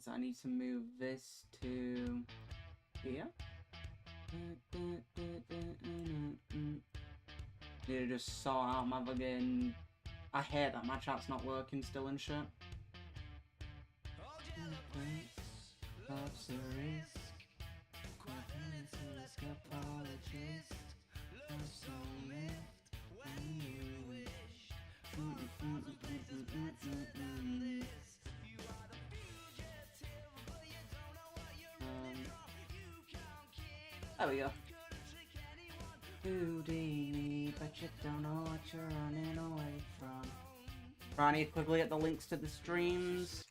means I need to move this to here. Need to just sort out my fucking... I hate that my chat's not working still and shit. There we go. Houdini, but you don't know what you're running away from. Right, I need to quickly get the links to the streams.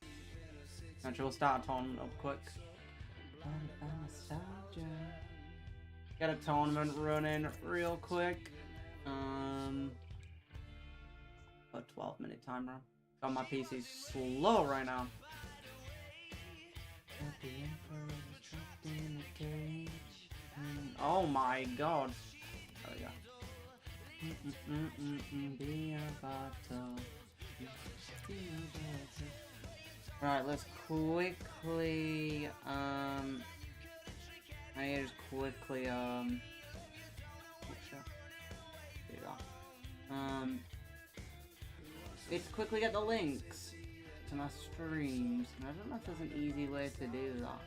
Actually, we'll start a tournament up quick. Get a tournament running real quick. A 12-minute timer. God, my PC's slow right now. Oh my god. There we go. Right, let's quickly I need to just quickly there you go. Let's quickly get the links to my streams. I don't know if there's an easy way to do that.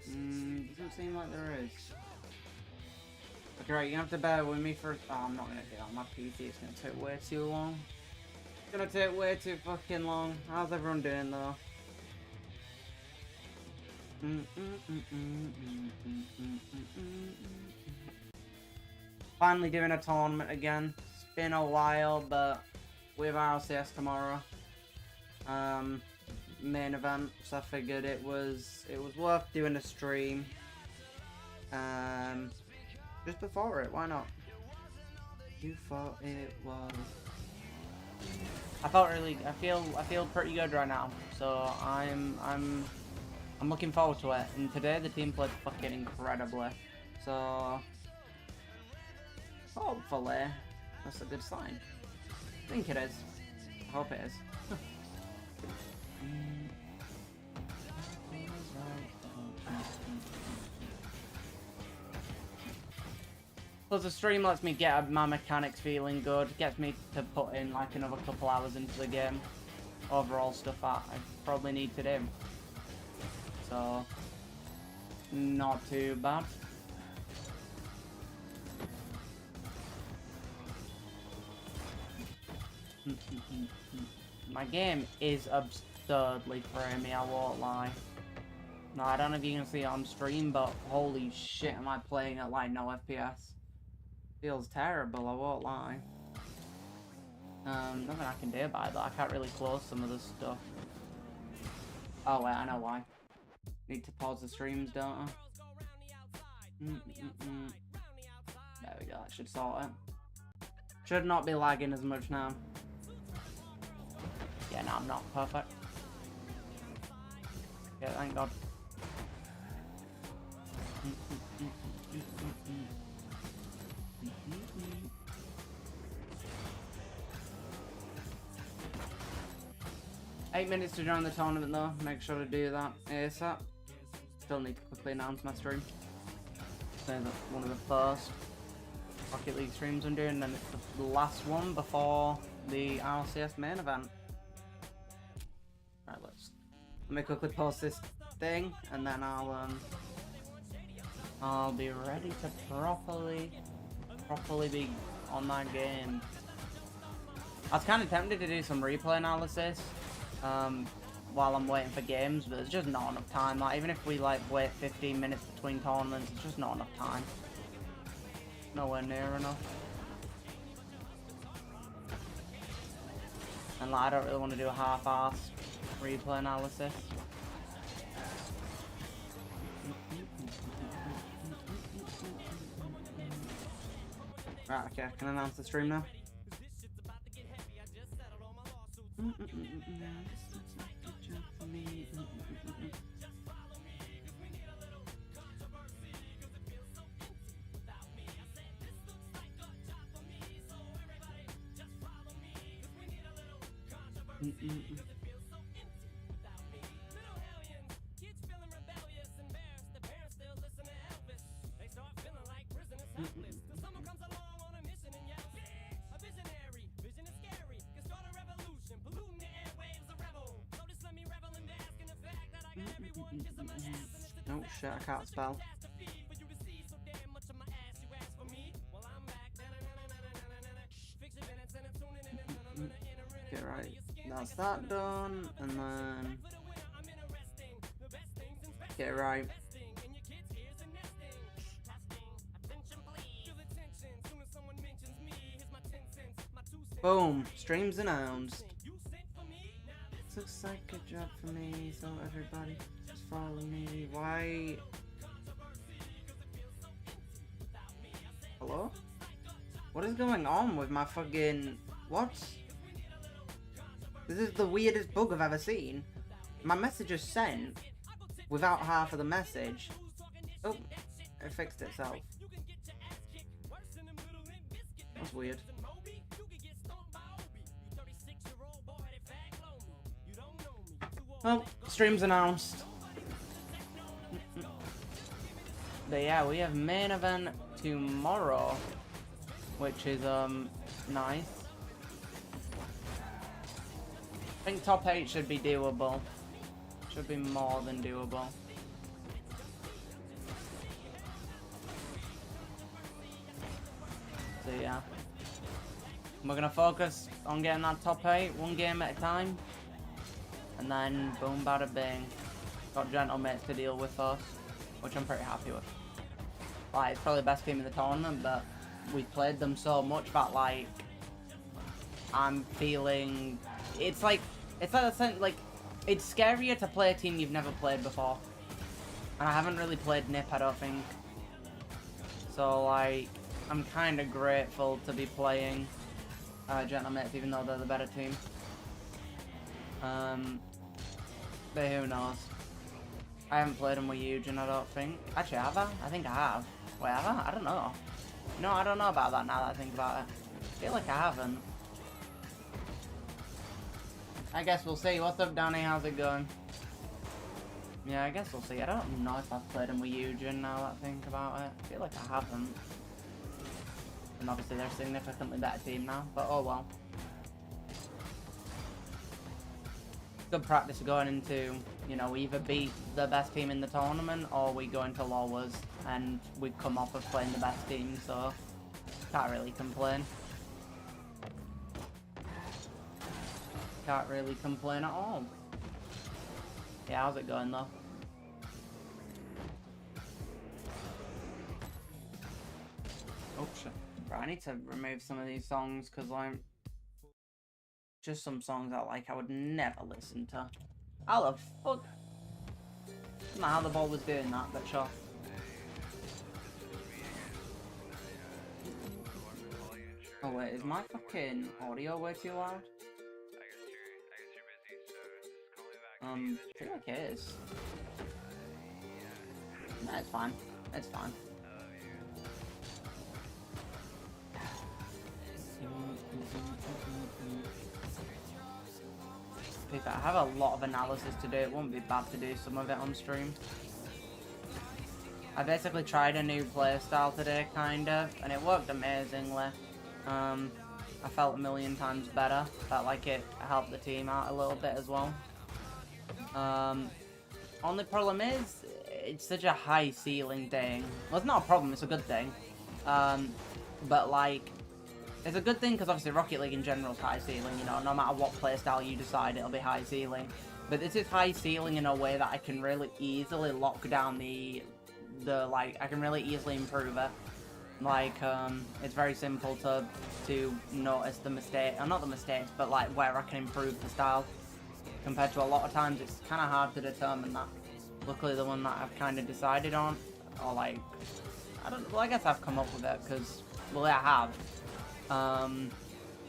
Doesn't seem like there is. Okay, right, you have to bear with me for... Oh, I'm not gonna do that. My PC is gonna take way too long. It's gonna take way too fucking long. How's everyone doing, though? Finally doing a tournament again. It's been a while, but we have RLCS tomorrow. Main event, so I figured it was worth doing a stream. Just before it, why not? You thought it was. I feel pretty good right now. So I'm looking forward to it. And today the team played fucking incredibly. So hopefully that's a good sign. I think it is. I hope it is. Plus the stream lets me get my mechanics feeling good, gets me to put in like another couple hours into the game. Overall stuff that I probably need to do. So, not too bad. My game is absurdly framey, I won't lie. No, I don't know if you can see it on stream, but holy shit am I playing at like no FPS. Feels terrible, I won't lie. Nothing I can do about it though, I can't really close some of this stuff. Oh wait, I know why. Need to pause the streams, don't I? There we go, that should sort it. Should not be lagging as much now. Yeah, no, I'm not perfect. Yeah, thank God. 8 minutes to join the tournament though, make sure to do that ASAP. Still need to quickly announce my stream. Say that one of the first Rocket League streams I'm doing, and then it's the last one before the RLCS main event. Right, let me quickly post this thing, and then I'll be ready to properly be on that game. I was kind of tempted to do some replay analysis while I'm waiting for games, but there's just not enough time. Like, even if we like wait 15 minutes between tournaments, it's just not enough time. Nowhere near enough. And like, I don't really want to do a half-assed replay analysis. Right, okay, can I announce the stream now? shit, I can't spell. Okay, right. That's that done, and then... Okay, right. Boom. Streams announced. Looks like a job for me, so everybody just follow me. Why? Hello? What is going on with my fucking... What? This is the weirdest bug I've ever seen. My message is sent without half of the message. Oh, it fixed itself. That's weird. Well, stream's announced. But yeah, we have main event tomorrow, which is nice. I think top 8 should be doable. Should be more than doable. So yeah. We're gonna focus on getting that top 8, one game at a time. And then boom bada bing. Got gentlemates to deal with us, which I'm pretty happy with. Like, it's probably the best team in the tournament, but we've played them so much that, like, I'm feeling... It's like it's scarier to play a team you've never played before. And I haven't really played NIP, I don't think. So, like, I'm kind of grateful to be playing gentlemates, even though they're the better team. But who knows? I haven't played them with Eugen, I don't think. Actually, have I? I think I have. Wait, have I? I don't know. No, I don't know about that now that I think about it. I feel like I haven't. I guess we'll see. What's up, Danny? How's it going? Yeah, I guess we'll see. I don't know if I've played them with Eugen now that I think about it. I feel like I haven't. And obviously they're a significantly better team now, but oh well. Good practice going into, you know, either beat the best team in the tournament or we go into lowers and we come off of playing the best team, so can't really complain. Can't really complain at all. Yeah, how's it going though? Oh shit. Right, I need to remove some of these songs because I'm just some songs I would never listen to. How the fuck? I don't know how the ball was doing that, but sure. Oh wait, is my fucking audio way too loud? I feel like it is. No, it's fine. It's fine. If I have a lot of analysis to do, it won't be bad to do some of it on stream. I basically tried a new playstyle today, kind of, and it worked amazingly. I felt a million times better. Felt like it helped the team out a little bit as well. Only problem is, it's such a high ceiling thing. Well, it's not a problem, it's a good thing. But like, it's a good thing because obviously Rocket League in general is high ceiling, you know, no matter what playstyle you decide, it'll be high ceiling. But this is high ceiling in a way that I can really easily lock down I can really easily improve it. Like, it's very simple to notice the mistake, or not the mistakes, but like where I can improve the style. Compared to a lot of times, it's kind of hard to determine that. Luckily, the one that I've kind of decided on, or like, I guess I've come up with it because, well, I have.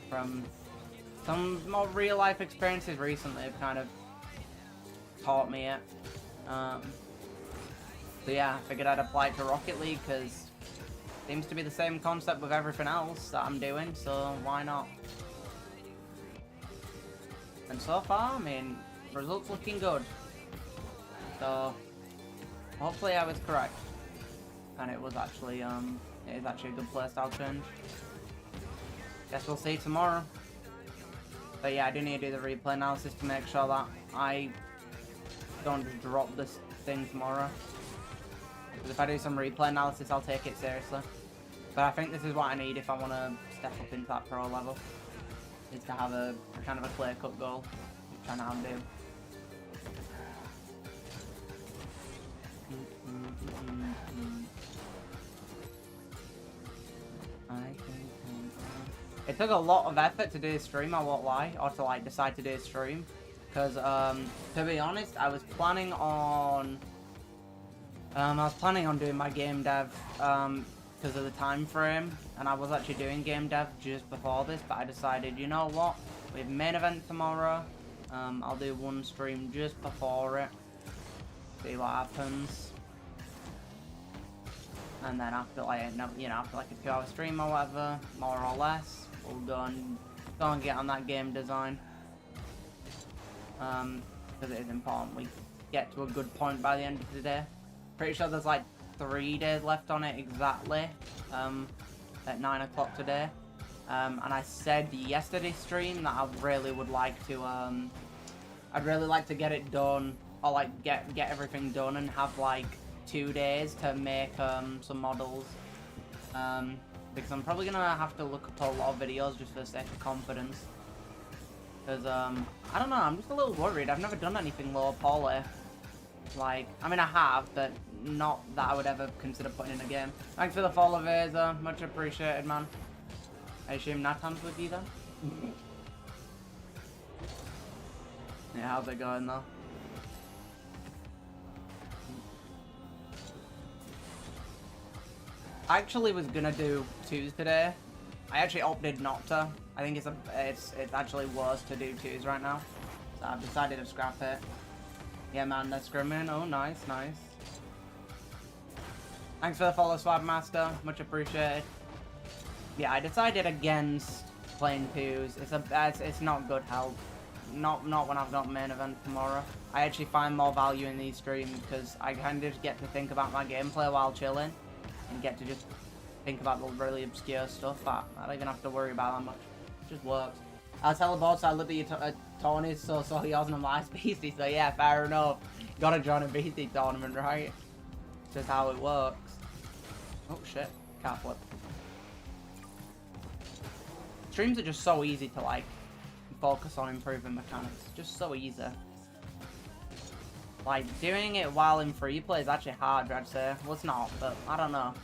From some more real life experiences recently have kind of taught me it. So yeah, I figured I'd apply it to Rocket League because it seems to be the same concept with everything else that I'm doing, so why not? And so far, I mean, results looking good. So hopefully I was correct. And it was actually, it is actually a good playstyle change. Guess we'll see tomorrow. But yeah, I do need to do the replay analysis to make sure that I don't just drop this thing tomorrow. Because if I do some replay analysis, I'll take it seriously. But I think this is what I need if I want to step up into that pro level. Is to have a kind of a clear-cut goal, which I now do. It took a lot of effort to do this stream, I won't lie, or to like decide to do a stream. Because, to be honest, I was planning on doing my game dev, because of the time frame, and I was actually doing game dev just before this, but I decided, you know what, we have main event tomorrow, I'll do one stream just before it, see what happens, and then after like, you know, after like a 2-hour stream or whatever, more or less, we'll go and get on that game design, because it is important we get to a good point by the end of the day. Pretty sure there's like 3 days left on it exactly, at 9 o'clock today, and I said yesterday's stream that I really would like to, I'd really like to get it done, or like get everything done and have like 2 days to make some models, because I'm probably gonna have to look up a lot of videos just for the sake of confidence, because I don't know, I'm just a little worried. I've never done anything low poly. Like, I mean I have, but not that I would ever consider putting in a game. Thanks for the follow, Vaser. Much appreciated, man. I assume Natan's with you then? Yeah, how's it going though? I actually was gonna do 2s today. I actually opted not to. I think it's actually worse to do 2s right now. So I've decided to scrap it. Yeah, man, they're scrimming. Oh, nice, nice. Thanks for the follow, Swab Master. Much appreciated. Yeah, I decided against playing 2s. It's not good help. Not when I've got main event tomorrow. I actually find more value in these streams because I kind of just get to think about my gameplay while chilling and get to just think about the really obscure stuff that I don't even have to worry about that much. It just works. I'll tell the boss I looked at your Tony's, so he wasn't a nice beastie, so yeah, fair enough. Gotta join a beastie tournament, right? It's just how it works. Oh shit, can't flip. Streams are just so easy to like focus on improving mechanics. Just so easy. Like doing it while in free play is actually hard, I'd say. Well, it's not, but I don't know.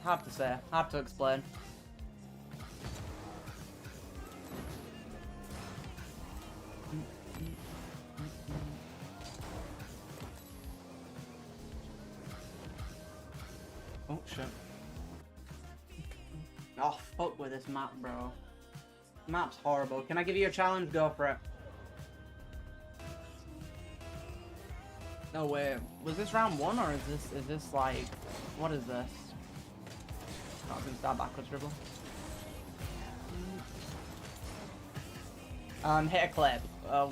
Hard to say, hard to explain. Oh shit. Oh fuck with this map, bro. Map's horrible. Can I give you a challenge? Go for it. No way. Was this round 1 or is this like what is this? Not gonna start backwards dribble. Hit a clip.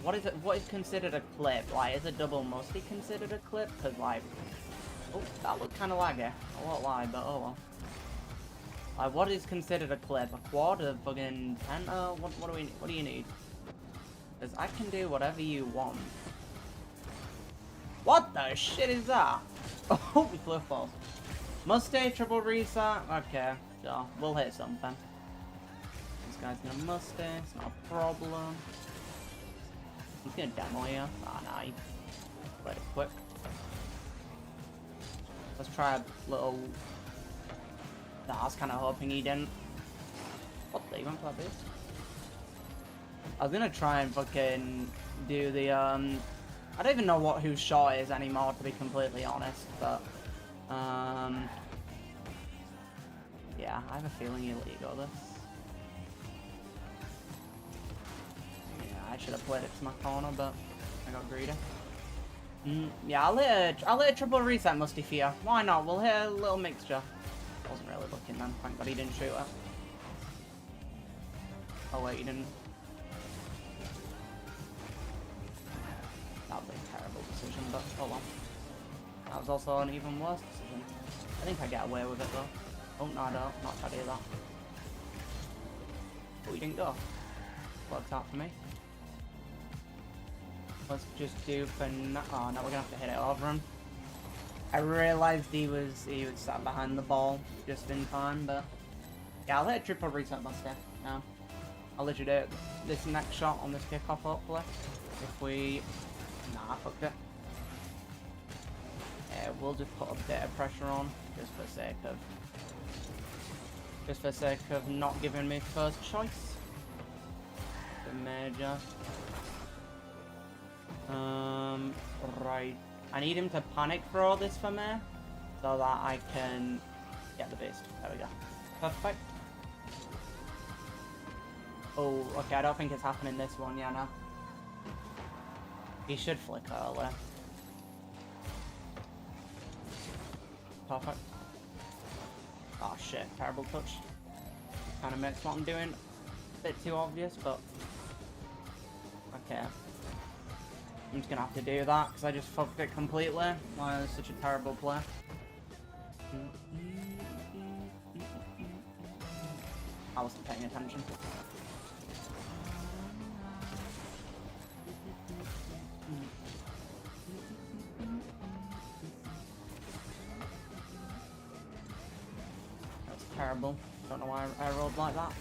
What is it? What is considered a clip? Like, is a double must be considered a clip? Cause like, oh, that looked kind of laggy. I won't lie, but oh well. Like, what is considered a clip? A quad? A fucking 10? What do you need? Cause I can do whatever you want. What the shit is that? Oh, we flew false. Must stay triple reset. Okay, so we'll hit something. This guy's gonna must stay. It's not a problem. He's gonna demo you. Ah, nah, he played it quick. Let's try a little. Nah, I was kind of hoping he didn't. What the? He went for that boost? I was gonna try and fucking do the I don't even know whose shot it is anymore, to be completely honest, but yeah, I have a feeling he'll ego this. Yeah, I should have played it to my corner, but I got greedy. Yeah, I'll hit a triple reset Musty Fear. Why not? We'll hit a little mixture. Wasn't really looking then. Thank God he didn't shoot it. Oh wait, he didn't. That was a terrible decision, but oh well. That was also an even worse decision. I think I get away with it though. Oh no, I don't. Not if I do that. Oh, he didn't go. Worked out for me. Let's just do for now. Oh no, we're gonna have to hit it over him. I realized he was sat behind the ball just in time, but yeah, I'll hit a triple reset mustache now. I'll let you do it. This next shot on this kickoff, hopefully. If we... Nah, I fucked it. Yeah, we'll just put a bit of pressure on, just for sake of not giving me first choice. The major. Right. I need him to panic throw this for me, so that I can get the beast. There we go. Perfect. Oh, okay, I don't think it's happening this one, yeah, no. He should flick early. Perfect. Oh shit, terrible touch. Kind of makes what I'm doing a bit too obvious, but... Okay. I'm just gonna have to do that, because I just fucked it completely. Why is such a terrible play? I wasn't paying attention. That's terrible. Don't know why I rolled like that.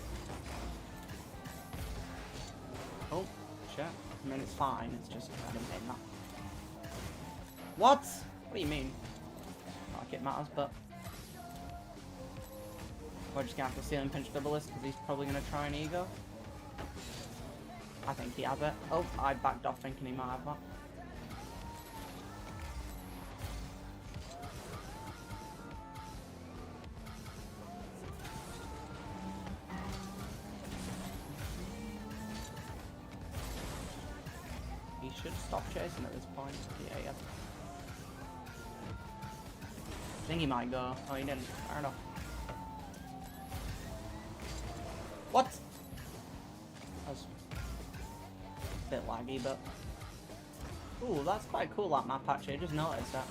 Oh, shit. I mean, it's fine. It's just I didn't mean that. What? What do you mean? Not like it matters, but... We're just gonna have to seal and pinch double this, because he's probably gonna try an ego. I think he has it. Oh, I backed off thinking he might have that. He should stop chasing at this point. Yeah. I think he might go. Oh, he didn't. Fair enough. What? That was a bit laggy, but... Ooh, that's quite cool, that map, actually. I just noticed that.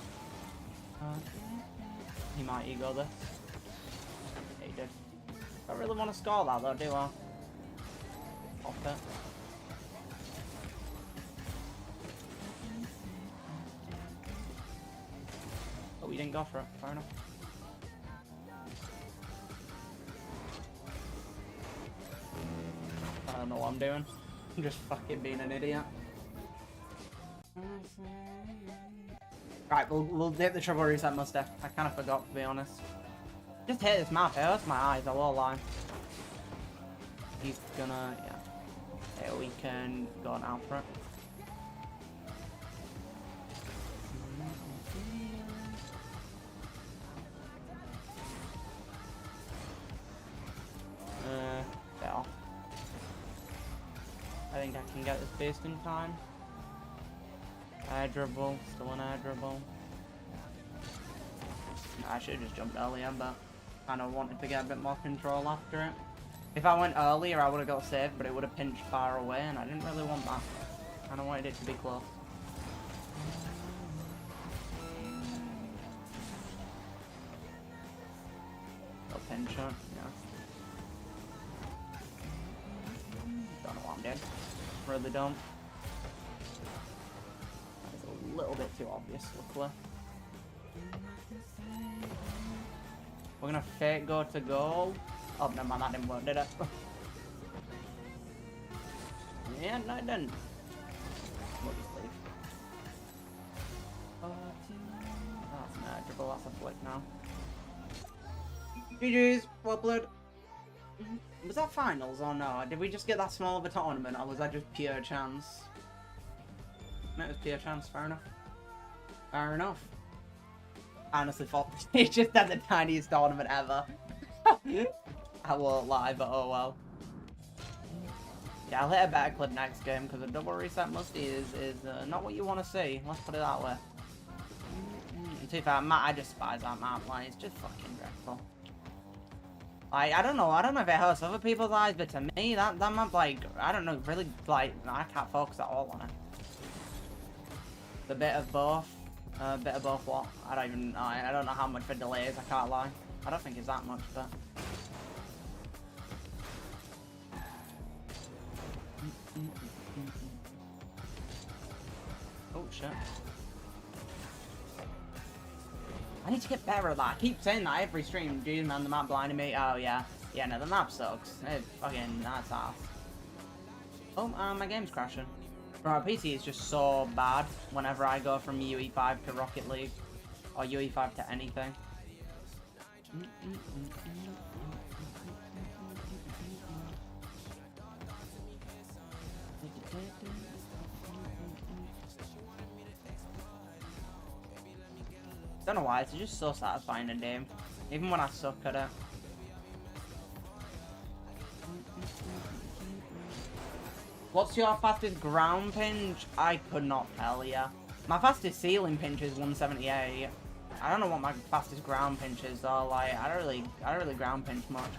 He might ego this. Yeah, he did. Don't really want to score that, though, do I? Off it. Oh, we didn't go for it. Fair enough. I don't know what I'm doing. I'm just fucking being an idiot. Right, we'll hit the triple reset mustache. I kind of forgot, to be honest. Just hit this map. It hurts my eyes, I won't lie. He's gonna, yeah. Yeah, we can go now for it. Yeah. I think I can get this beast in time. Air dribble, still an air dribble. I should have just jumped earlier, but kind of wanted to get a bit more control after it. If I went earlier, I would have got saved, but it would have pinched far away, and I didn't really want that. Kind of wanted it to be close. Little pinch shot, yeah. Don't know what I'm doing. Really don't. That's a little bit too obvious, luckily. We're gonna fake go to goal. Oh, never mind, that didn't work, did it? Yeah, no, it didn't. We'll just leave. That's an air dribble, that's a flick now. GG's, well played. Was that finals or no? Did we just get that small of a tournament, or was that just pure chance? No, it was pure chance, fair enough. Fair enough. I honestly thought it just had the tiniest tournament ever. I won't lie, but oh well. Yeah, I'll hit a better clip next game, because a double reset musty is not what you want to see. Let's put it that way. To be fair, I despise that map, like, it's just fucking dreadful. Like, I don't know if it hurts other people's eyes, but to me, that map, like, I don't know, really, like, I can't focus at all on it. The bit of both what? I don't know how much for delay is, I can't lie. I don't think it's that much, but... Oh, shit. I need to get better at that. I keep saying that every stream. Dude, man, the map blinding me. Oh, yeah. Yeah, no, the map sucks. It fucking, that's ass. Oh, my game's crashing. Bro, my PC is just so bad whenever I go from UE5 to Rocket League. Or UE5 to anything. Don't know why, it's just so satisfying a game. Even when I suck at it. What's your fastest ground pinch? I could not tell ya. My fastest ceiling pinch is 178. I don't know what my fastest ground pinch is though. Like, I don't really ground pinch much.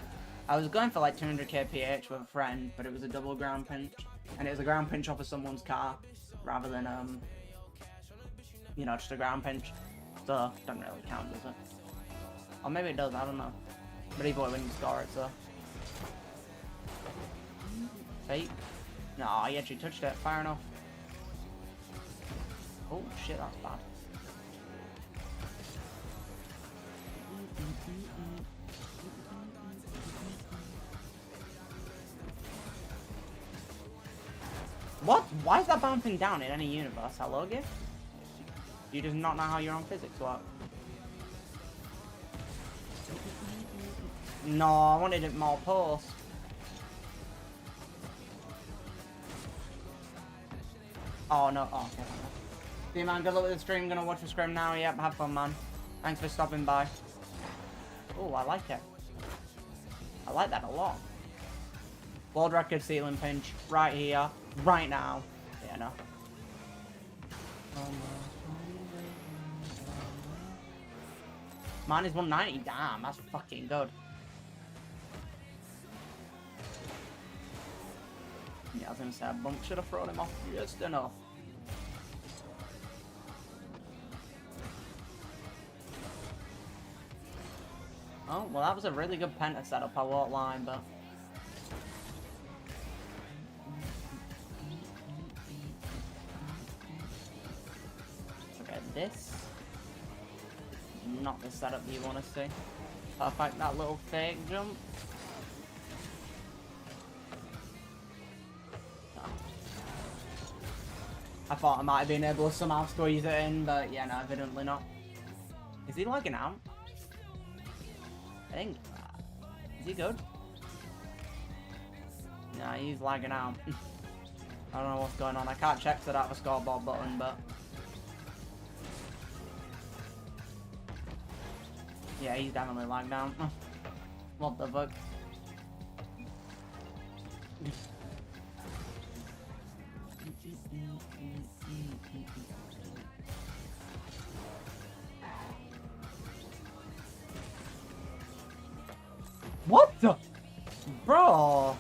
I was going for like 200 kph with a friend, but it was a double ground pinch, and it was a ground pinch off of someone's car rather than you know, just a ground pinch. So doesn't really count, does it? Or maybe it does. I don't know. But either way, when you score it, so fake. No, he actually touched it. Fair enough. Oh shit, that's bad. What? Why is that bouncing down in any universe? Hello, gift? You just not know how your own physics work. No, I wanted it more post. Oh no, oh, okay. See you, man, good luck with the stream. Gonna watch the stream now. Yep, have fun, man. Thanks for stopping by. Oh, I like it. I like that a lot. World record ceiling pinch right here, right now. Yeah, no. Mine is 190. Damn, that's fucking good. Yeah, I was gonna say a bump should have thrown him off just enough. Oh, well, that was a really good penta setup, I won't lie, but okay, this not the setup you want to see. Perfect, that little fake jump. No. I thought I might have been able to somehow squeeze it in, but yeah, no, evidently not. Is he lagging out? I think. Is he good? Nah, he's lagging out. I don't know what's going on. I can't check that out the scoreboard button, but yeah, he's definitely lagged down. What the fuck? What the? Bro!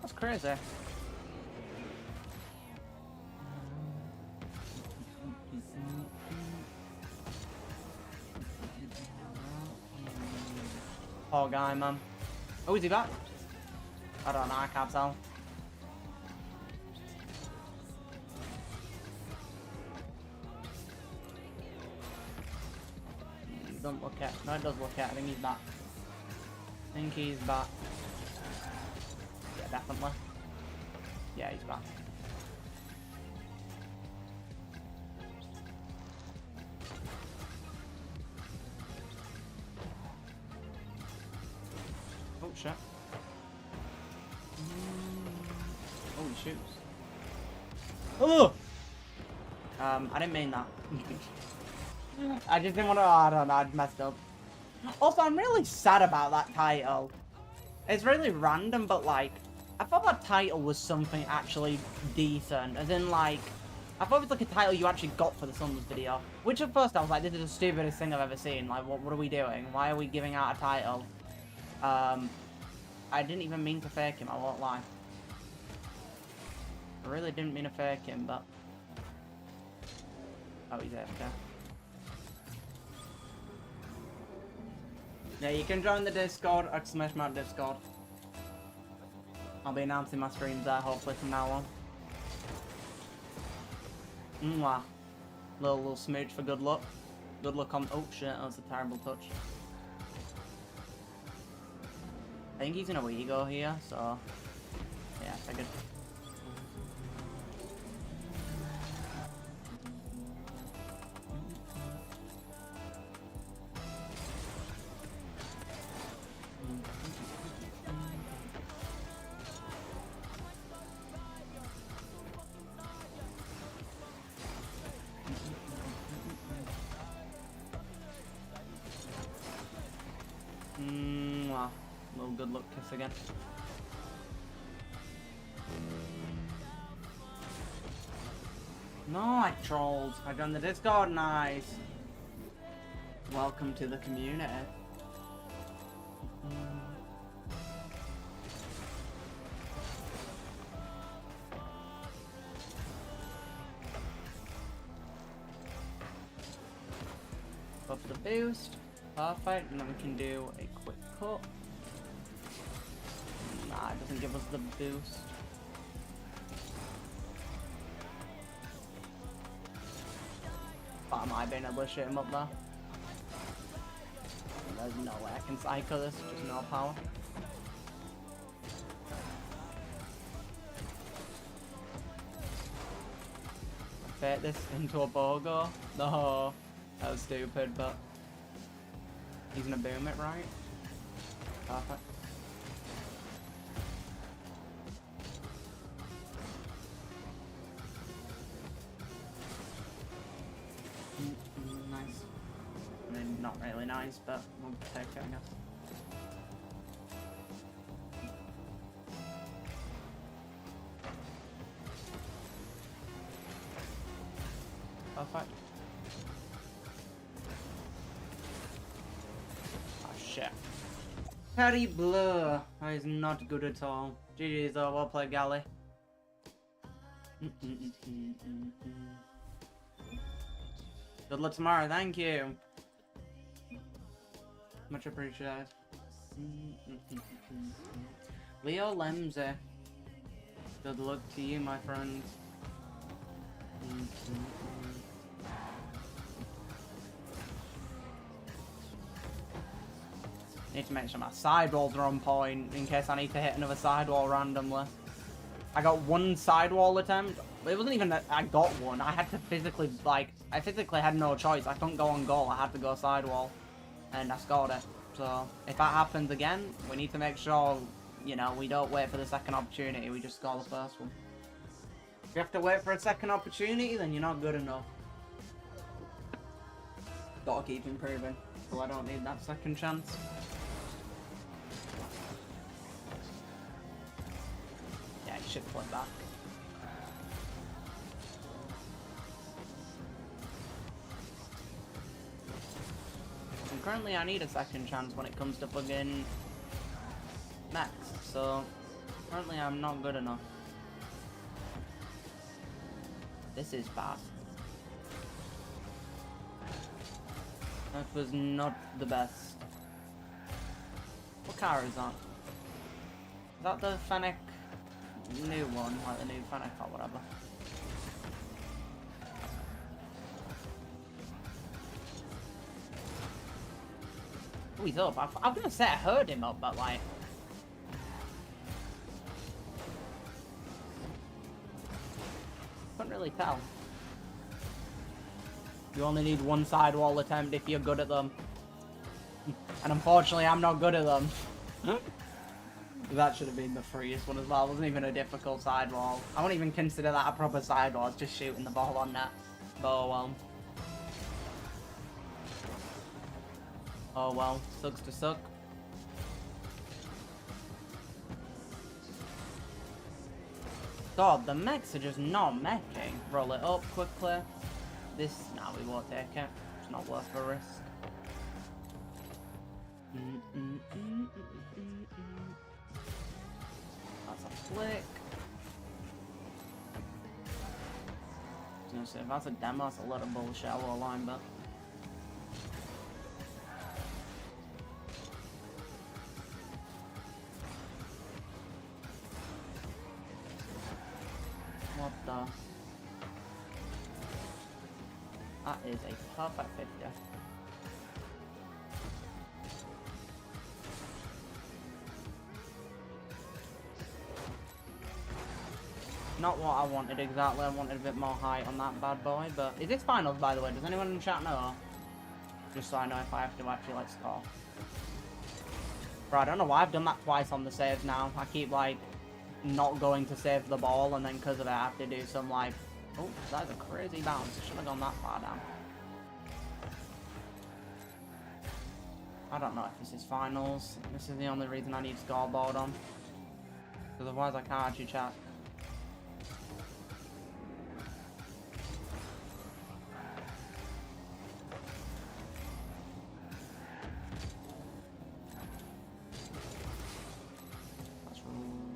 That's crazy. Poor guy, man. Oh, is he back? I don't know, I can't tell. Don't look at. No, it does look at. I think he's back. I think he's back. Yeah, definitely. Yeah, he's back. Oh shit. Oh, he shoots. Oh! I didn't mean that. I just didn't want to. Oh, I don't know. I messed up. Also, I'm really sad about that title. It's really random, but like, I thought that title was something actually decent. As in, like, I thought it was like a title you actually got for the Suns video. Which at first I was like, this is the stupidest thing I've ever seen. Like, what are we doing? Why are we giving out a title? I didn't even mean to fake him. I won't lie. I really didn't mean to fake him, but oh, he's AFK. Yeah, you can join the Discord at !Discord. I'll be announcing my streams there, hopefully, from now on. Mwah. Little smidge for good luck. Good luck on... Oh shit, that was a terrible touch. I think he's in a ego here, so... Yeah, I figured. Little good luck kiss again. No, I trolled. I joined the Discord, nice. Welcome to the community. Up the boost. Perfect, and then we can do a quick cut. Nah, it doesn't give us the boost. But I might be able to shoot him up there. There's no way I can cycle this, just no power. Fit this into a BOGO? No, that was stupid, but he's gonna boom it, right? Perfect. Nice. I mean, not really nice, but we'll take it, I guess. Perfect. Oh shit. Patty Blur. That is not good at all. GG's though, well played, Galley. Good luck tomorrow, thank you. Much appreciated. Leo Lemsey. Good luck to you, my friend. Need to make sure my sidewalls are on point in case I need to hit another sidewall randomly. I got one sidewall attempt. It wasn't even that I got one. I had to physically, like, I physically had no choice. I couldn't go on goal. I had to go sidewall. And I scored it. So, if that happens again, we need to make sure, you know, we don't wait for the second opportunity. We just score the first one. If you have to wait for a second opportunity, then you're not good enough. Gotta keep improving. So I don't need that second chance. Yeah, you should flip back. And currently I need a second chance when it comes to plug-in Max, so currently I'm not good enough. This is bad. That was not the best. What car is that? Is that the Fennec new one, like the new Fennec or whatever? Oh, he's up. I'm gonna say I heard him up, but like... couldn't really tell. You only need one sidewall attempt if you're good at them. And unfortunately, I'm not good at them. That should have been the freest one as well. It wasn't even a difficult sidewall. I wouldn't even consider that a proper sidewall. It's just shooting the ball on net. Oh well. Oh well. Sucks to suck. God, the mechs are just not meching. Roll it up quickly. This, nah, we won't take it. It's not worth the risk. That's a flick. I was gonna say, if that's a demo, that's a lot of bullshit. I won't lie, but. What the? That is a perfect 50. Not what I wanted exactly. I wanted a bit more height on that bad boy, but is this finals, by the way? Does anyone in the chat know? Just so I know if I have to actually, like, score. Bro, I don't know why I've done that twice on the save now. I keep, like, not going to save the ball, and then because of it, I have to do some, like... Oh, that's a crazy bounce. I shouldn't have gone that far down. I don't know if this is finals. This is the only reason I need scoreboard on. Because otherwise I can't actually chat.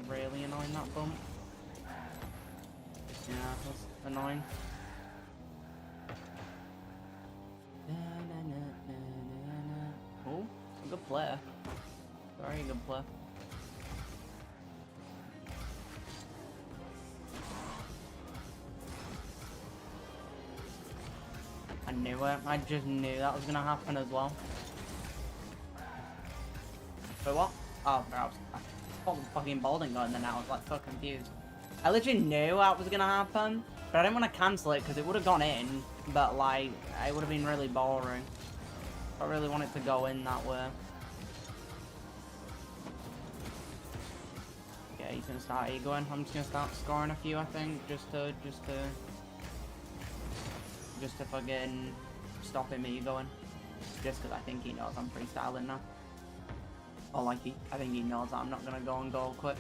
Really annoying, that bump. Yeah, that's annoying. Oh, a good player. Very good player. I knew it. I just knew that was gonna happen as well. Wait, what? Oh, I thought the fucking ball didn't go in there now. I was like so confused. I literally knew that was gonna happen, but I didn't want to cancel it because it would have gone in, but like it would have been really boring. I really want it to go in that way. Yeah, he's gonna start egoing. I'm just gonna start scoring a few, I think, just to fucking stop him egoing. Just because I think he knows I'm freestyling now. Or like I think he knows that I'm not gonna go and goal quick.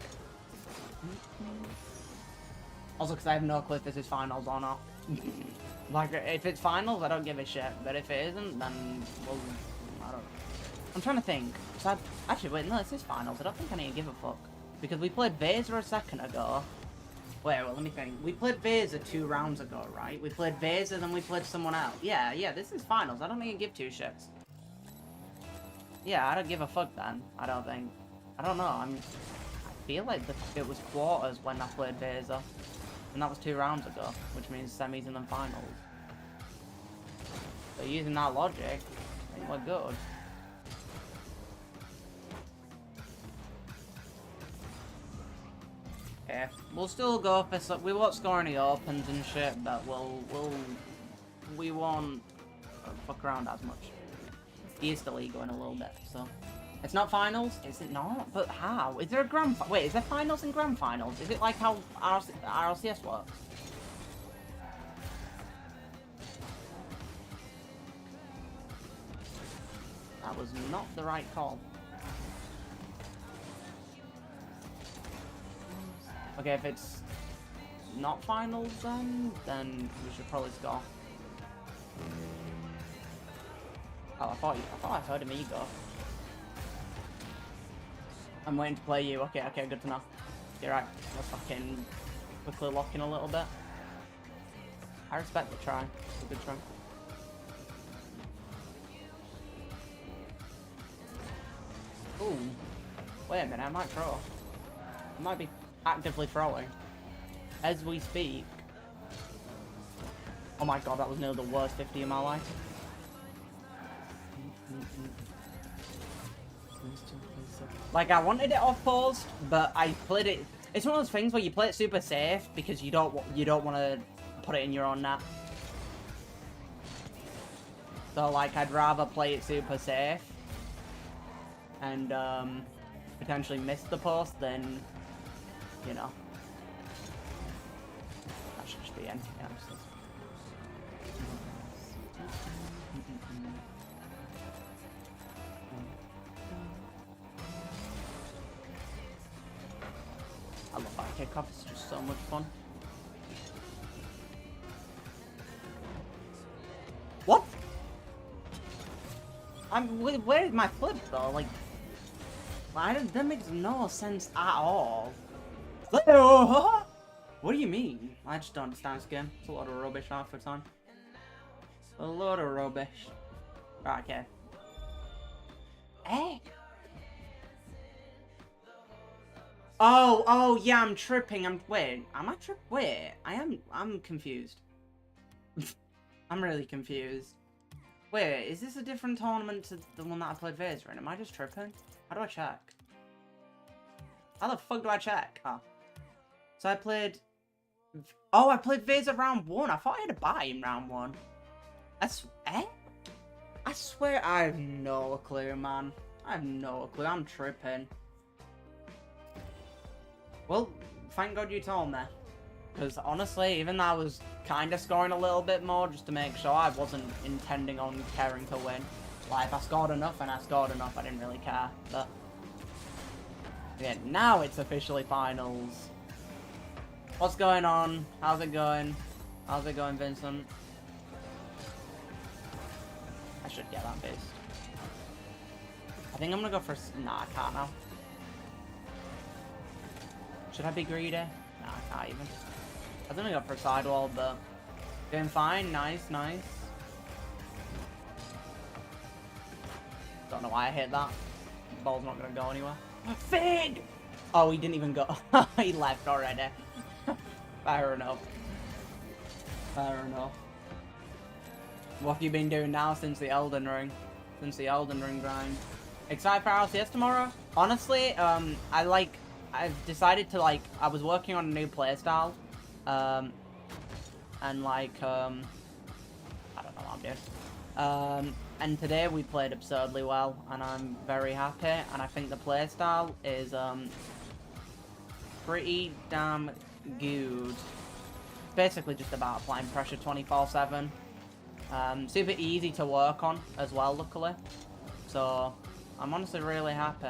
Also, because I have no clue if this is finals or not. Like, if it's finals, I don't give a shit. But if it isn't, then, well, I don't know. I'm trying to think. Actually, wait, no, this is finals. I don't think I need to give a fuck. Because we played Vaser a second ago. Wait, well, let me think. We played Vaser 2 rounds ago, right? We played Vaser, then we played someone else. Yeah, this is finals. I don't need to give 2 shits. Yeah, I don't give a fuck then. I don't think. I don't know. I feel like it was quarters when I played Vaser. And that was 2 rounds ago, which means semis and then finals. So using that logic, I think we're good. Yeah, we'll still go for some. We won't score any opens and shit, but we won't fuck around as much. He is still egoing a little bit, so. It's not finals? Is it not? But how? Is there a grand... Wait, is there finals and grand finals? Is it like how RLCS works? That was not the right call. Okay, if it's not finals then we should probably score. Oh, I thought I heard him ego. I'm waiting to play you. Okay, good to know. You're right. Let's fucking quickly lock in a little bit. I respect the try. It's a good try. Ooh. Wait a minute, I might throw. I might be actively throwing. As we speak. Oh my god, that was nearly the worst 50 in my life. Like, I wanted it off paused, but I played it. It's one of those things where you play it super safe because you don't want to put it in your own net. So like, I'd rather play it super safe and potentially miss the post than, you know. That should just be in. Yeah, I love that kickoff, it's just so much fun. What? Where's my flip though? Like, that makes no sense at all. What do you mean? I just don't understand this game. It's a lot of rubbish half the time. A lot of rubbish. Right, okay. Eh? Oh, yeah, I'm tripping. Wait, am I tripping? Wait, I'm confused. I'm really confused. Wait, is this a different tournament to the one that I played Vaser in? Am I just tripping? How do I check? How the fuck do I check? Oh. So I played... Oh, I played Vaser round 1. I thought I had a bye in round 1. That's... Eh? I swear I have no clue, man. I have no clue. I'm tripping. Well, thank God you told me. Because honestly, even though I was kind of scoring a little bit more just to make sure, I wasn't intending on caring to win. Like, if I scored enough and I scored enough, I didn't really care. But yeah, now it's officially finals. What's going on? How's it going? How's it going, Vincent? I should get that boost. I think I'm gonna go for... Nah, I can't now. Should I be greedy? Nah, I can't even. I was gonna go for sidewall, but doing fine. Nice, nice. Don't know why I hit that. The ball's not gonna go anywhere. Fig! Oh, he didn't even go. He left already. Fair enough. Fair enough. What have you been doing now since the Elden Ring? Since the Elden Ring grind? Excited for RLCS tomorrow? Honestly, I've decided to, like, I was working on a new playstyle. And, like, I don't know what I'm doing. And today we played absurdly well, and I'm very happy, and I think the playstyle is, pretty damn good. Basically just about applying pressure 24/7. Super easy to work on as well, luckily. So, I'm honestly really happy.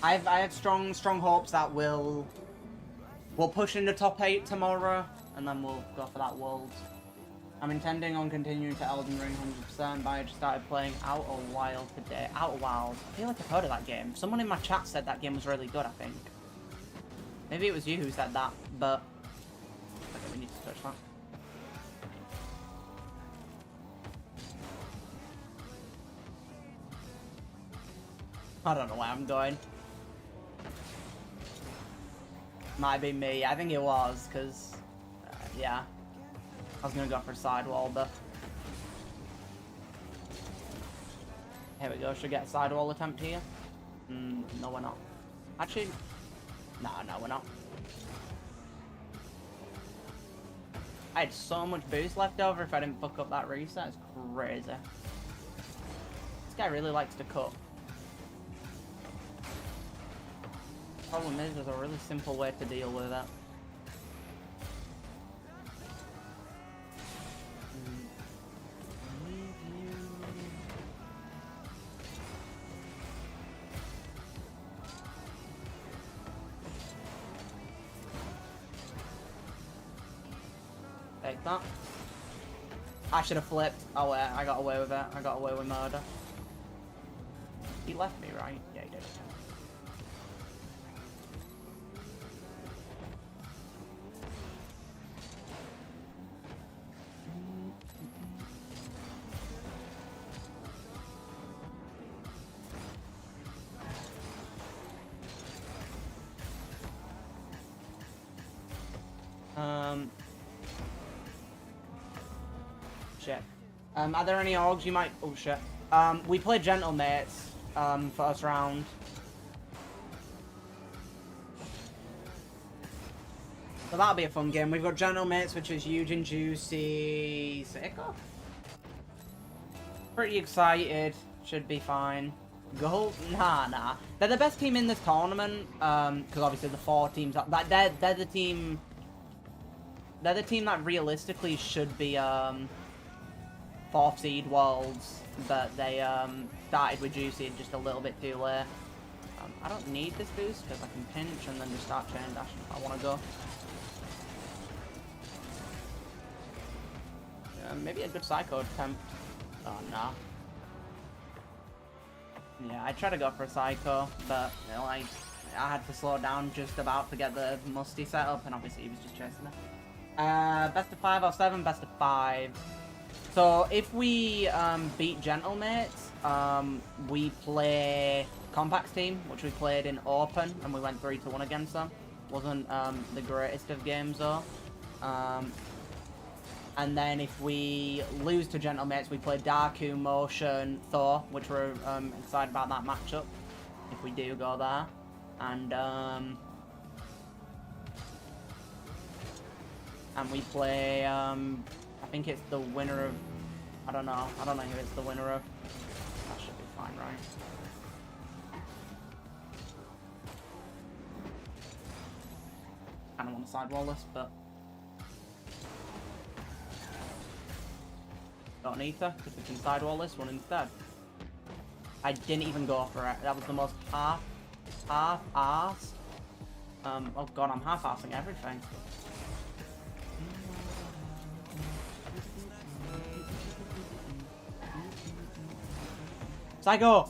I have strong hopes that we'll push into top 8 tomorrow, and then we'll go for that Worlds. I'm intending on continuing to Elden Ring 100%, but I just started playing Outer Wild today. Outer Wild. I feel like I've heard of that game. Someone in my chat said that game was really good, I think. Maybe it was you who said that, but... Okay, we need to touch that. I don't know where I'm going. Might be me. I think it was, because... yeah. I was going to go for sidewall, but... Here we go. Should get a sidewall attempt here. No, we're not. Actually... No, we're not. I had so much boost left over if I didn't fuck up that reset. It's crazy. This guy really likes to cut. Problem is, there's a really simple way to deal with that. Take that. I should have flipped. Oh, wait, I got away with it. I got away with murder. He left me, right? Yeah, he did. Shit. Are there any orgs you might... Oh, shit. We played Gentlemates, first round. So that'll be a fun game. We've got Gentlemates, which is huge and juicy. Sicko. Pretty excited. Should be fine. Gold? Nah. They're the best team in this tournament, because obviously the 4 teams... They're the team... They're the team that realistically should be, 4th seed Worlds, but they, started with Juicy just a little bit too late. I don't need this boost, because I can pinch and then just start chain dashing if I want to go. Maybe a good Psycho attempt. Oh, no. Yeah, I tried to go for a Psycho, but, you know, I had to slow down just about to get the Musty set up, and obviously he was just chasing it. Best of 5 or 7, best of 5. So if we beat Gentlemates, we play Compact's team, which we played in Open, and we went 3-1 against them. Wasn't the greatest of games though. And then if we lose to Gentlemates, we play Darku, Motion, Thor, which we're excited about that matchup. If we do go there. And we play, I think it's the winner of, I don't know who it's the winner of. That should be fine, right? Kind of want to sidewall this, but don't need to, because we can sidewall this one instead. I didn't even go for it. That was the most half-assed. Oh god, I'm half-assing everything. Psycho!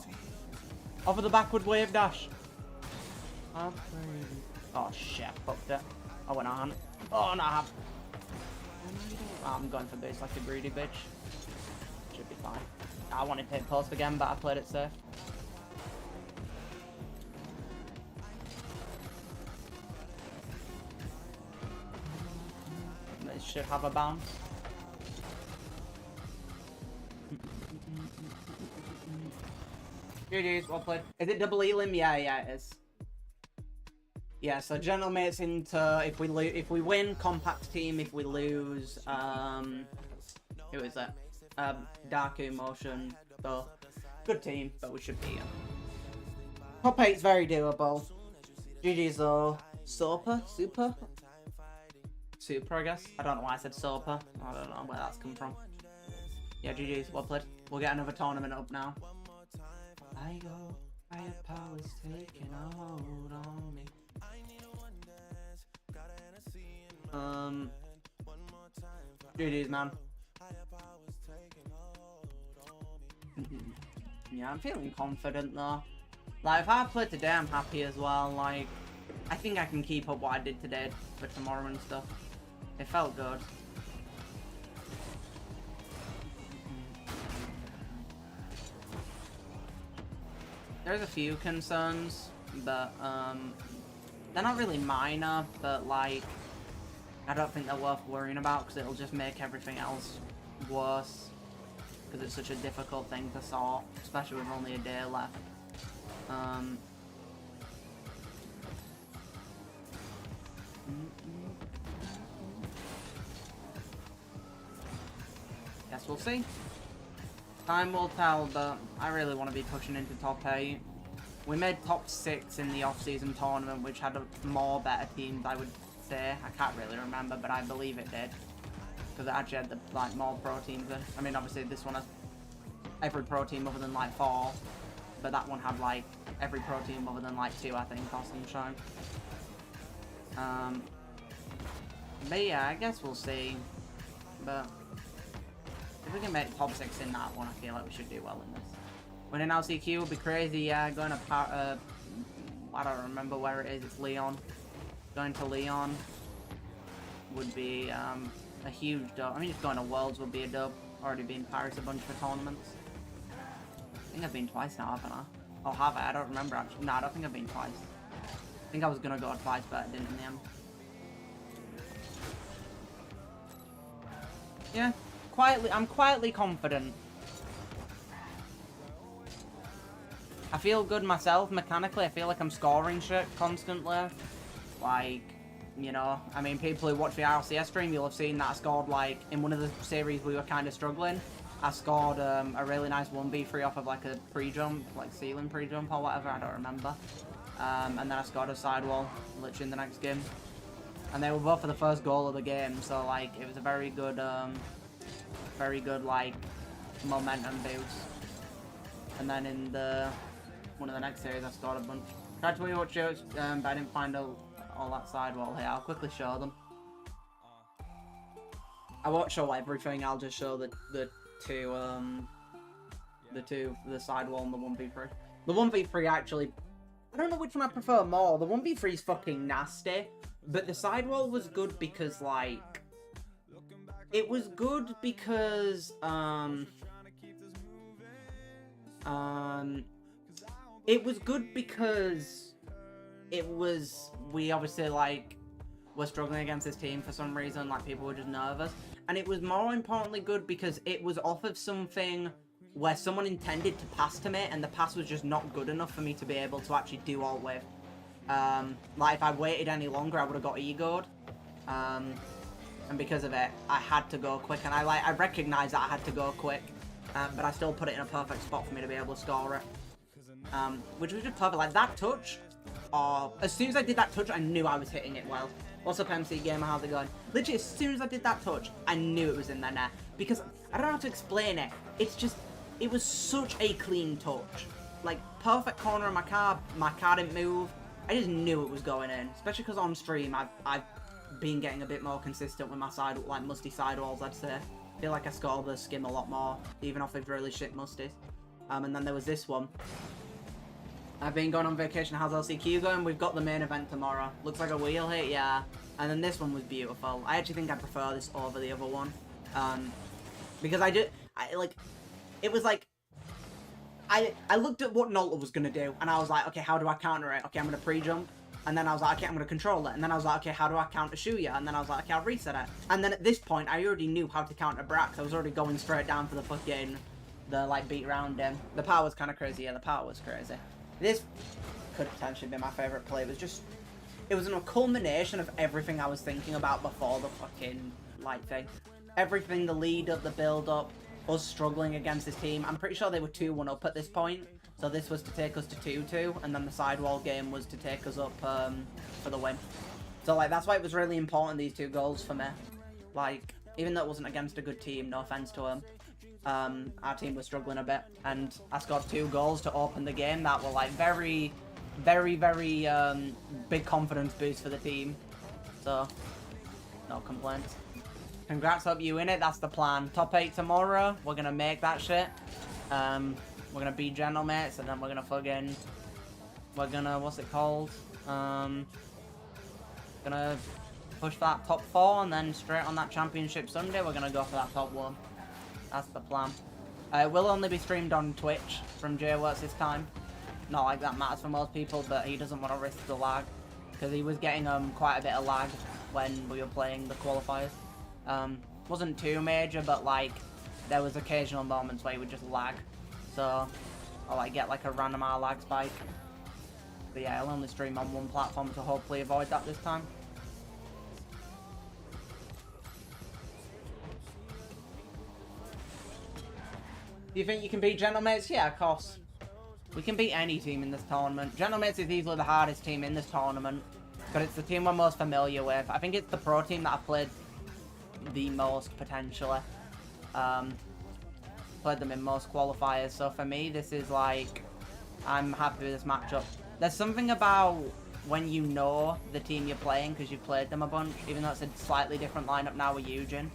Off of the backward wave dash. Oh shit, fucked it. I went on. Oh no, I'm going for base like a greedy bitch. Should be fine. I wanted to hit post again, but I played it safe. This should have a bounce. GG's, well played. Is it double elim? Yeah, it is. Yeah, so Gentlemates into if we win, compact team. If we lose, who is that? Darku, Motion. So good team, but we should beat him. Top 8's very doable. GG's though. Super, I guess. I don't know why I said Soper. I don't know where that's come from. Yeah, GG's, well played. We'll get another tournament up now. I go, higher powers taking a hold on me. GG's, man. Yeah, I'm feeling confident though. Like, if I play today, I'm happy as well. Like, I think I can keep up what I did today for tomorrow and stuff. It felt good. There's a few concerns, but they're not really minor, but like, I don't think they're worth worrying about because it'll just make everything else worse. Because it's such a difficult thing to sort, especially with only a day left. Guess we'll see. Time will tell, but I really want to be pushing into top 8. We made top 6 in the off-season tournament, which had more better teams, I would say. I can't really remember, but I believe it did. Because it actually had like more pro teams in. I mean, obviously this one has every pro team other than like 4. But that one had like every pro team other than like 2, I think, or some show. But yeah, I guess we'll see. But if we can make top 6 in that one, I feel like we should do well in this. Winning LCQ would be crazy, yeah. Going to, I don't remember where it is, it's Leon. Going to Leon would be a huge dub. I mean, just going to Worlds would be a dub. Already been Paris a bunch of tournaments. I think I've been twice now, haven't I? Oh, have I? I don't remember actually. No, I don't think I've been twice. I think I was gonna go twice, but I didn't in the end. Yeah, I'm quietly confident. I feel good myself mechanically. I feel like I'm scoring shit constantly. Like, you know, I mean, people who watch the RLCS stream, you'll have seen that I scored, like, in one of the series we were kind of struggling. I scored a really nice 1v3 off of, like, a pre-jump, like, ceiling pre-jump or whatever, I don't remember. And then I scored a sidewall, literally in the next game. And they were both for the first goal of the game, so, like, it was a very good, like, momentum boost. And then in one of the next series, I scored a bunch. Tried to watch shows, but I didn't find all that sidewall here. I'll quickly show them. I won't show everything. I'll just show the sidewall and the 1v3. The 1v3 actually, I don't know which one I prefer more. The 1v3 is fucking nasty, but the sidewall was good because like, it was good because it was good because we obviously like were struggling against this team for some reason, like people were just nervous. And it was more importantly good because it was off of something where someone intended to pass to me and the pass was just not good enough for me to be able to actually do all with. Like if I waited any longer, I would have got egoed. And because of it, I had to go quick, and I recognized that I had to go quick, but I still put it in a perfect spot for me to be able to score it. Which was just perfect. Like that touch, as soon as I did that touch, I knew I was hitting it well. What's up, MC Gamer? How's it going? Literally, as soon as I did that touch, I knew it was in their net. Because I don't know how to explain it. It's just, it was such a clean touch. Like, perfect corner of my car didn't move. I just knew it was going in. Especially because on stream, I've been getting a bit more consistent with my side, like musty sidewalls, I'd say. I feel like I score the skim a lot more, even off of really shit musties. And then there was this one. I've been going on vacation. How's LCQ going? We've got the main event tomorrow. Looks like a wheel hit, yeah. And then this one was beautiful. I actually think I prefer this over the other one. Because it was like, I looked at what Nolta was going to do, and I was like, okay, how do I counter it? Okay, I'm going to pre-jump. And then I was like, okay, I'm going to control it. And then I was like, okay, how do I counter Shuya? And then I was like, okay, I'll reset it. And then at this point, I already knew how to counter Brax. I was already going straight down for the fucking, like, beat around him. The power was kind of crazy. Yeah, the power was crazy. This could potentially be my favourite play. It was a culmination of everything I was thinking about before the fucking, like, thing. Everything, the lead up, the build up, us struggling against this team. I'm pretty sure they were 2-1 up at this point. So this was to take us to 2-2, and then the sidewall game was to take us up for the win. So, like, that's why it was really important, these 2 goals for me. Like, even though it wasn't against a good team, no offense to them, our team was struggling a bit. And I scored 2 goals to open the game that were, like, very, very, very big confidence boost for the team. So, no complaints. Congrats, hope you in it. That's the plan. Top 8 tomorrow. We're going to make that shit. We're gonna beat General Mates, and then we're gonna what's it called? Gonna push that top 4, and then straight on that Championship Sunday, we're gonna go for that top 1. That's the plan. It will only be streamed on Twitch from JWorks this time. Not like that matters for most people, but he doesn't want to risk the lag, because he was getting quite a bit of lag when we were playing the qualifiers. Wasn't too major, but like there was occasional moments where he would just lag. So, I'll like get like a random lag spike. But yeah, I'll only stream on one platform to hopefully avoid that this time. Do you think you can beat General Mates? Yeah, of course. We can beat any team in this tournament. General Mates is easily the hardest team in this tournament, because it's the team we're most familiar with. I think it's the pro team that I've played the most, potentially. Played them in most qualifiers, so for me this is like, I'm happy with this matchup. There's something about when you know the team you're playing because you've played them a bunch, even though it's a slightly different lineup now with Eugen.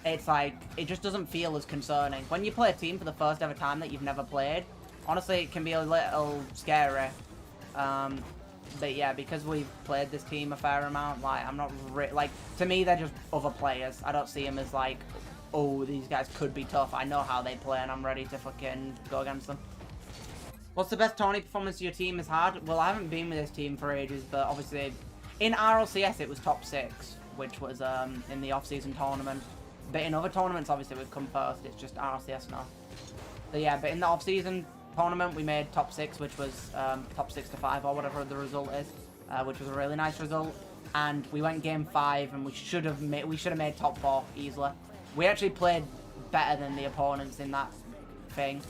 It's like, it just doesn't feel as concerning. When you play a team for the first ever time that you've never played, honestly it can be a little scary. But yeah, because we've played this team a fair amount, like, I'm not like, to me they're just other players. I don't see them as like, oh, these guys could be tough. I know how they play and I'm ready to fucking go against them. What's the best tourney performance your team has had? Well, I haven't been with this team for ages, but obviously in RLCS it was top 6, which was in the off-season tournament. But in other tournaments, obviously we've come first. It's just RLCS now. So yeah, but in the off-season tournament we made top 6, which was top 6-5 or whatever the result is, which was a really nice result. And we went game 5 and we should have made top 4 easily. We actually played better than the opponents in that thing.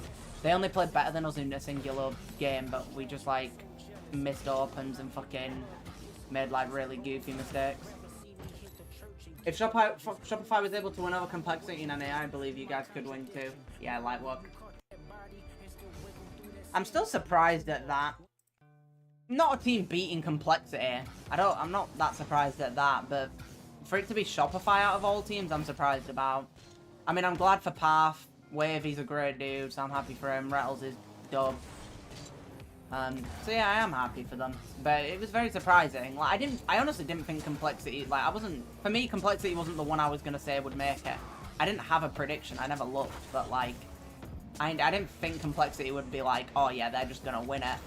They only played better than us in a singular game, but we just like missed opens and made like really goofy mistakes. If Shopify was able to win over Complexity in NA, I believe you guys could win too. Yeah, light work. I'm still surprised at that. Not a team beating Complexity. I'm not that surprised at that, but for it to be Shopify out of all teams, I'm surprised about. I mean, I'm glad for Path. Wavy's a great dude, so I'm happy for him. Rattles is dub. So yeah, I am happy for them. But it was very surprising. Like, I honestly didn't think Complexity, like, for me, Complexity wasn't the one I was going to say would make it. I didn't have a prediction. I never looked, but like, I didn't think Complexity would be like, oh yeah, they're just going to win it.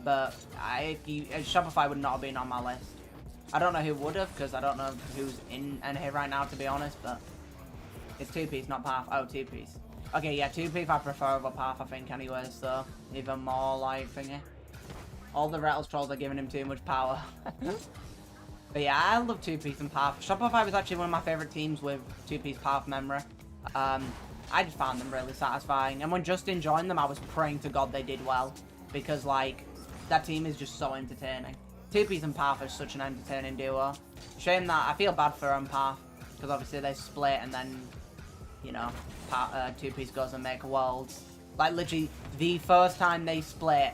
but Shopify would not have been on my list. I don't know who would have, because I don't know who's in here right now, to be honest, but it's 2-piece, not Path. Oh, 2-piece. Okay, yeah, 2-piece I prefer over Path, I think, anyways, so even more, like, thingy. All the Rattles trolls are giving him too much power. But yeah, I love 2-piece and Path. Shopify was actually one of my favourite teams with 2-piece Path memory. I just found them really satisfying. And when Justin joined them, I was praying to God they did well. Because, like, that team is just so entertaining. 2-piece and Path are such an entertaining duo. Shame that I feel bad for Path. Because obviously they split and then, you know, 2-piece goes and make Worlds. Like, literally, the first time they split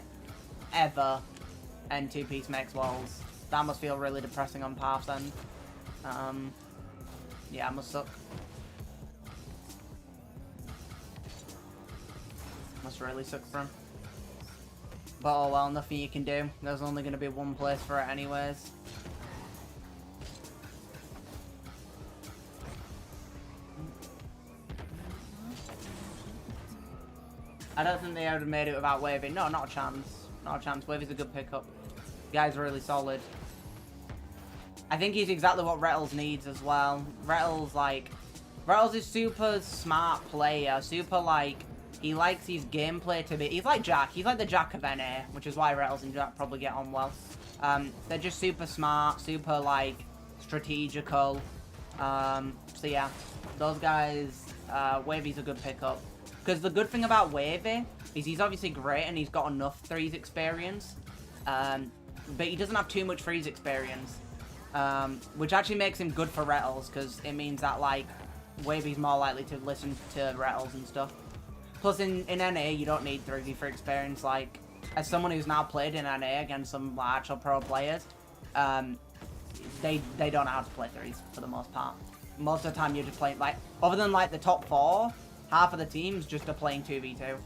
ever and 2-piece makes Worlds. That must feel really depressing on Path's end. Yeah, it must suck. Must really suck for him. But oh well, nothing you can do. There's only going to be one place for it anyways. I don't think they would have made it without Wavy. No, not a chance. Not a chance. Wavy's a good pickup. The guy's really solid. I think he's exactly what Rattles needs as well. Rattles is super smart player. Super, like, he likes his gameplay to be... He's like Jack. He's like the Jack of NA, which is why Rattles and Jack probably get on well. They're just super smart, super, like, strategical. So, yeah. Those guys... Wavy's a good pickup. Because the good thing about Wavy is he's obviously great and he's got enough threes experience. But he doesn't have too much threes experience. Which actually makes him good for Rattles, because it means that, like, Wavy's more likely to listen to Rattles and stuff. Plus, in NA, you don't need 3v for experience. Like, as someone who's now played in NA against some actual pro players, they don't know how to play threes for the most part. Most of the time, you're just playing, like, other than, like, the top 4, half of the teams just are playing 2v2.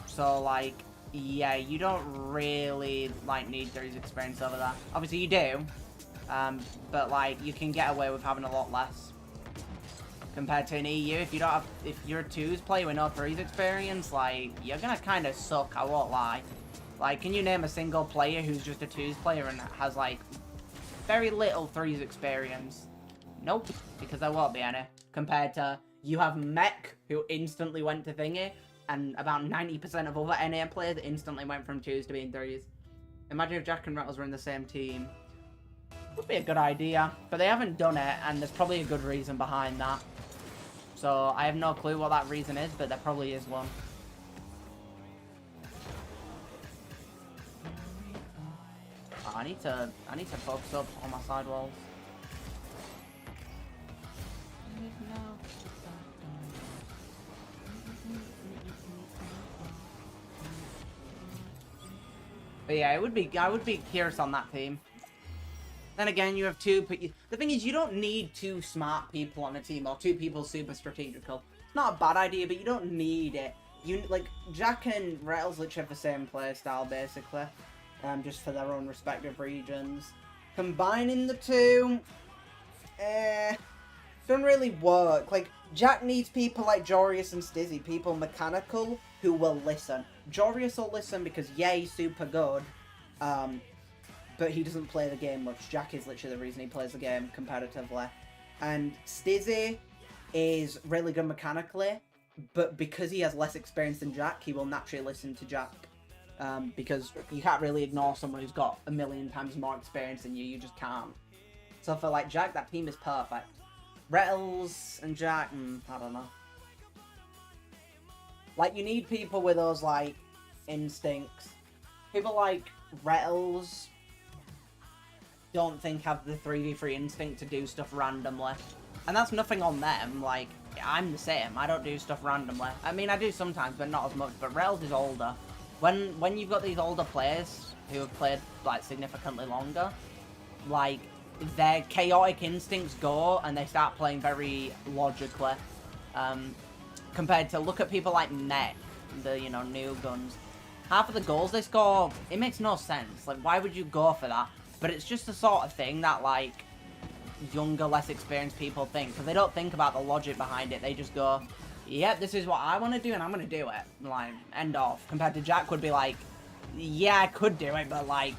So, like, yeah, you don't really, like, need threes experience over that. Obviously, you do, but, like, you can get away with having a lot less. Compared to an EU, if you're a 2s player with no 3s experience, like, you're gonna kind of suck, I won't lie. Like, can you name a single player who's just a 2s player and has, like, very little 3s experience? Nope, because there won't be any. Compared to, you have Mech, who instantly went to thingy, and about 90% of other NA players instantly went from 2s to being 3s. Imagine if Jack and Rattles were in the same team. Would be a good idea, but they haven't done it, and there's probably a good reason behind that. So, I have no clue what that reason is, but there probably is one. Oh, I need to focus up on my sidewalls. But yeah, I would be curious on that team. Then again, you have two... The thing is, you don't need 2 smart people on a team, or 2 people super strategical. It's not a bad idea, but you don't need it. Like, Jack and Rattles literally have the same playstyle, basically. Just for their own respective regions. Combining the 2... doesn't really work. Like, Jack needs people like Jorius and Stizzy, people mechanical, who will listen. Jorius will listen because, yeah, he's super good. But he doesn't play the game much. Jack is literally the reason he plays the game competitively. And Stizzy is really good mechanically, but because he has less experience than Jack, he will naturally listen to Jack. Because you can't really ignore someone who's got a million times more experience than you. You just can't. So for, like, Jack, that team is perfect. Rattles and Jack, I don't know. Like, you need people with those, like, instincts. People like Rattles don't think have the 3v3 instinct to do stuff randomly. And that's nothing on them. Like, I'm the same. I don't do stuff randomly. I mean, I do sometimes, but not as much. But Rattles is older. When you've got these older players who have played, like, significantly longer, like, their chaotic instincts go and they start playing very logically. Compared to, look at people like Mech, the, you know, new guns. Half of the goals they score, it makes no sense. Like, why would you go for that? But it's just the sort of thing that, like, younger, less experienced people think. Because they don't think about the logic behind it. They just go, yeah, this is what I want to do, and I'm going to do it. Like, end off. Compared to Jack would be like, yeah, I could do it, but like,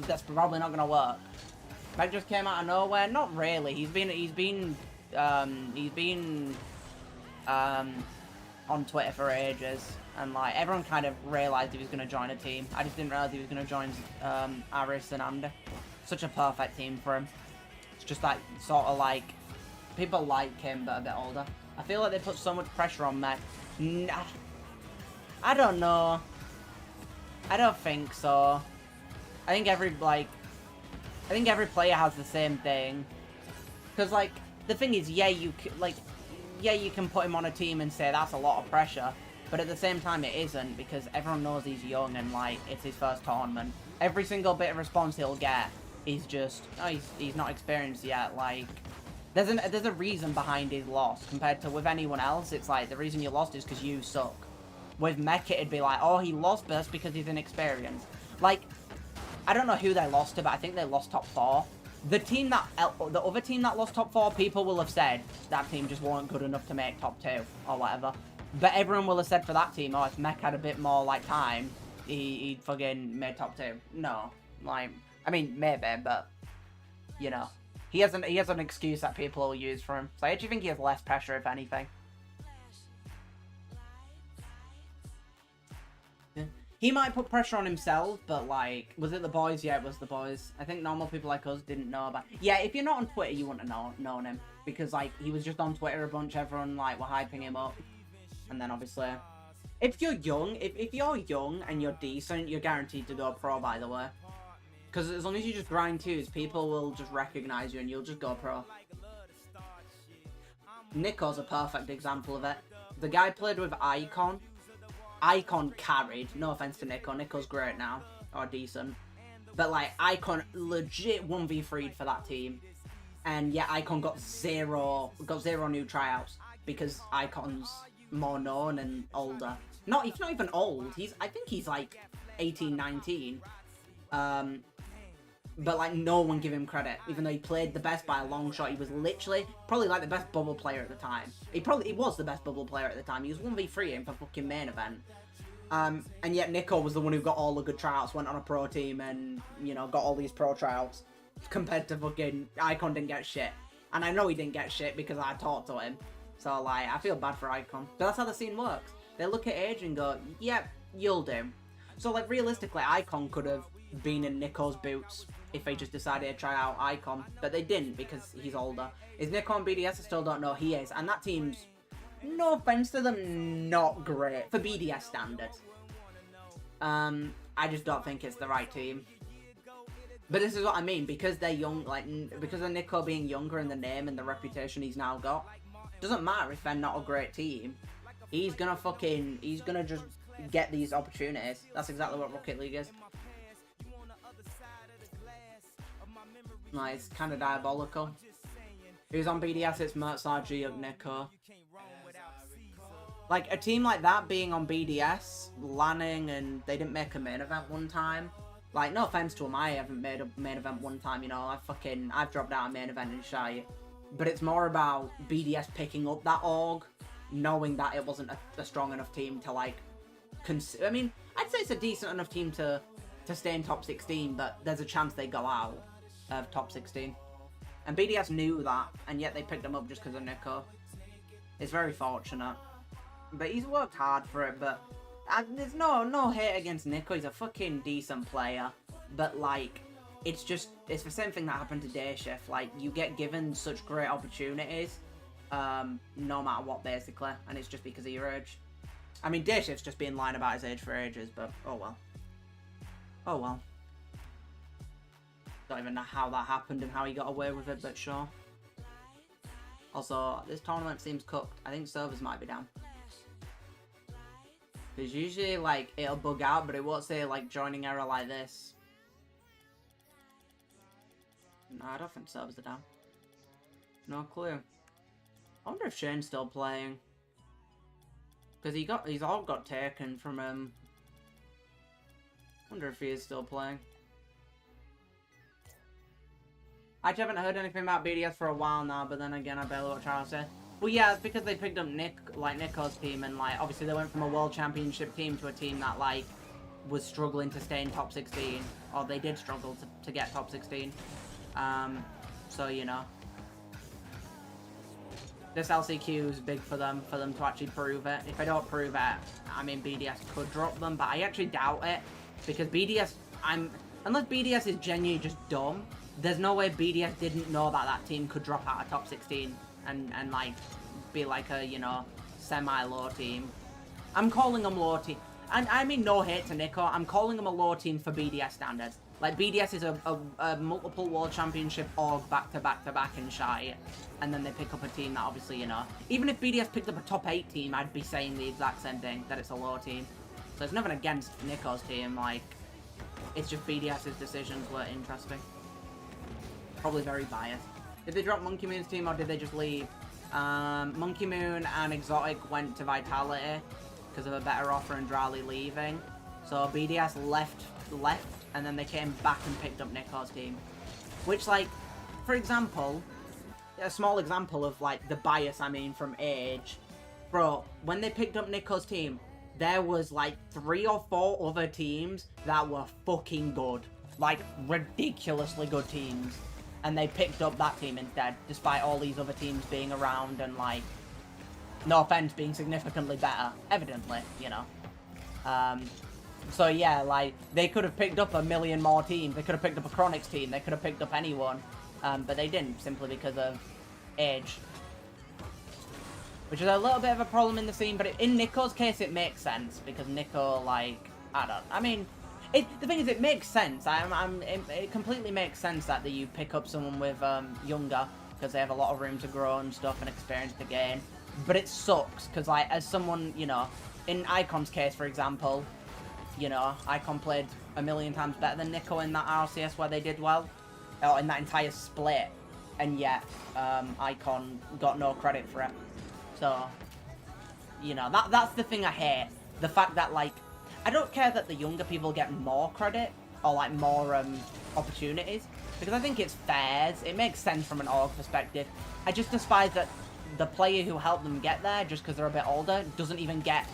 that's probably not going to work. Meg just came out of nowhere. Not really. He's been on Twitter for ages, and like everyone kind of realized he was going to join a team. I just didn't realize he was going to join Aris and Andy. Such a perfect team for him. It's just like sort of like people like him but a bit older. I feel like they put so much pressure on Meg. Nah, I don't know. I don't think so. I think every player has the same thing. Because, like, the thing is, yeah, you can put him on a team and say that's a lot of pressure. But at the same time, it isn't, because everyone knows he's young and, like, it's his first tournament. Every single bit of response he'll get is just, oh, he's not experienced yet. Like, there's a reason behind his loss. Compared to with anyone else, it's like, the reason you lost is because you suck. With Mech, it'd be like, oh, he lost burst because he's inexperienced. Like, I don't know who they lost to, but I think they lost top 4. The other team that lost top 4, people will have said that team just weren't good enough to make top 2 or whatever. But everyone will have said for that team, oh, if Mech had a bit more like time, he'd fucking made top 2. No, like, I mean maybe, but you know, he has an excuse that people will use for him. So I actually think he has less pressure, if anything. He might put pressure on himself, but, like, was it the boys? Yeah, it was the boys. I think normal people like us didn't know about... Yeah, if you're not on Twitter, you wouldn't have known him. Because, like, he was just on Twitter a bunch. Everyone, like, were hyping him up. And then, obviously... If you're young, if you're young and you're decent, you're guaranteed to go pro, by the way. Because as long as you just grind twos, people will just recognize you and you'll just go pro. Nico's a perfect example of it. The guy played with Icon... Icon carried. No offense to Nico. Nico's great now. Or decent. But, like, Icon legit 1v3'd for that team. And, yeah, Icon got zero new tryouts. Because Icon's more known and older. He's not even old. I think he's, like, 18, 19. But, like, no one give him credit. Even though he played the best by a long shot. He was literally probably, like, the best bubble player at the time. He was the best bubble player at the time. He was 1v3'ing for fucking main event. And yet Nico was the one who got all the good tryouts, went on a pro team and, you know, got all these pro tryouts. Compared to fucking Icon didn't get shit. And I know he didn't get shit because I talked to him. So, like, I feel bad for Icon. But that's how the scene works. They look at age and go, yep, you'll do. So, like, realistically, Icon could have been in Nico's boots if they just decided to try out Icon. But they didn't because he's older. Is Nico on BDS? I still don't know. He is. And that team's, no offense to them, not great for BDS standards. I just don't think it's the right team. But this is what I mean, because they're young, like, because of Nico being younger and the name and the reputation he's now got, doesn't matter if they're not a great team. He's gonna just get these opportunities. That's exactly what Rocket League is. Like, it's kind of diabolical. Who's on BDS? It's Mertz, RG, and Nico. Like, a team like that being on BDS, Lanning, and they didn't make a main event one time. Like, no offense to them, I haven't made a main event one time, you know, I've dropped out a main event in Shy. But it's more about BDS picking up that org, knowing that it wasn't a strong enough team to, like, I mean, I'd say it's a decent enough team to stay in top 16, but there's a chance they go out of top 16. And BDS knew that, and yet they picked them up just because of Nico. It's very fortunate. But he's worked hard for it, but there's no hate against Nico. He's a fucking decent player. But, like, it's the same thing that happened to Dayshift. Like, you get given such great opportunities, no matter what, basically. And it's just because of your age. I mean, Dayshift's just been lying about his age for ages, but oh well. Oh well. Don't even know how that happened and how he got away with it, but sure. Also, this tournament seems cooked. I think servers might be down. Because usually, like, it'll bug out, but it won't say, like, joining error like this. No, I don't think servers are down. No clue. I wonder if Shane's still playing. Because he's all got taken from him. Wonder if he is still playing. I haven't heard anything about BDS for a while now, but then again, I barely watch RLCS. Well, yeah, it's because they picked up Nico's team, and like obviously they went from a world championship team to a team that like was struggling to stay in top 16, or they did struggle to get top 16. So you know, this LCQ is big for them to actually prove it. If they don't prove it, I mean BDS could drop them, but I actually doubt it because BDS, unless BDS is genuinely just dumb, there's no way BDS didn't know that that team could drop out of top 16 and like be like a, you know, semi-low team. I'm calling them low team. And I mean no hate to Nico, I'm calling them a low team for BDS standards. Like BDS is a multiple world championship org back to back and shy. And then they pick up a team that obviously, you know, even if BDS picked up a top 8 team, I'd be saying the exact same thing, that it's a low team. So it's nothing against Nico's team, like, it's just BDS's decisions were interesting. Probably very biased. Did they drop Monkey Moon's team or did they just leave? Monkey Moon and Exotic went to Vitality because of a better offer and Drally leaving. So BDS left, and then they came back and picked up Nico's team. Which, like, for example, a small example of, like, the bias, I mean, from age. Bro, when they picked up Nico's team, there was, like, 3 or 4 other teams that were fucking good. Like, ridiculously good teams. And they picked up that team instead, despite all these other teams being around and, like, no offense, being significantly better. Evidently, you know. So, yeah, like, they could have picked up a million more teams. They could have picked up a Chronix team. They could have picked up anyone. But they didn't, simply because of age. Which is a little bit of a problem in the scene, but in Nico's case, it makes sense. Because Nico, like, I mean... the thing is, it makes sense. It completely makes sense that you pick up someone with younger, because they have a lot of room to grow and stuff and experience to gain. But it sucks, because, like, as someone, you know, in Icon's case, for example, you know, Icon played a million times better than Nico in that RLCS where they did well, or in that entire split, and yet Icon got no credit for it. So, you know, that's the thing I hate. The fact that, like, I don't care that the younger people get more credit, or, like, more opportunities, because I think it's fair. It makes sense from an org perspective. I just despise that the player who helped them get there, just because they're a bit older, doesn't even get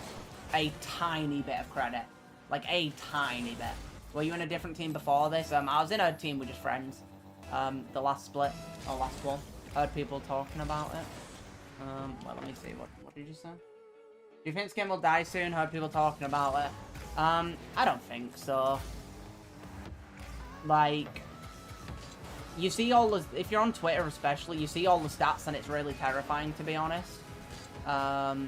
a tiny bit of credit. Like, a tiny bit. Were you in a different team before this? I was in a team with just friends. The last split, or last one. Heard people talking about it. Well, let me see. What did you say? Do you think this game will die soon? Heard people talking about it. I don't think so. Like, you see all the... If you're on Twitter especially, you see all the stats and it's really terrifying, to be honest. But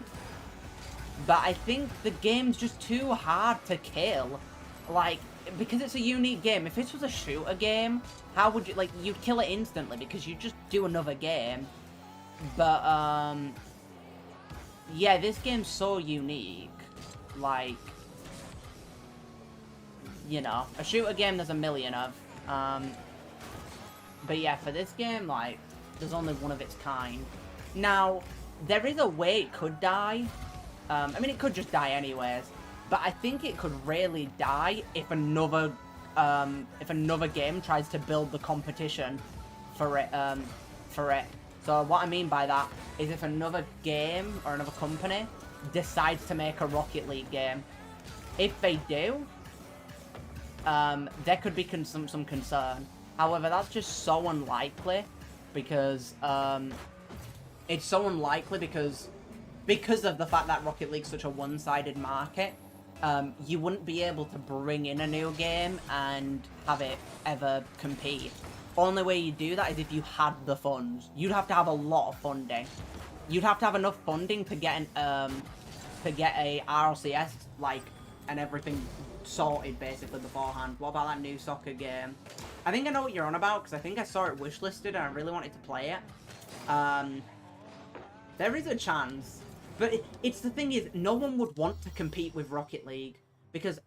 I think the game's just too hard to kill. Like, because it's a unique game. If this was a shooter game, how would you... Like, you'd kill it instantly because you'd just do another game. But, yeah, this game's so unique. Like, you know, a shooter game there's a million of. But yeah, for this game, like, there's only one of its kind. Now, there is a way it could die. I mean, it could just die anyways. But I think it could really die if another game tries to build the competition for it. So what I mean by that is if another game or another company decides to make a Rocket League game. If they do, there could be some concern. However, that's just so unlikely because it's so unlikely because of the fact that Rocket League's such a one-sided market. You wouldn't be able to bring in a new game and have it ever compete. Only way you do that is if you had the funds. You'd have to have a lot of funding. You'd have to have enough funding to get a RLCS, like, and everything sorted basically beforehand. What about that new soccer game? I think I know what you're on about because I think I saw it wishlisted and I really wanted to play it. There is a chance, but it's the thing is no one would want to compete with Rocket League because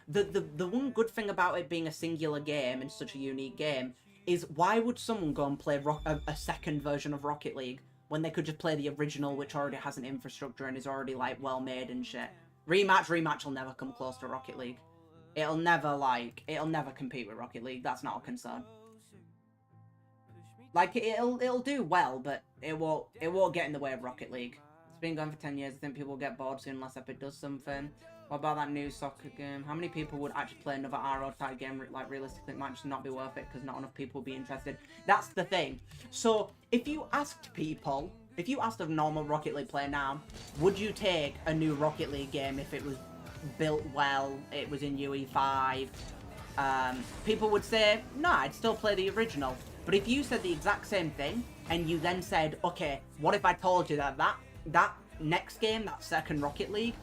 the one good thing about it being a singular game and such a unique game is why would someone go and play a second version of Rocket League when they could just play the original, which already has an infrastructure and is already, like, well made and shit. Rematch will never come close to Rocket League. It'll never compete with Rocket League. That's not a concern. Like, it'll do well, but it won't get in the way of Rocket League. It's been going for 10 years. I think people will get bored soon unless Epic does something. What about that new soccer game? How many people would actually play another RO type game? Like, realistically, it might just not be worth it because not enough people will be interested. That's the thing. So, if you asked people, if you asked a normal Rocket League player now, would you take a new Rocket League game if it was built well, it was in UE5? People would say, no, I'd still play the original. But if you said the exact same thing, and you then said, okay, what if I told you that next game, that second Rocket League,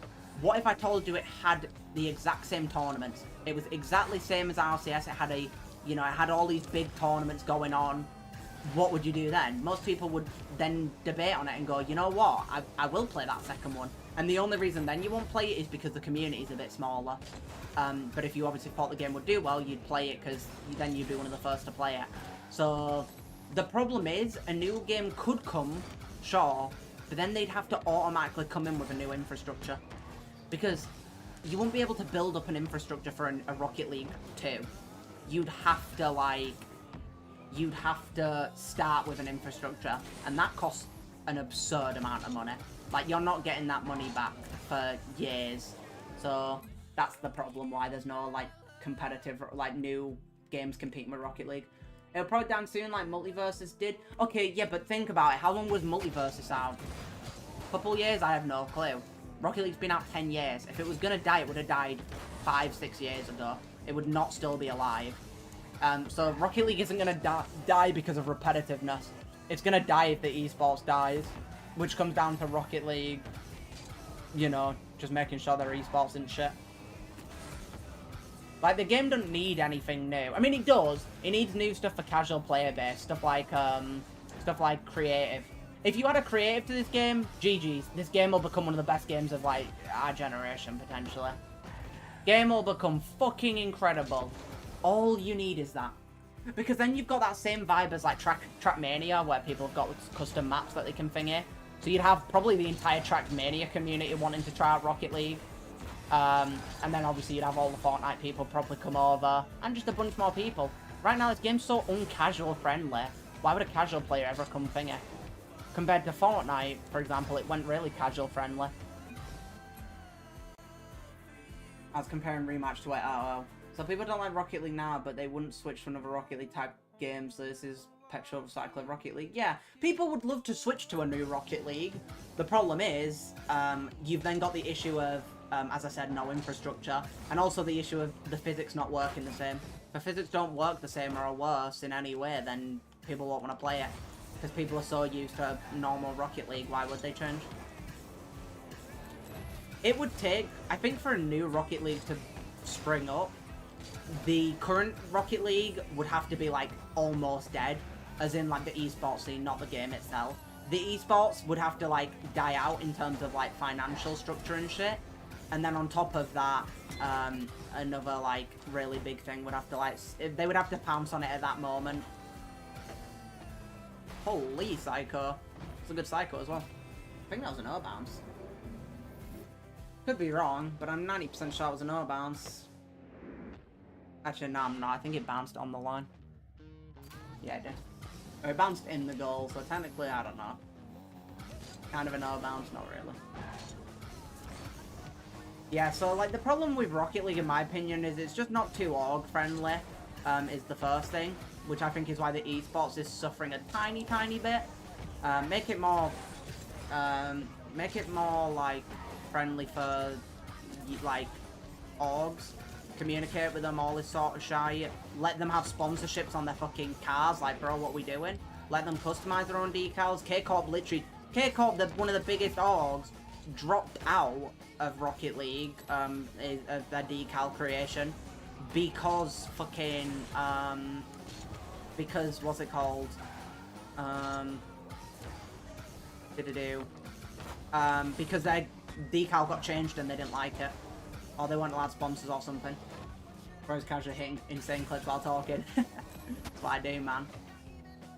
what if I told you it had the exact same tournaments? It was exactly the same as RLCS, it had it had all these big tournaments going on. What would you do then? Most people would then debate on it and go, you know what, I will play that second one. And the only reason then you won't play it is because the community is a bit smaller. But if you obviously thought the game would do well, you'd play it because then you'd be one of the first to play it. So the problem is, a new game could come, sure, but then they'd have to automatically come in with a new infrastructure. Because you won't be able to build up an infrastructure for a Rocket League 2. You'd have to start with an infrastructure, and that costs an absurd amount of money. Like, you're not getting that money back for years. So that's the problem why there's no, like, competitive, like, new games competing with Rocket League. It'll probably down soon like Multiversus did. Okay, yeah, but think about it. How long was Multiversus out? Couple years? I have no clue. Rocket League's been out 10 years. If it was gonna die, it would have died 5-6 years ago. It would not still be alive. So Rocket League isn't gonna die because of repetitiveness. It's gonna die if the esports dies, which comes down to Rocket League, you know, just making sure their esports and shit. Like, the game doesn't need anything new. I mean, it does. It needs new stuff for casual player base. Stuff like creative. If you add a creative to this game, GG's. This game will become one of the best games of, like, our generation, potentially. Game will become fucking incredible. All you need is that. Because then you've got that same vibe as, like, Trackmania, where people have got custom maps that they can thingy. So you'd have probably the entire Trackmania community wanting to try out Rocket League. And then obviously you'd have all the Fortnite people probably come over, and just a bunch more people. Right now this game's so uncasual friendly. Why would a casual player ever come thingy? Compared to Fortnite, for example, it went really casual friendly. I was comparing Rematch to RO. So people don't like Rocket League now, but they wouldn't switch to another Rocket League type game, so this is Petrol Cycler Rocket League. Yeah, people would love to switch to a new Rocket League. The problem is, you've then got the issue of, as I said, no infrastructure, and also the issue of the physics not working the same. If physics don't work the same or are worse in any way, then people won't want to play it. Because people are so used to normal Rocket League, why would they change? It would take, I think, for a new Rocket League to spring up, the current Rocket League would have to be, like, almost dead. As in, like, the esports scene, not the game itself. The esports would have to, like, die out in terms of, like, financial structure and shit. And then on top of that, another, like, really big thing would have to, like, they would have to pounce on it at that moment. Holy Psycho. It's a good Psycho as well. I think that was an no bounce. Could be wrong, but I'm 90% sure it was a no bounce. Actually, no, I'm not. I think it bounced on the line. Yeah, it did. Or it bounced in the goal, so technically, I don't know. Kind of a no bounce, not really. Yeah, so, like, the problem with Rocket League, in my opinion, is it's just not too org-friendly, is the first thing, which I think is why the esports is suffering a tiny, tiny bit. Make it more, like, friendly for, like, orgs. Communicate with them, all this sort of shit. Let them have sponsorships on their fucking cars, like, bro, what we doing? Let them customize their own decals. K-Corp, K-Corp, one of the biggest orgs, dropped out of Rocket League, of their decal creation, because fucking, because, what's it called, because their decal got changed and they didn't like it, or they weren't allowed sponsors or something. Whereas casually hitting insane clips while talking. That's what I do, man.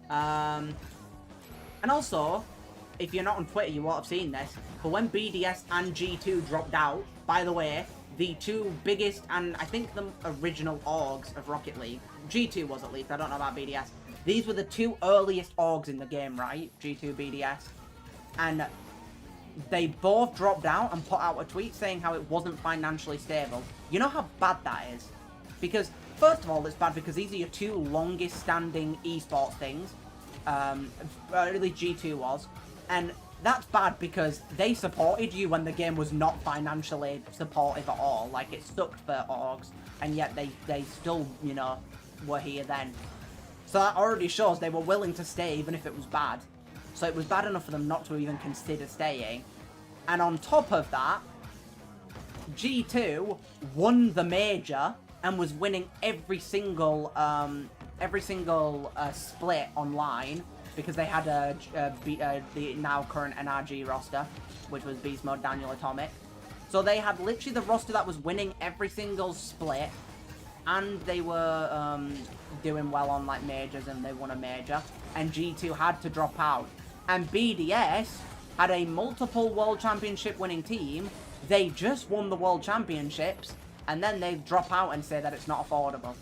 And also, if you're not on Twitter, you won't have seen this, but when BDS and G2 dropped out, by the way, the two biggest and I think the original orgs of Rocket League, G2 was at least. I don't know about BDS. These were the 2 earliest orgs in the game, right? G2, BDS. And they both dropped out and put out a tweet saying how it wasn't financially stable. You know how bad that is? Because, first of all, it's bad because these are your 2 longest standing esports things. At least G2 was. And that's bad because they supported you when the game was not financially supportive at all. Like, it sucked for orgs. And yet they still, you know, were here then. So that already shows they were willing to stay even if it was bad. So it was bad enough for them not to even consider staying. And on top of that, G2 won the major and was winning every single split online because they had the now current NRG roster, which was Beast Mode, Daniel, Atomic. So they had literally the roster that was winning every single split, and they were doing well on like majors, and they won a major. And G2 had to drop out. And BDS had a multiple World Championship winning team. They just won the World Championships, and then they drop out and say that it's not affordable.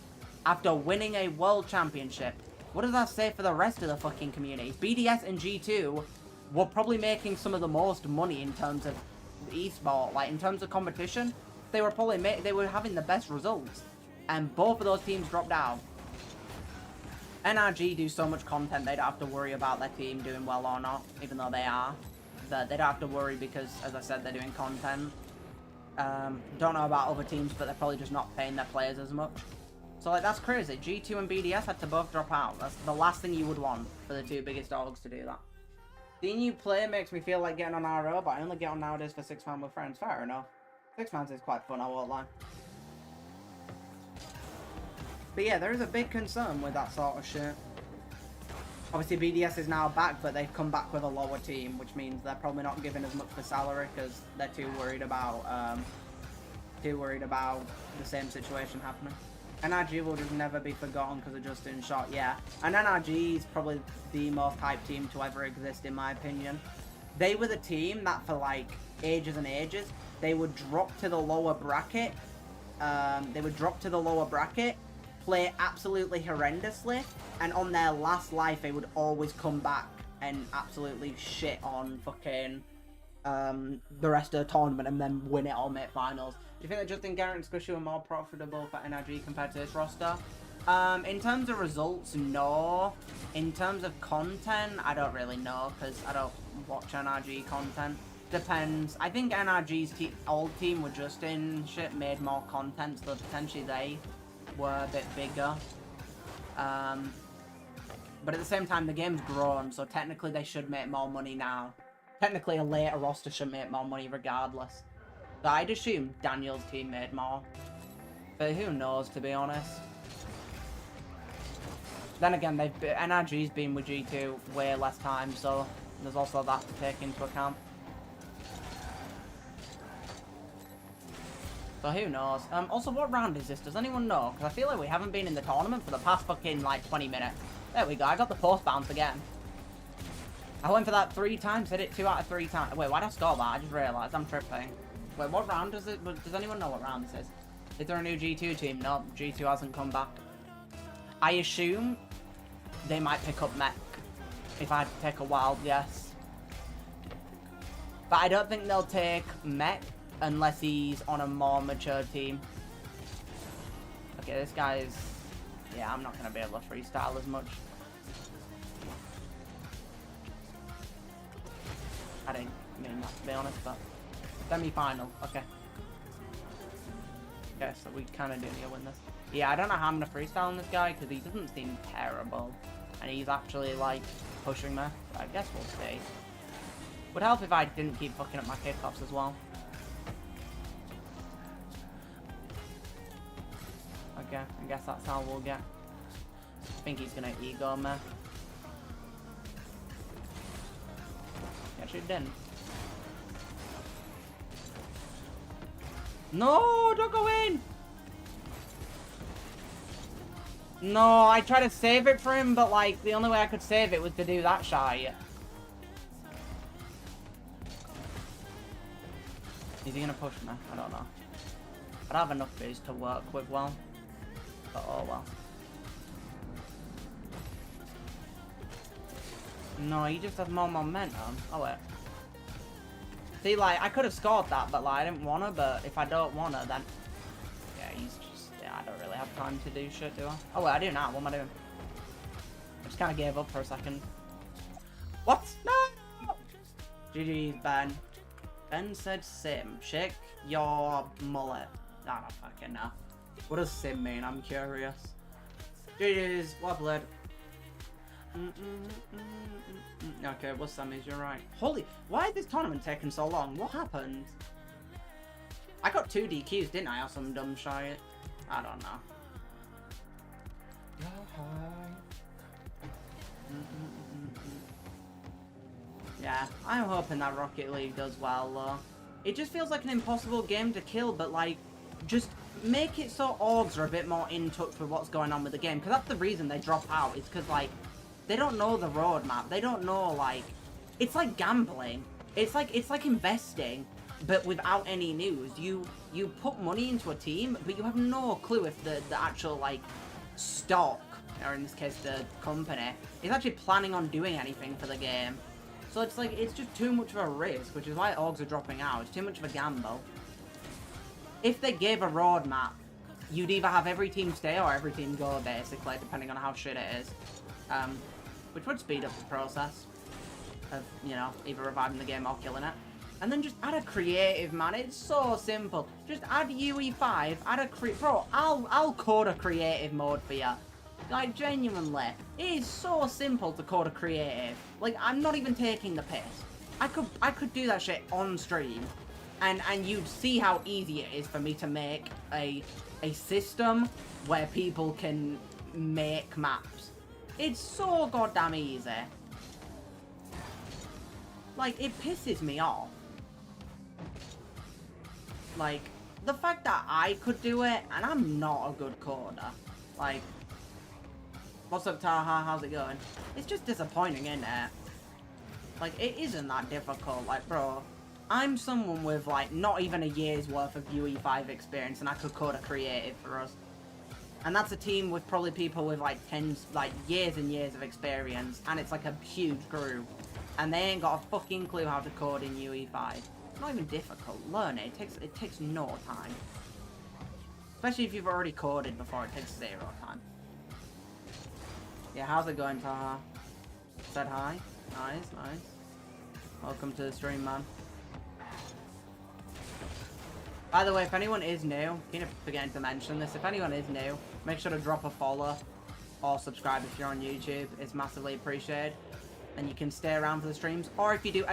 After winning a World Championship. What does that say for the rest of the fucking community? BDS and G2 were probably making some of the most money in terms of esport. Like, in terms of competition, they were probably they were having the best results. And both of those teams dropped out. NRG do so much content, they don't have to worry about their team doing well or not, even though they are. But they don't have to worry because, as I said, they're doing content. Don't know about other teams, but they're probably just not paying their players as much. So, like, that's crazy. G2 and BDS had to both drop out. That's the last thing you would want for the 2 biggest orgs to do that. Seeing you play makes me feel like getting on RO, but I only get on nowadays for 6-man with friends. Fair enough. 6-man is quite fun, I won't lie. But yeah, there is a big concern with that sort of shit. Obviously, BDS is now back, but they've come back with a lower team, which means they're probably not giving as much for salary because they're too worried about the same situation happening. NRG will just never be forgotten because of Justin Shot, yeah. And NRG is probably the most hyped team to ever exist, in my opinion. They were the team that for like ages and ages, they would drop to the lower bracket. Play absolutely horrendously, and on their last life they would always come back and absolutely shit on fucking the rest of the tournament and then win it or make finals. Do you think that Justin Garrett and Squishy were more profitable for NRG compared to this roster? In terms of results, no. In terms of content, I don't really know because I don't watch NRG content. Depends. I think NRG's old team with Justin shit made more content, so potentially they were a bit bigger. But at the same time, the game's grown, so technically they should make more money now. Technically, a later roster should make more money regardless. So I'd assume Daniel's team made more. But who knows, to be honest. Then again, NRG's been with G2 way less time, so there's also that to take into account. So who knows? Also, what round is this? Does anyone know? Because I feel like we haven't been in the tournament for the past fucking, like, 20 minutes. There we go. I got the post bounce again. I went for that 3 times. Hit it 2 out of 3 times. Wait, why did I score that? I just realised. I'm tripping. Wait, what round is it? Does anyone know what round this is? Is there a new G2 team? No, G2 hasn't come back. I assume they might pick up Mech. If I had to take a wild guess. But I don't think they'll take Mech unless he's on a more mature team. Okay, this guy's... Yeah, I'm not going to be able to freestyle as much. I didn't mean that, to be honest, but... Semi-final, okay. Okay, so we kind of do need to win this. Yeah, I don't know how I'm going to freestyle on this guy, because he doesn't seem terrible. And he's actually, like, pushing me. So I guess we'll see. Would help if I didn't keep fucking up my kickoffs as well. Okay, I guess that's how we'll get. I think he's gonna ego me. Actually didn't. No, don't go in! No, I tried to save it for him, but like, the only way I could save it was to do that shot. Is he gonna push me? I don't know. I don't have enough booze to work with well. But oh well. No, he just has more momentum. Oh, wait. See, like, I could have scored that, but, like, I didn't want to, but if I don't want to, then... Yeah, he's just... Yeah, I don't really have time to do shit, do I? Oh, wait, I do now. What am I doing? I just kind of gave up for a second. What? No! GG's, Ben. Ben said sim. Shake your mullet. I don't fucking know. What does sim mean? I'm curious. GG's. Well played. Okay, what's semis? You're right. Holy, why is this tournament taking so long? What happened? I got 2 DQs, didn't I? Or some dumb shit? I don't know. Yeah, I'm hoping that Rocket League does well, though. It just feels like an impossible game to kill, but, like, just make it so orgs are a bit more in touch with what's going on with the game. Because that's the reason they drop out. It's because, like, they don't know the roadmap. They don't know, like... It's like gambling. It's like investing, but without any news. You put money into a team, but you have no clue if the actual, like, stock, or in this case, the company, is actually planning on doing anything for the game. So it's like, it's just too much of a risk, which is why orgs are dropping out. It's too much of a gamble. If they gave a roadmap, you'd either have every team stay or every team go, basically, depending on how shit it is. Which would speed up the process of, you know, either reviving the game or killing it. And then just add a creative, man. It's so simple. Just add UE5, add a bro, I'll code a creative mode for you. Like, genuinely, it is so simple to code a creative. Like, I'm not even taking the piss. I could do that shit on stream, and you'd see how easy it is for me to make a system where people can make maps. It's so goddamn easy. Like, it pisses me off. Like, the fact that I could do it, and I'm not a good coder. Like, what's up, Taha? How's it going? It's just disappointing, isn't it? Like, it isn't that difficult. Like, bro, I'm someone with, like, not even a year's worth of UE5 experience, and I could code a creative for us. And that's a team with probably people with, like, years and years of experience, and it's, like, a huge group. And they ain't got a fucking clue how to code in UE5. It's not even difficult. Learn it. It takes no time. Especially if you've already coded before, it takes 0 time. Yeah, how's it going, Taha? Said hi. Nice, nice. Welcome to the stream, man. By the way, if anyone is new, keep forgetting to mention this, if anyone is new, make sure to drop a follow or subscribe if you're on YouTube. It's massively appreciated. And you can stay around for the streams. Or if you do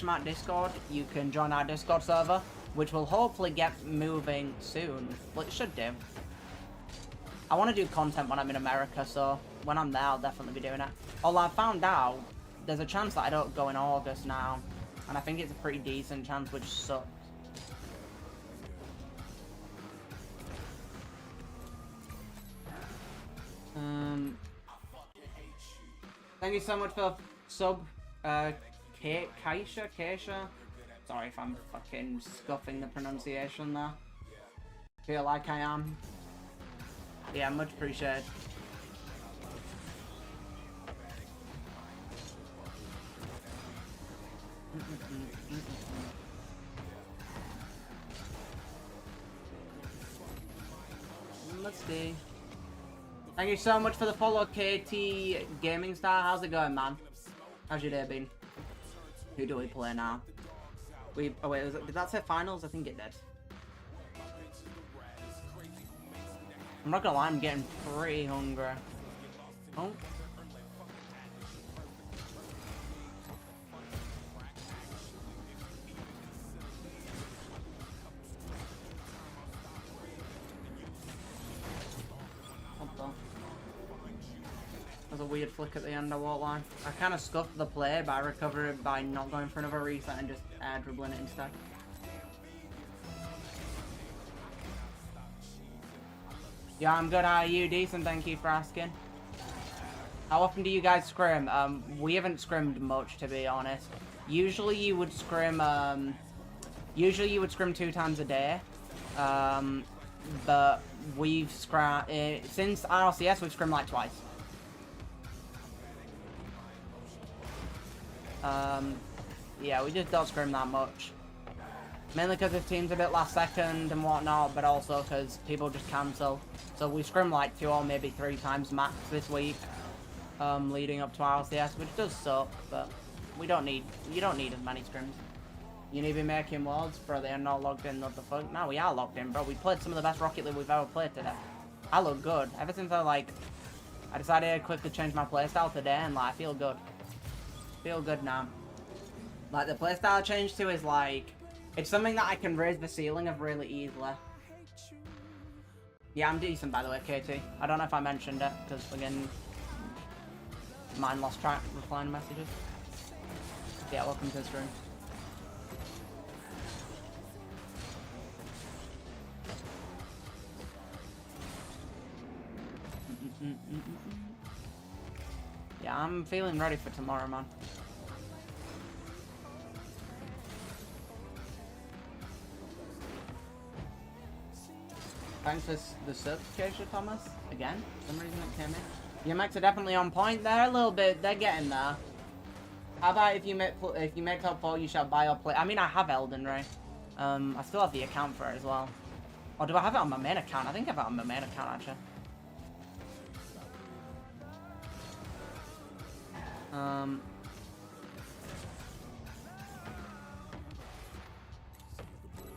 !mark Discord, you can join our Discord server, which will hopefully get moving soon. Well, it should do. I want to do content when I'm in America, so when I'm there, I'll definitely be doing it. Although I found out there's a chance that I don't go in August now. And I think it's a pretty decent chance, which sucks. Thank you so much for sub, Keisha? Sorry if I'm fucking scuffing the pronunciation there. Feel like I am. Yeah, much appreciated. Let's see. Thank you so much for the follow, KT Gaming Star. How's it going, man? How's your day been? Who do we play now? Oh wait, did that say finals? I think it did. I'm not gonna lie, I'm getting pretty hungry. Oh. There's a weird flick at the end, I won't lie. I kind of scuffed the play, but I recovered it by not going for another reset and just air dribbling it instead. Yeah, I'm good. How are you? Decent, thank you for asking. How often do you guys scrim? We haven't scrimmed much, to be honest. Usually you would scrim, 2 times a day. But we've scrimmed, since RLCS, we've scrimmed like twice. Yeah, we just don't scrim that much. Mainly because the team's a bit last second and whatnot, but also because people just cancel. So we scrim like 2 or maybe 3 times max this week, leading up to RLCS, which does suck, but you don't need as many scrims. You need to be making worlds, bro. They are not logged in, what the fuck? No, we are logged in, bro. We played some of the best Rocket League we've ever played today. I look good. Ever since I decided to quickly change my playstyle today, and like, I feel good. Feel good now. Like, the playstyle I changed to is like, it's something that I can raise the ceiling of really easily. Yeah, I'm decent, by the way, KT. I don't know if I mentioned it, because, again, mine lost track replying to messages. Yeah, welcome to the stream. Yeah, I'm feeling ready for tomorrow, man. Thanks for the certification, Thomas. Again, for some reason it came in. Your mechs are definitely on point. They're a little bit. They're getting there. How about if you make top 4, you shall buy or play? I mean, I have Elden Ring. I still have the account for it as well. Or do I have it on my main account? I think I have it on my main account actually.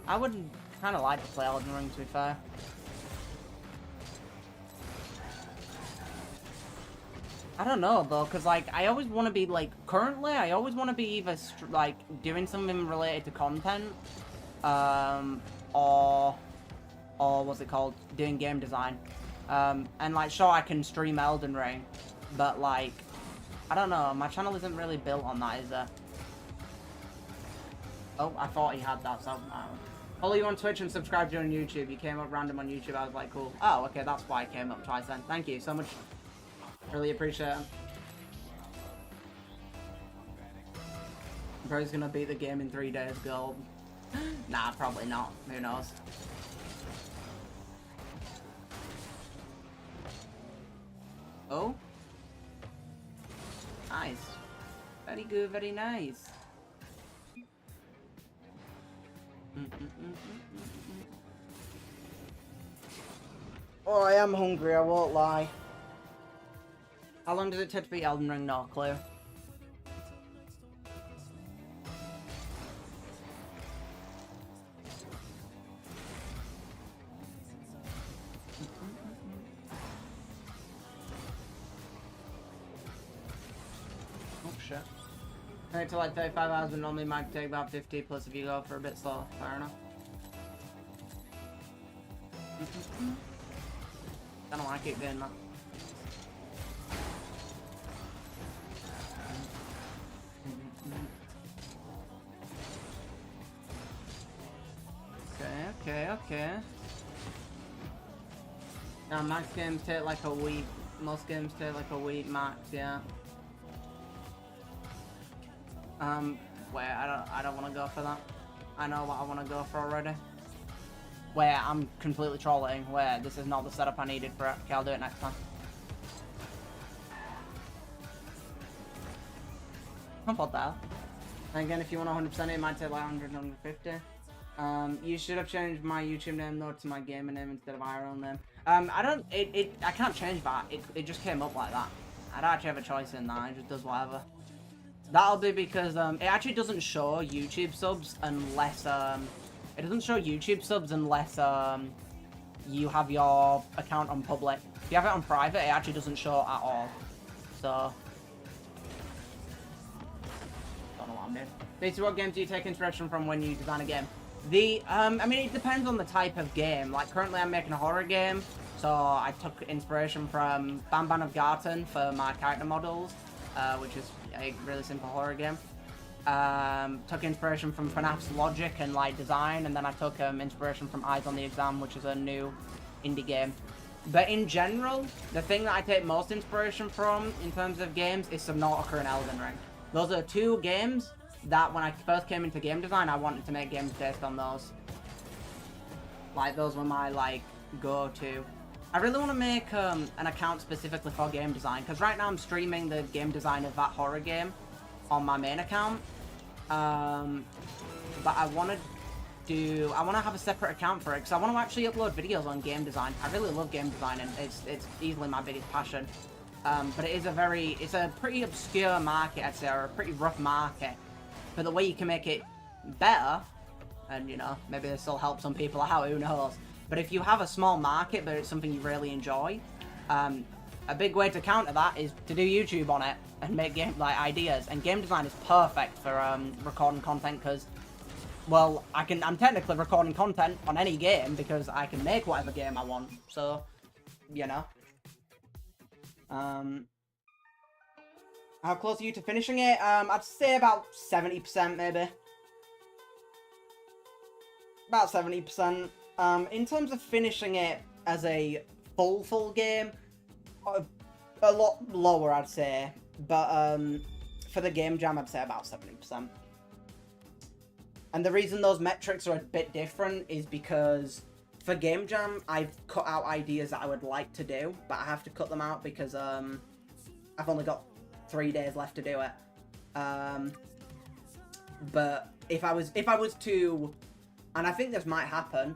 I would kind of like to play Elden Ring, to be fair. I don't know though, cause like I always want to be like currently I always want to be either like doing something related to content, or what's it called, doing game design, and like sure I can stream Elden Ring, but like I don't know, my channel isn't really built on that, is it? Oh, I thought he had that, so follow you on Twitch and subscribe to you on YouTube. You came up random on YouTube, I was like, cool. Oh, okay, that's why I came up twice then. Thank you so much. Really appreciate it. Bro's gonna beat the game in 3 days, gold. Nah, probably not. Who knows? Oh? Nice. Very good, very nice. Oh, I am hungry, I won't lie. How long does it take to beat Elden Ring? Not clear. Oh shit. Take to like 35 hours, but normally might take about 50 plus if you go for a bit slow. Fair enough. I don't like it doing that. Okay. Now max games take like a week. Most games take like a week max, yeah. Wait, I don't want to go for that. I know what I want to go for already. Wait, I'm completely trolling. Wait, this is not the setup I needed for it. Okay, I'll do it next time. What the hell? And again, if you want 100%, it might take like 100, 150. You should have changed my YouTube name though to my gamer name instead of my real name. I can't change that. It just came up like that. I don't actually have a choice in that. It just does whatever. That'll be because it actually doesn't show YouTube subs unless it doesn't show YouTube subs unless you have your account on public. If you have it on private, it actually doesn't show at all. So don't know what I'm doing. Basically, what games do you take inspiration from when you design a game? I mean, it depends on the type of game. Like, currently I'm making a horror game, so I took inspiration from Ban of Garten for my character models, which is a really simple horror game. Took inspiration from FNAF's logic and, like, design, and then I took inspiration from Eyes on the Exam, which is a new indie game. But in general, the thing that I take most inspiration from in terms of games is Subnautica and Elden Ring. Those are 2 games that when I first came into game design, I wanted to make games based on those. Like, those were my, like, go-to. I really want to make an account specifically for game design, because right now I'm streaming the game design of that horror game. on my main account. But I want to have a separate account for it because I want to actually upload videos on game design. I really love game design, and it's easily my biggest passion. But it's a pretty obscure market, I'd say, or a pretty rough market. But the way you can make it better, and you know, maybe this will help some people out, who knows. But if you have a small market, but it's something you really enjoy, a big way to counter that is to do YouTube on it and make game ideas. And game design is perfect for recording content because, well, I'm technically recording content on any game because I can make whatever game I want. So, you know. How close are you to finishing it? I'd say about 70% maybe. About 70%. In terms of finishing it as a full game, a lot lower I'd say. But for the game jam I'd say about 70%. And the reason those metrics are a bit different is because for game jam I've cut out ideas that I would like to do, but I have to cut them out because I've only got 3 days left to do it. But if I was to, and I think this might happen.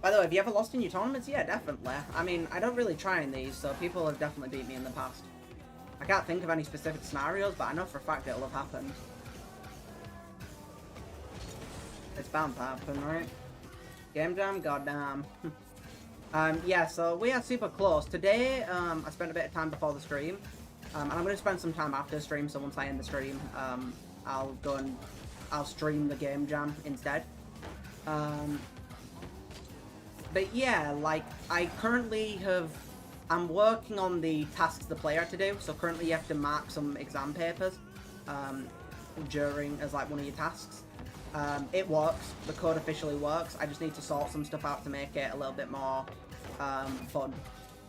By the way, have you ever lost in your tournaments? Yeah, definitely. I mean, I don't really try in these, so people have definitely beat me in the past. I can't think of any specific scenarios, but I know for a fact it'll have happened. It's bound to happen, right? Game jam, goddamn. Yeah, so we are super close. Today, I spent a bit of time before the stream, and I'm going to spend some time after the stream, so once I end the stream, I'll stream the game jam instead. But yeah, like, I'm working on the tasks the player to do, so currently you have to mark some exam papers, as like one of your tasks. It works, the code officially works, I just need to sort some stuff out to make it a little bit more, fun.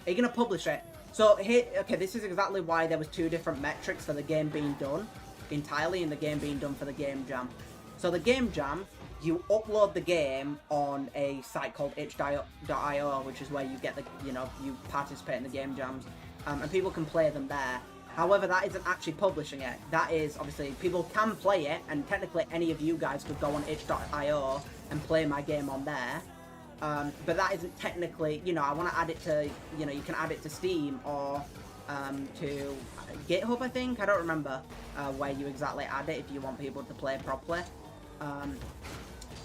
Are you gonna publish it? So here, okay, this is exactly why there was 2 different metrics for the game being done entirely and the game being done for the game jam. So the game jam, you upload the game on a site called itch.io, which is where you get the, you participate in the game jams, and people can play them there. However, that isn't actually publishing it. That is, obviously, people can play it, and technically any of you guys could go on itch.io and play my game on there. But that isn't technically, I want to add it to, you can add it to Steam or to GitHub, I think. I don't remember where you exactly add it if you want people to play properly.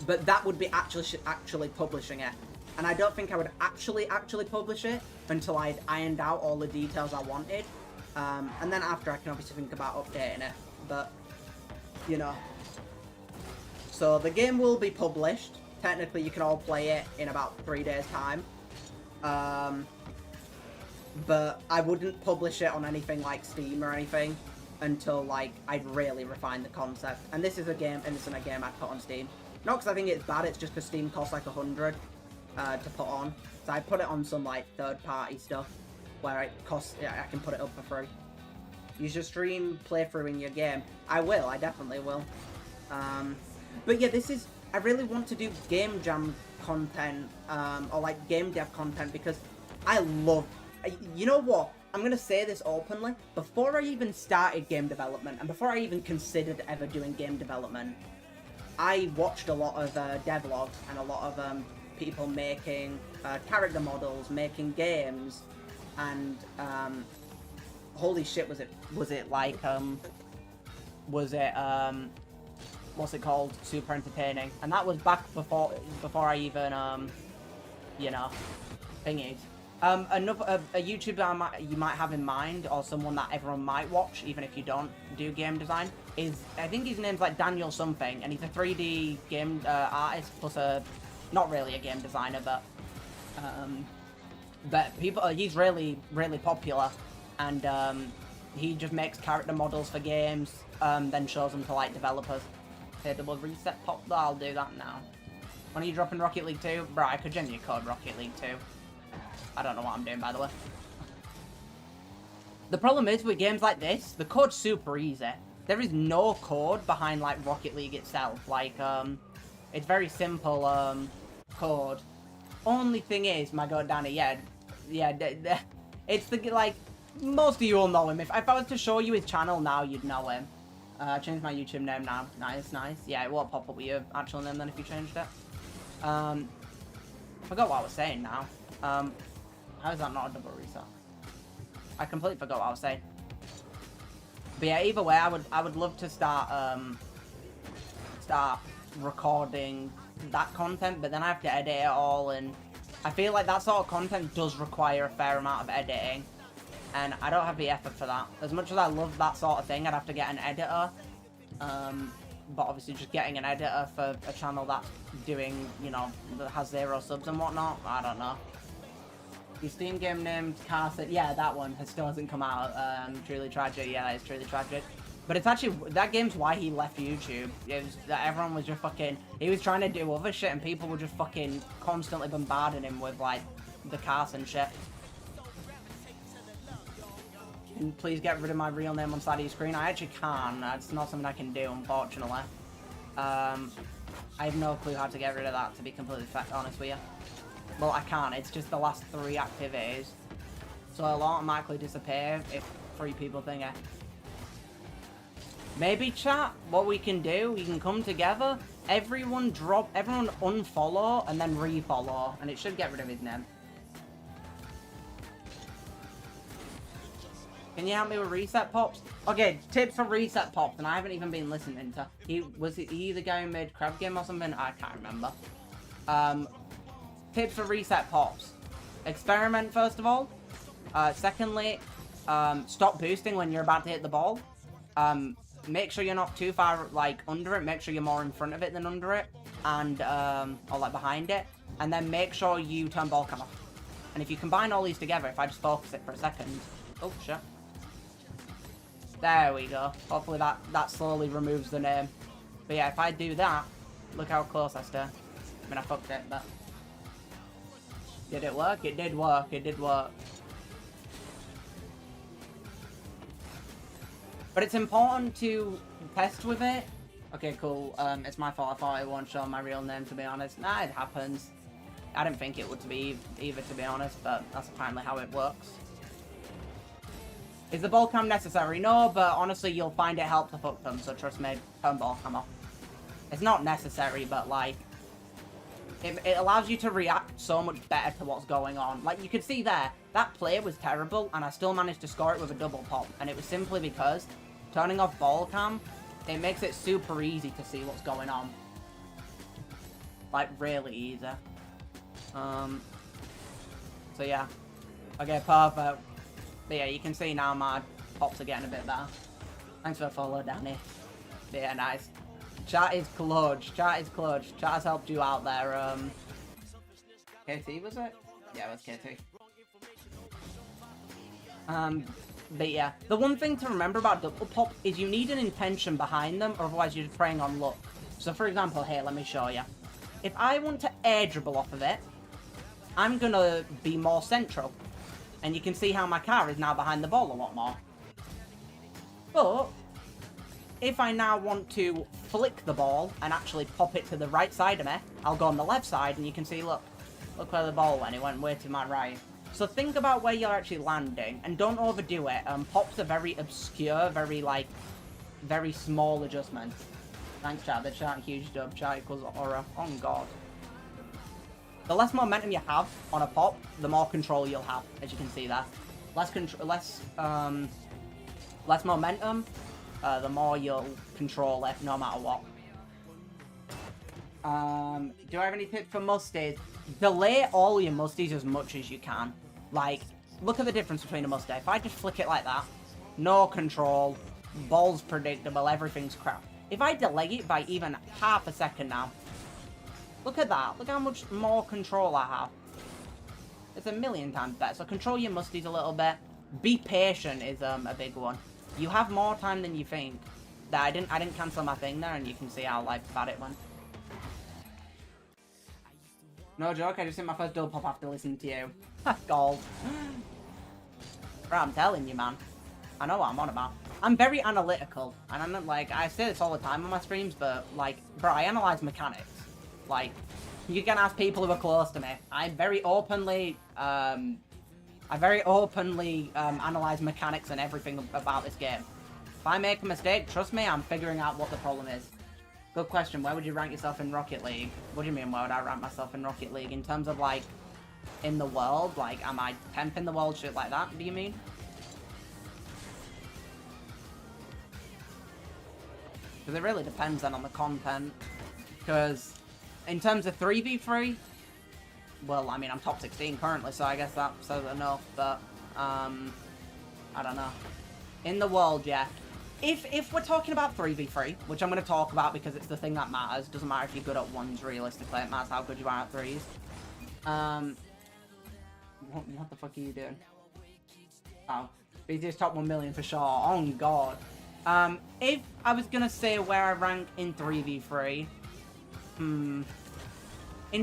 But that would be actually publishing it. And I don't think I would actually publish it until I'd ironed out all the details I wanted. And then after I can obviously think about updating it. But, So the game will be published. Technically you can all play it in about 3 days time. But I wouldn't publish it on anything like Steam or anything until like I'd really refine the concept. And this is a game, and it's in a game I'd put on Steam. Not because I think it's bad, it's just because Steam costs like 100 to put on. So I put it on some like third-party stuff where it costs, I can put it up for free. Use your stream playthrough in your game. I will, I definitely will. But yeah, I really want to do game jam content, or like game dev content, because I love, you know what? I'm going to say this openly. Before I even started game development, and before I even considered ever doing game development, I watched a lot of devlogs and a lot of people making character models, making games, and holy shit, was it like what's it called? Super entertaining. And that was back before I even thingied. Another a YouTuber you might have in mind, or someone that everyone might watch, even if you don't do game design, is, I think his name's like Daniel something, and he's a 3D game artist plus not really a game designer, but people, he's really popular, and he just makes character models for games, then shows them to like developers. Okay, double reset pop. I'll do that now. When are you dropping Rocket League 2? Bro, I could genuinely code Rocket League 2. I don't know what I'm doing, by the way. The problem is, with games like this, the code's super easy. There is no code behind, like, Rocket League itself. Like, it's very simple, code. Only thing is, my god, Danny, it's the, like, most of you will know him. If I was to show you his channel now, you'd know him. I changed my YouTube name now. Nice, nice. Yeah, it won't pop up with your actual name then if you changed it. I forgot what I was saying now. How is that not a double reset? I completely forgot what I was saying. But yeah, either way, I would love to start recording that content, but then I have to edit it all, and I feel like that sort of content does require a fair amount of editing, and I don't have the effort for that. As much as I love that sort of thing, I'd have to get an editor. But obviously just getting an editor for a channel that's doing, you know, that has 0 subs and whatnot, I don't know. The Steam game named Carson, yeah, that one still hasn't come out. Truly Tragic, yeah, that is Truly Tragic. But it's actually, that game's why he left YouTube. It was that everyone was just fucking, he was trying to do other shit and people were just fucking constantly bombarding him with, like, the Carson shit. And please get rid of my real name on the side of your screen. I actually can. It's not something I can do, unfortunately. I have no clue how to get rid of that, to be completely honest with you. Well, I can't. It's just the last 3 activities. So it'll automatically disappear if 3 people think it. Maybe, chat, what we can do, we can come together, everyone unfollow, and then refollow, and it should get rid of his name. Can you help me with reset pops? Okay, tips for reset pops, and I haven't even been listening to. Was he the guy who made Crab Game or something? I can't remember. Tips for reset pops. Experiment, first of all. Secondly, stop boosting when you're about to hit the ball. Make sure you're not too far, like, under it. Make sure you're more in front of it than under it. And, or, like, behind it. And then make sure you turn ball cam off. And if you combine all these together, if I just focus it for a second. Oh, shit. There we go. Hopefully that slowly removes the name. But yeah, if I do that, look how close I stay. I mean, I fucked it, but... Did it work? It did work. It did work. But it's important to test with it. Okay, cool. It's my fault. I thought it won't show my real name, to be honest. Nah, it happens. I didn't think it would be either, to be honest, but that's apparently how it works. Is the ball cam necessary? No, but honestly, you'll find it helps to fuck them, so trust me, turn ball cam off. It's not necessary, but, like, it allows you to react so much better to what's going on. Like, you could see there, that play was terrible, and I still managed to score it with a double pop, and it was simply because turning off ball cam, it makes it super easy to see what's going on. Like, really easy. So, yeah. Okay, perfect. But yeah, you can see now my pops are getting a bit better. Thanks for the follow, Danny. But yeah, nice. Chat is clutch. Chat is clutch. Chat has helped you out there. KT, was it? Yeah, it was KT. But yeah, the one thing to remember about double pop is you need an intention behind them, or otherwise you're just preying on luck. So for example, here, let me show you. If I want to air dribble off of it, I'm gonna be more central. And you can see how my car is now behind the ball a lot more. But if I now want to flick the ball and actually pop it to the right side of me, I'll go on the left side and you can see, look where the ball went. It went way to my right. So think about where you're actually landing and don't overdo it. Pops are very obscure, very small adjustments. Thanks, chat. The chat, huge dub. Chat equals aura. Oh, God. The less momentum you have on a pop, the more control you'll have, as you can see there. Less momentum, the more you'll control it, no matter what. Do I have any tips for musties? Delay all your musties as much as you can. Like, look at the difference between a musty. If I just flick it like that, no control, ball's predictable, everything's crap. If I delay it by even half a second now, look at that. Look how much more control I have. It's a million times better. So control your musties a little bit. Be patient is a big one. You have more time than you think. I didn't cancel my thing there, and you can see how bad it went. No joke, I just hit my first double pop after listening to you. Gold. Bro, I'm telling you, man. I know what I'm on about. I'm very analytical, and I'm not, like, I say this all the time on my streams, but, like, bro, I analyze mechanics. Like, you can ask people who are close to me. I very openly analyze mechanics and everything about this game. If I make a mistake, trust me, I'm figuring out what the problem is. Good question. Where would you rank yourself in Rocket League? What do you mean, where would I rank myself in Rocket League? In terms of, like, in the world? Like, am I 10th in the world? Shit like that, do you mean? Because it really depends then on the content. Because in terms of 3v3, well, I mean, I'm top 16 currently, so I guess that says enough, but, I don't know. In the world, yeah. If we're talking about 3v3, which I'm going to talk about because it's the thing that matters, doesn't matter if you're good at ones, realistically, it matters how good you are at threes. What the fuck are you doing? Oh, BT's top 1 million for sure. Oh, God. If I was going to say where I rank in 3v3, in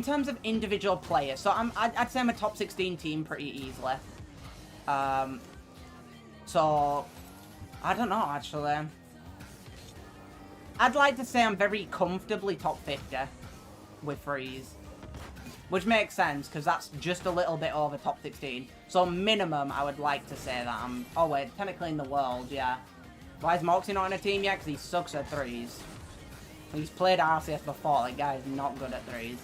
terms of individual players, so I'd say I'm a top 16 team pretty easily. So, I don't know, actually. I'd like to say I'm very comfortably top 50 with threes. Which makes sense, because that's just a little bit over top 16. So minimum, I would like to say that I'm... Oh wait, technically in the world, yeah. Why is Moxie not in a team yet? Because he sucks at threes. He's played RLCS before, that guy is not good at threes.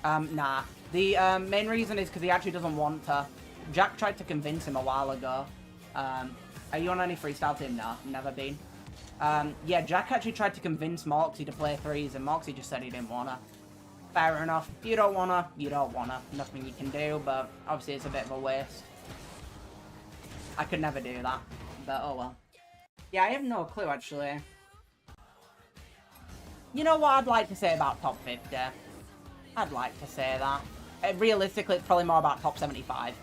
Nah. The main reason is because he actually doesn't want to. Jack tried to convince him a while ago. Are you on any freestyle team? No, never been. Yeah, Jack actually tried to convince Moxie to play threes, and Moxie just said he didn't wanna. Fair enough. You don't wanna, you don't wanna. Nothing you can do, but obviously it's a bit of a waste. I could never do that, but oh well. Yeah, I have no clue, actually. You know what I'd like to say about top 50? I'd like to say that. Realistically, it's probably more about top 75.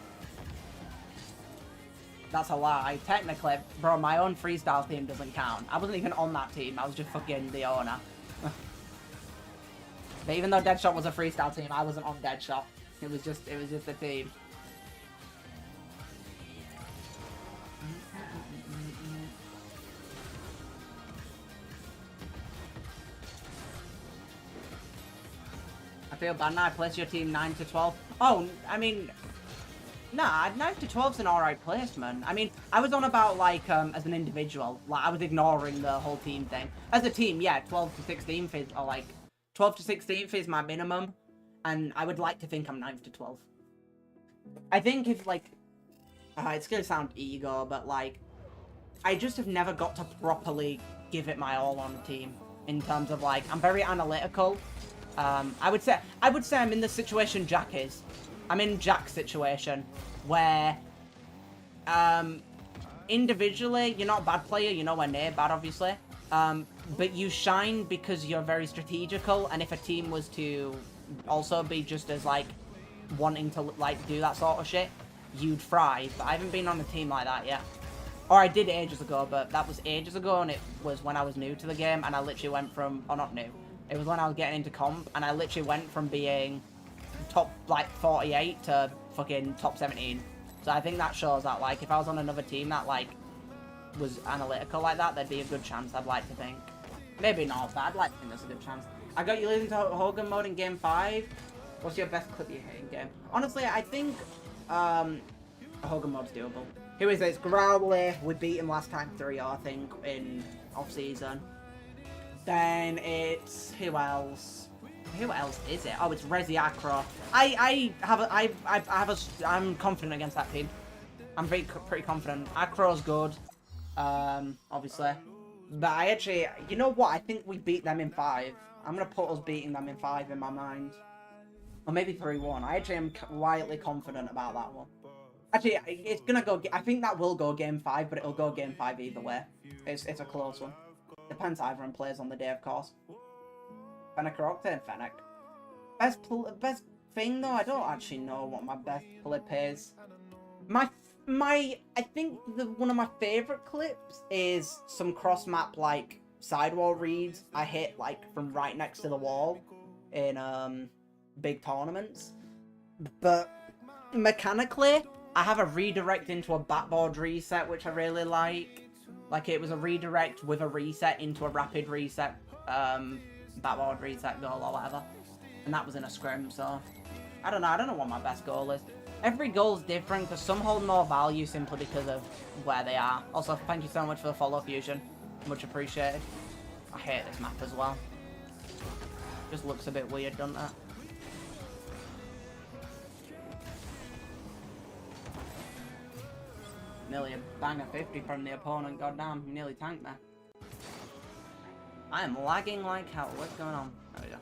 That's a lie. Technically, bro, my own freestyle team doesn't count. I wasn't even on that team. I was just fucking the owner. But even though Deadshot was a freestyle team, I wasn't on Deadshot. It was just a team. I feel bad now. I placed your team 9 to 12. Oh, I mean, nah, 9 to 12's an alright placement. I mean, I was on about, like, as an individual. Like, I was ignoring the whole team thing. As a team, yeah, 12 to 16th is, or, like, 12 to 16th is my minimum. And I would like to think I'm 9th to 12th. I think if, like, it's gonna sound ego, but, like, I just have never got to properly give it my all on the team. In terms of, like, I'm very analytical. I would say I'm in the situation Jack is. I'm in Jack's situation, where, individually, you're not a bad player, you're nowhere near bad, obviously, but you shine because you're very strategical, and if a team was to also be just as, like, wanting to, like, do that sort of shit, you'd thrive, but I haven't been on a team like that yet. Or I did ages ago, but that was ages ago, and it was when I was new to the game, and I literally went from, or not new, it was when I was getting into comp, and I literally went from being top, like, 48 to fucking top 17. So I think that shows that, like, if I was on another team that, like, was analytical like that, there'd be a good chance, I'd like to think. Maybe not, but I'd like to think there's a good chance. I got you losing to Hogan mode in game 5. What's your best clip you hit in game? Honestly, I think, Hogan mode's doable. Who is it? It's Growly. We beat him last time 3-0, I think, in off-season. Then it's... Who else? Who else is it? Oh, it's Resi Acro. I'm confident against that team. I'm pretty confident. Acro's good, obviously. But I actually, you know what? I think we beat them in 5. I'm gonna put us beating them in 5 in my mind, or maybe 3-1. I actually am quietly confident about that one. Actually, it's gonna go. I think that will go game 5, but it'll go game 5 either way. It's a close one. Depends how everyone plays on the day, of course. Fennec or Octane? Fennec. Best thing though, I don't actually know what my best clip is. I think one of my favorite clips is some cross map like sidewall reads I hit like from right next to the wall in big tournaments. But mechanically, I have a redirect into a backboard reset which I really like. Like it was a redirect with a reset into a rapid reset backboard reset goal or whatever. And that was in a scrim, so I don't know what my best goal is. Every goal's different, because some hold more value simply because of where they are. Also, thank you so much for the follow, Fusion. Much appreciated. I hate this map as well. Just looks a bit weird, doesn't it? Nearly a banger 50 from the opponent, goddamn, he nearly tanked me. I am lagging like hell, what's going on? There we go.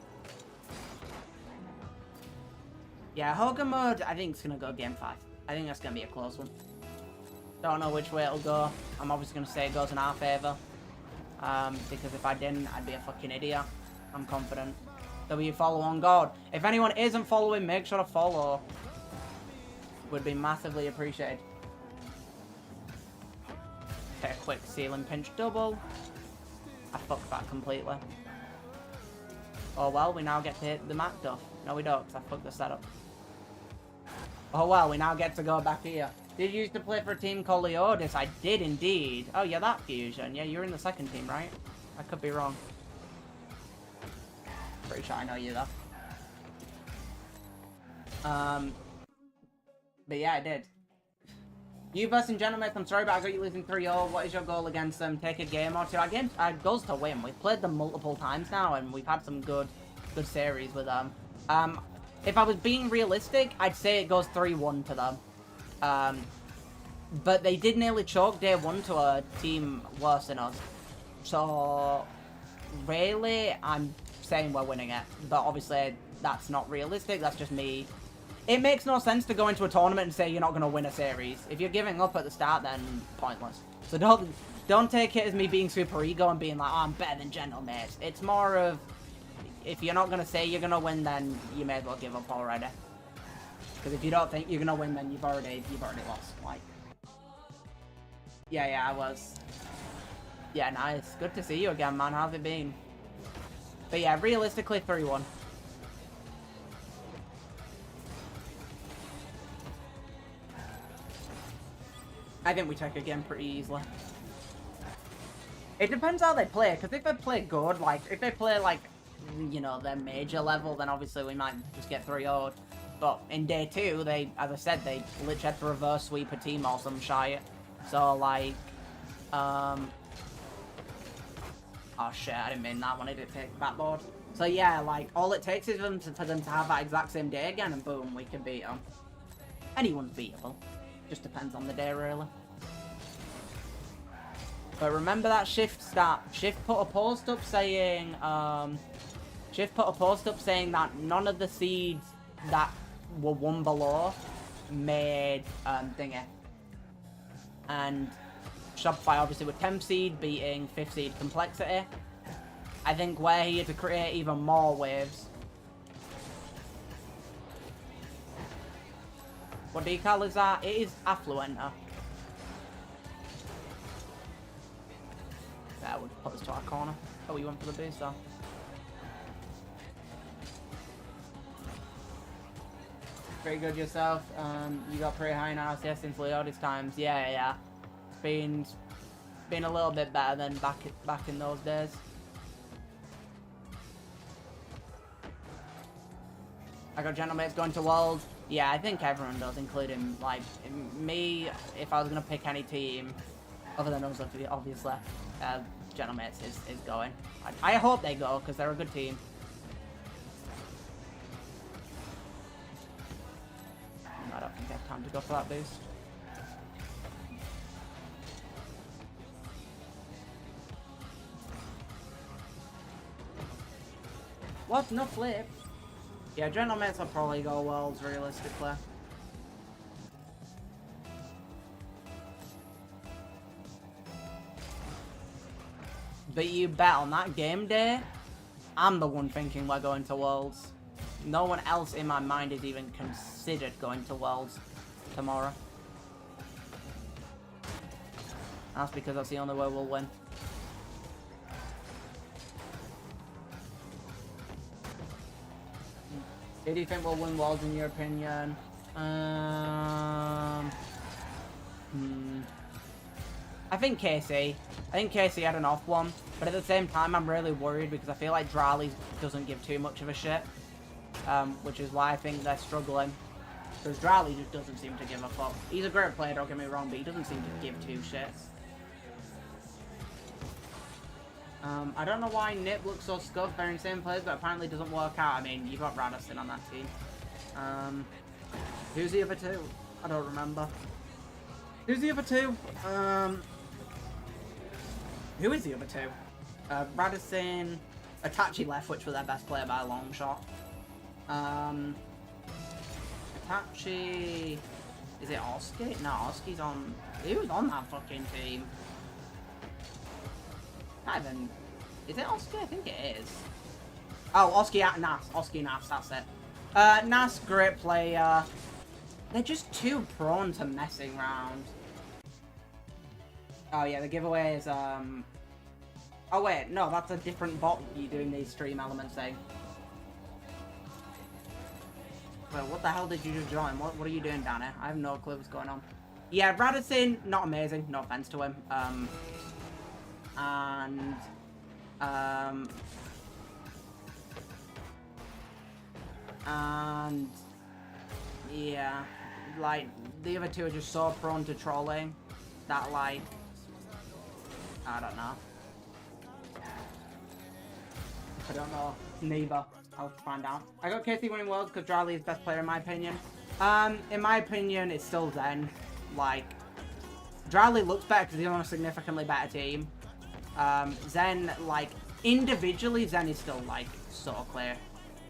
Yeah, Hogan mode, I think it's gonna go game 5. I think that's gonna be a close one. Don't know which way it'll go. I'm obviously gonna say it goes in our favour. Because if I didn't, I'd be a fucking idiot. I'm confident. W follow on God. If anyone isn't following, make sure to follow. Would be massively appreciated. Take a quick ceiling pinch double. I fucked that completely. Oh well, we now get to hit the Mac duff. No we don't, because I fucked the setup. Oh well, we now get to go back here. Did you used to play for a team called Leodis? I did indeed. Oh yeah, that Fusion. Yeah, you're in the second team, right? I could be wrong. Pretty sure I know you though. But yeah, I did. You versus gentlemen, I'm sorry, but I got you losing 3-0. What is your goal against them? Take a game or two. Again, our goal's to win. We've played them multiple times now, and we've had some good series with them. If I was being realistic, I'd say it goes 3-1 to them. But they did nearly choke day 1 to a team worse than us. So, really, I'm saying we're winning it. But obviously, that's not realistic. That's just me. It makes no sense to go into a tournament and say you're not going to win a series. If you're giving up at the start, then pointless. So don't take it as me being super ego and being like, oh, I'm better than gentlemen. It's more of, if you're not going to say you're going to win, then you may as well give up already. Because if you don't think you're going to win, then you've already lost. Like, yeah, I was. Yeah, nice. Good to see you again, man. How's it been? But yeah, realistically, 3-1. I think we take a game pretty easily. It depends how they play, because if they play good, like, if they play, like, you know, their major level, then obviously we might just get 3-0'd. But in day 2, they, as I said, they literally had to reverse sweep a team or some shit. So, like, oh shit, I didn't mean that one, I did take backboard. So yeah, like, all it takes is for them to have that exact same day again, and boom, we can beat them. Anyone's beatable. Just depends on the day, really. But remember that Shift stat. Shift put a post up saying, that none of the seeds that were 1 below made, thingy. And Shopify, obviously, with 10th seed beating 5th seed complexity. I think we're here to create even more waves. What decal is that? It is Affluenter. That would put us to our corner. Oh, we went for the boost though. Very good yourself. You got pretty high in RLCS since Leodis times. Yeah. It's been a little bit better than back in those days. I got gentlemates going to World. Yeah, I think everyone does, including, like, me. If I was going to pick any team, other than us, obviously, gentlemates is going. I hope they go, because they're a good team. I don't think I have time to go for that boost. What? No flip? Yeah, gentlemates will probably go Worlds, realistically. But you bet on that game day, I'm the one thinking we're going to Worlds. No one else in my mind is even considered going to Worlds tomorrow. That's because that's the only way we'll win. Who do you think will win Worlds in your opinion? I think KC. I think KC had an off one, but at the same time I'm really worried because I feel like Drali doesn't give too much of a shit, which is why I think they're struggling. Because Drally just doesn't seem to give a fuck. He's a great player, don't get me wrong, but he doesn't seem to give two shits. I don't know why Nip looks so scuffed bearing same players, but apparently doesn't work out. I mean, you got Radisson on that team. Who's the other two? I don't remember. Who's the other two? Who is the other two? Radisson, Itachi left, which was their best player by a long shot. Itachi... Is it Oski? No, Oski's on... Who's on that fucking team? Not even... Is it Oski? I think it is. Oh, Oski at Nas. Oski Nas, that's it. Nas, great player. They're just too prone to messing around. Oh yeah, the giveaway is, Oh wait, no, that's a different bot you doing these stream elements thing. Well, what the hell did you just join? What are you doing down here? I have no clue what's going on. Yeah, Radisson, not amazing. No offense to him. And yeah, like the other two are just so prone to trolling that, like, I don't know. I don't know. Neither. I'll find out. I got KT winning worlds because Drally is best player in my opinion. In my opinion, it's still Zen. Like, Drally looks better because he's on a significantly better team. Zen, like, individually, Zen is still, like, so clear.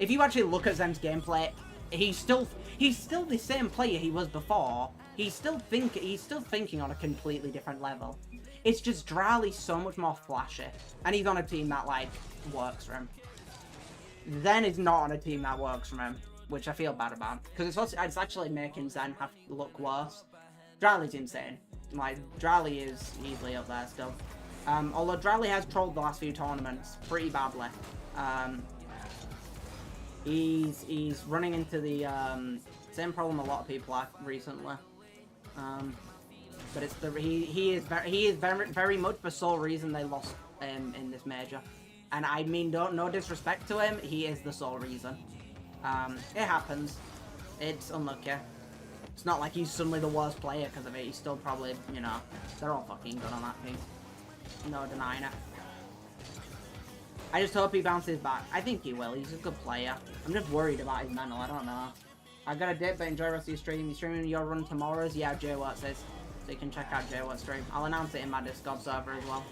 If you actually look at Zen's gameplay, he's still the same player he was before. He's still thinking on a completely different level. It's just Drally's so much more flashy, and he's on a team that, like, works for him. Zen is not on a team that works for him, which I feel bad about, because it's actually making Zen have to look worse. Drally's insane. Like, Drally is easily up there still. Although Drally has trolled the last few tournaments pretty badly. He's running into the same problem a lot of people have recently. But it's he is very much the sole reason they lost in this major. And I mean, no disrespect to him, he is the sole reason. It happens. It's unlucky. It's not like he's suddenly the worst player because of it. He's still probably, you know, they're all fucking good on that team. No denying it. I just hope he bounces back. I think he will. He's a good player. I'm just worried about his mental. I don't know. I got a dip, but enjoy the rest of your stream. You streaming your run tomorrow's? Yeah, J-Watt says. So you can check out J-Watt's stream. I'll announce it in my Discord server as well.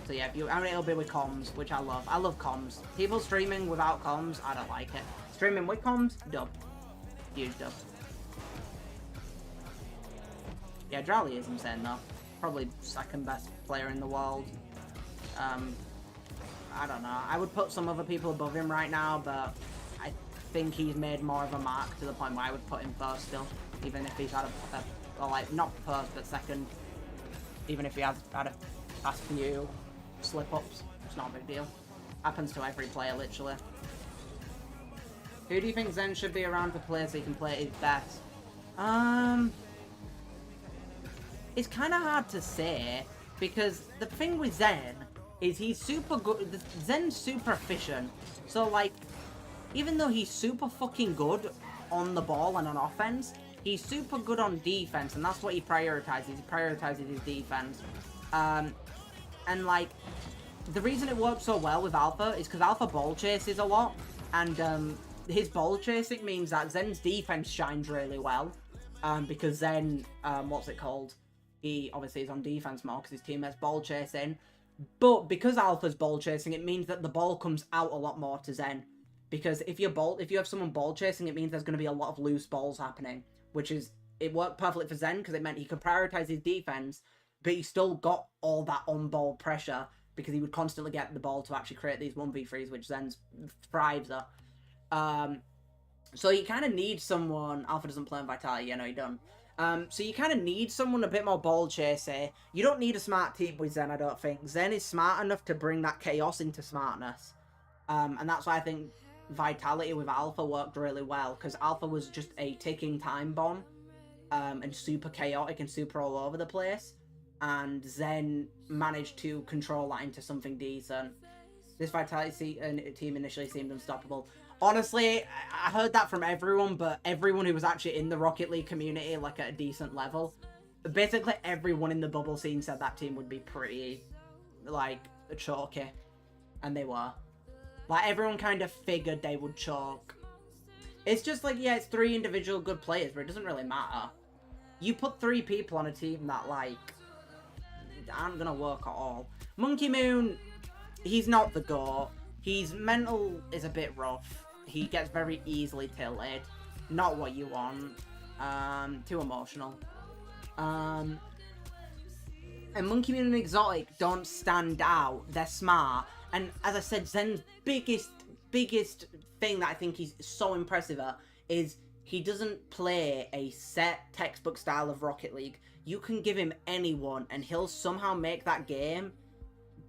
So yeah, it'll be with comms, which I love. I love comms. People streaming without comms, I don't like it. Streaming with comms, dub. Huge dub. Yeah, Drally is insane though. Probably second best player in the world. I don't know. I would put some other people above him right now, but I think he's made more of a mark to the point where I would put him first still. Even if he's had or like, not first, but second. Even if he has had a past few slip-ups. It's not a big deal. Happens to every player, literally. Who do you think Zen should be around to play so he can play at his best? It's kind of hard to say, because the thing with Zen is he's super good. Zen's super efficient. So, like, even though he's super fucking good on the ball and on offense, he's super good on defense, and that's what he prioritizes. He prioritizes his defense. And, like, the reason it works so well with Alpha is because Alpha ball chases a lot, and his ball chasing means that Zen's defense shines really well, because Zen, what's it called? He obviously is on defense more because his teammates ball chasing. But because Alpha's ball chasing, it means that the ball comes out a lot more to Zen. Because if you have someone ball chasing, it means there's going to be a lot of loose balls happening. Which is, it worked perfectly for Zen because it meant he could prioritize his defense, but he still got all that on-ball pressure because he would constantly get the ball to actually create these 1v3s, which Zen thrives at. So you kind of need someone. Alpha doesn't play on Vitality, yeah, no, he don't. So you kind of need someone a bit more ball chasey. You don't need a smart team with Zen, I don't think. Zen is smart enough to bring that chaos into smartness. And that's why I think Vitality with Alpha worked really well, because Alpha was just a ticking time bomb, and super chaotic and super all over the place. And Zen managed to control that into something decent. This Vitality team initially seemed unstoppable. Honestly, I heard that from everyone, but everyone who was actually in the Rocket League community, like, at a decent level, basically everyone in the bubble scene said that team would be pretty, like, chalky. And they were. Like, everyone kind of figured they would chalk. It's just like, yeah, it's 3 individual good players, but it doesn't really matter. You put 3 people on a team that, like, aren't gonna work at all. Monkey Moon, he's not the GOAT. His mental is a bit rough. He gets very easily tilted. Not what you want. Too emotional. And Monkey Moon and Exotic don't stand out. They're smart. And as I said, Zen's biggest thing that I think he's so impressive at is he doesn't play a set textbook style of Rocket League. You can give him anyone and he'll somehow make that game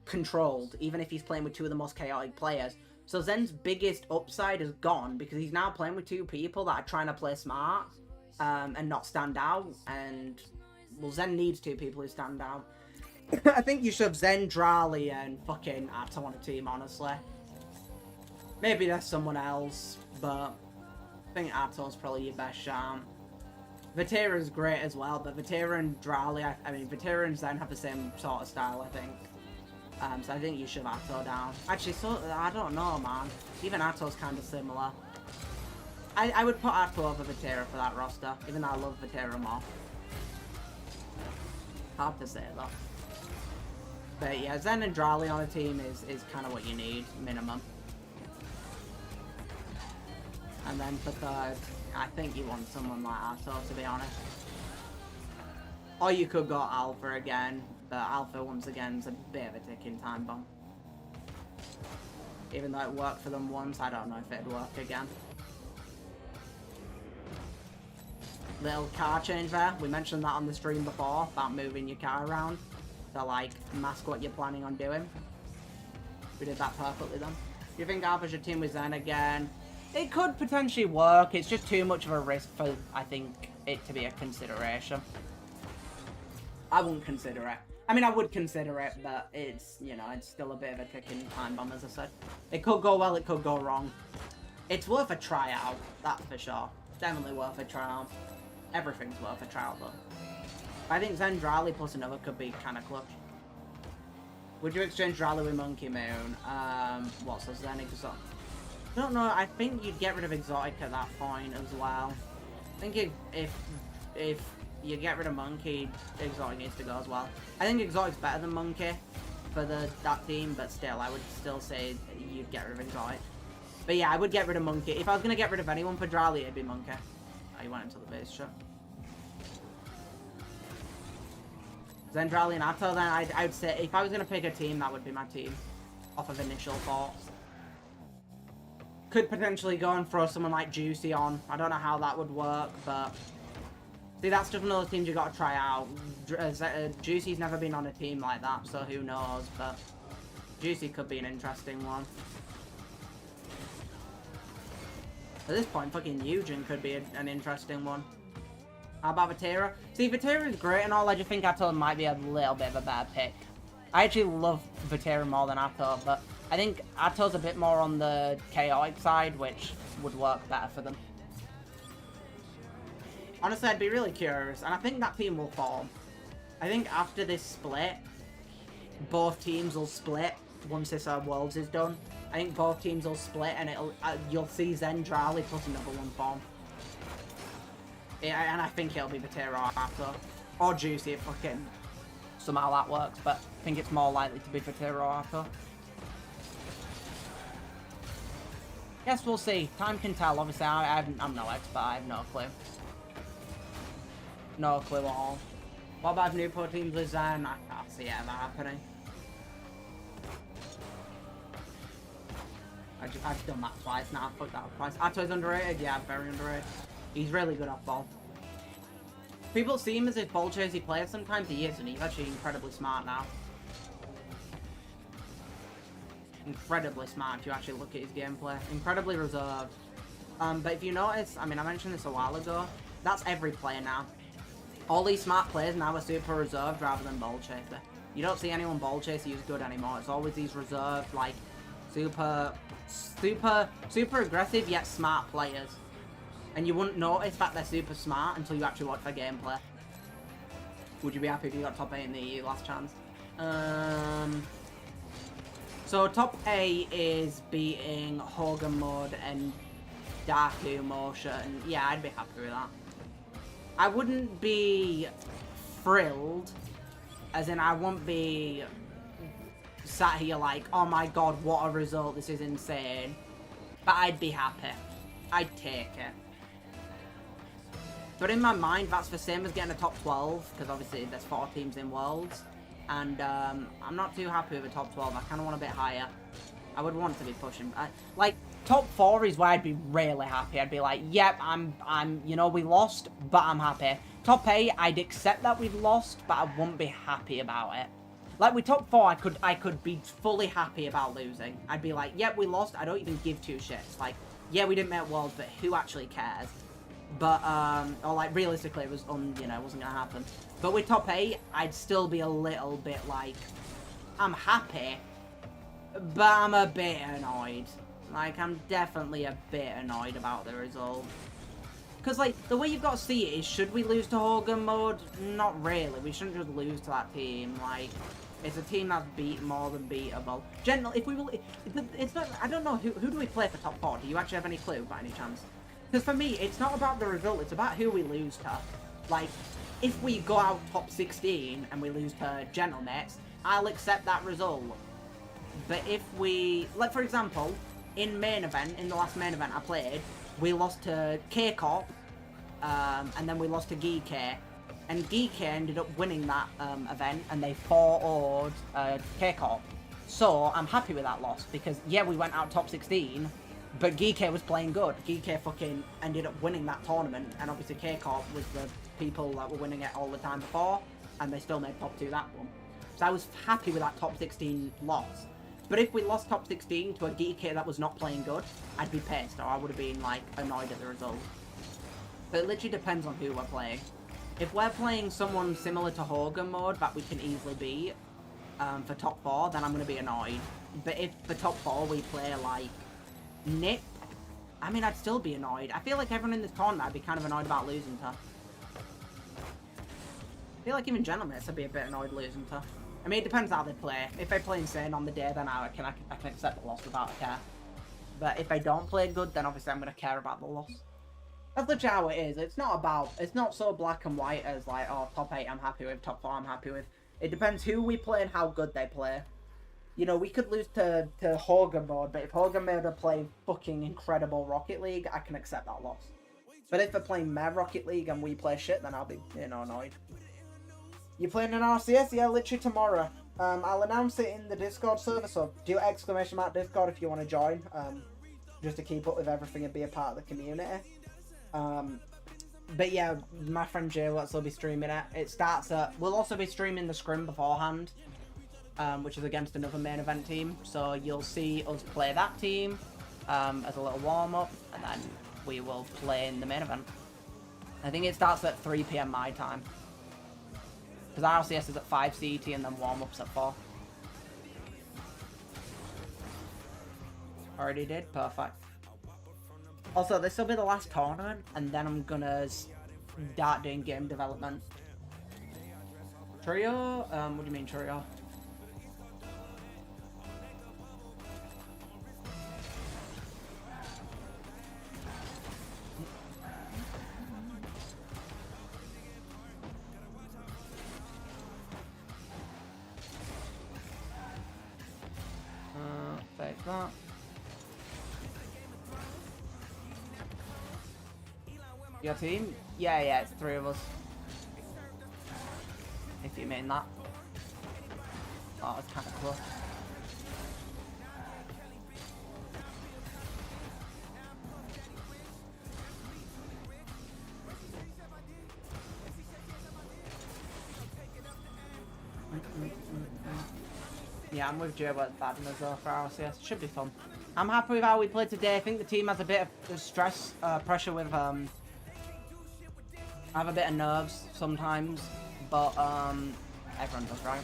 controlled, even if he's playing with 2 of the most chaotic players. So Zen's biggest upside is gone because he's now playing with 2 people that are trying to play smart and not stand out. And, well, Zen needs 2 people who stand out. I think you should have Zen, Drali, and fucking Atto on a team, honestly. Maybe there's someone else, but I think Atto's probably your best shot. Vatera's great as well, but Vatera and Drali, I mean, Vatera and Zen have the same sort of style, I think. So I think you should have Atto down. Actually, so I don't know, man. Even Atto's kind of similar. I would put Atto over Vatera for that roster, even though I love Vatera more. Hard to say, though. But yeah, Zen and Drali on a team is kind of what you need, minimum. And then for third, I think you want someone like Atto, to be honest. Or you could go Alpha again, but Alpha once again is a bit of a ticking time bomb. Even though it worked for them once, I don't know if it'd work again. Little car change there. We mentioned that on the stream before, about moving your car around to, like, mask what you're planning on doing. We did that perfectly then. Do you think Alpha should team with Zen again? It could potentially work. It's just too much of a risk for, I think, it to be a consideration. I wouldn't consider it. I mean, I would consider it, but it's, you know, it's still a bit of a ticking time bomb, as I said. It could go well, it could go wrong. It's worth a tryout, that's for sure. Definitely worth a tryout. Everything's worth a tryout, though. I think Zen Drali plus another could be kind of clutch. Would you exchange Drali with Monkey Moon? What's the Zen Exotic? I don't know, I think you'd get rid of Exotic at that point as well. I think if you get rid of Monkey, Exotic needs to go as well. I think Exotic's better than Monkey for that team, but still, I would still say you'd get rid of Exotic. But yeah, I would get rid of Monkey. If I was going to get rid of anyone for Drali, it'd be Monkey. Oh, he went into the base shot. Then Drali and Atto, then I'd say, if I was going to pick a team, that would be my team. Off of initial thoughts. Could potentially go and throw someone like Juicy on. I don't know how that would work, but... See, that's just one of those teams you got to try out. Juicy's never been on a team like that, so who knows, but... Juicy could be an interesting one. At this point, fucking Eugen could be an interesting one. How about Vatera? See, Vatera is great and all, I just think Atto might be a little bit of a bad pick. I actually love Vatera more than Atto, but I think Atto's a bit more on the chaotic side, which would work better for them. Honestly, I'd be really curious, and I think that team will form. I think after this split, both teams will split once this Worlds is done. I think both teams will split, and you'll see Zen Drali plus another one form. Yeah, and I think it'll be Vatera or Atto. Or Juicy if fucking somehow that works, but I think it's more likely to be Vatera or Atto. Yes, we'll see. Time can tell. Obviously, I'm no expert. I have no clue. No clue at all. What about new pro teams with Zen? I can't see it ever happening. I've done that twice now. Fuck that twice. Atto's underrated? Yeah, very underrated. He's really good off ball. People see him as a ball chasey player. Sometimes he is, and he's actually incredibly smart now. Incredibly smart if you actually look at his gameplay. Incredibly reserved. But if you notice, I mean, I mentioned this a while ago, that's every player now. All these smart players now are super reserved rather than ball chaser. You don't see anyone ball chaser who's good anymore. It's always these reserved, like, Super aggressive yet smart players. And you wouldn't notice that they're super smart until you actually watch their gameplay. Would you be happy if you got top 8 in the EU last chance? So top 8 is beating Hogan Mode and Daku Motion. Yeah, I'd be happy with that. I wouldn't be thrilled, as in I won't be sat here like, oh my god, what a result, this is insane. But I'd be happy. I'd take it. But in my mind, that's the same as getting a top 12, because obviously there's 4 teams in Worlds. And I'm not too happy with a top 12. I kind of want a bit higher. I would want to be pushing. Like, top 4 is where I'd be really happy. I'd be like, yep, you know, we lost, but I'm happy. Top 8, I'd accept that we've lost, but I wouldn't be happy about it. Like, with top 4, I could be fully happy about losing. I'd be like, yep, we lost. I don't even give 2 shits. Like, yeah, we didn't make Worlds, but who actually cares? But, or like, realistically, it was, you know, it wasn't gonna happen. But with top 8, I'd still be a little bit like, I'm happy, but I'm a bit annoyed. Like, I'm definitely a bit annoyed about the result. Because, like, the way you've got to see it is, should we lose to Hogan Mode? Not really. We shouldn't just lose to that team. Like, it's a team that's more than beatable. Generally, if we will, it's not, I don't know, who do we play for top 4? Do you actually have any clue, by any chance? Because for me, it's not about the result, it's about who we lose to. Like, if we go out top 16 and we lose to Gentlemates, I'll accept that result. But if we, like for example, in the last main event I played, we lost to K-Corp, and then we lost to Geek. And Geek ended up winning that event, and they 4-0'd K-Corp. So, I'm happy with that loss, because yeah, we went out top 16, but Geek was playing good. Geek fucking ended up winning that tournament, and obviously K-Corp was the people that were winning it all the time before, and they still made top 2 that one. So I was happy with that top 16 loss. But if we lost top 16 to a Geek that was not playing good, I'd be pissed, or I would have been, like, annoyed at the result. But it literally depends on who we're playing. If we're playing someone similar to Hogan Mode that we can easily beat for top 4, then I'm going to be annoyed. But if for top 4 we play, like, Nip, I mean, I'd still be annoyed. I feel like everyone in this tournament I'd be kind of annoyed about losing to. I feel like even Gentlemen I'd be a bit annoyed losing to. I mean, it depends how they play. If they play insane on the day, then I can accept the loss without a care. But if they don't play good, then obviously I'm going to care about the loss. That's literally how it is. It's not so black and white as like, oh, top 8 I'm happy with, top 4 I'm happy with. It depends who we play and how good they play. You know, we could lose to Hogan Mode, but if Hogan Mode play fucking incredible Rocket League, I can accept that loss. But if they're playing mad Rocket League and we play shit, then I'll be, you know, annoyed. You playing an RCS? Yeah, literally tomorrow. I'll announce it in the Discord server, so do !Discord if you want to join, just to keep up with everything and be a part of the community. But yeah, my friend Jay will also be streaming it. It starts at, we'll also be streaming the scrim beforehand, which is against another main event team. So you'll see us play that team as a little warm-up, and then we will play in the main event. I think it starts at 3 PM my time. Because RLCS is at 5 CET and then warm-ups at 4. Already did? Perfect. Also, this will be the last tournament, and then I'm gonna start doing game development. Trio? What do you mean trio? Take that. Your team? Yeah, it's 3 of us. If you mean that. Oh, it's kind of close. Yeah, I'm with Joe about Baden as well for RLCS. Should be fun. I'm happy with how we played today. I think the team has a bit of stress, pressure with, I have a bit of nerves sometimes, but, everyone does, right?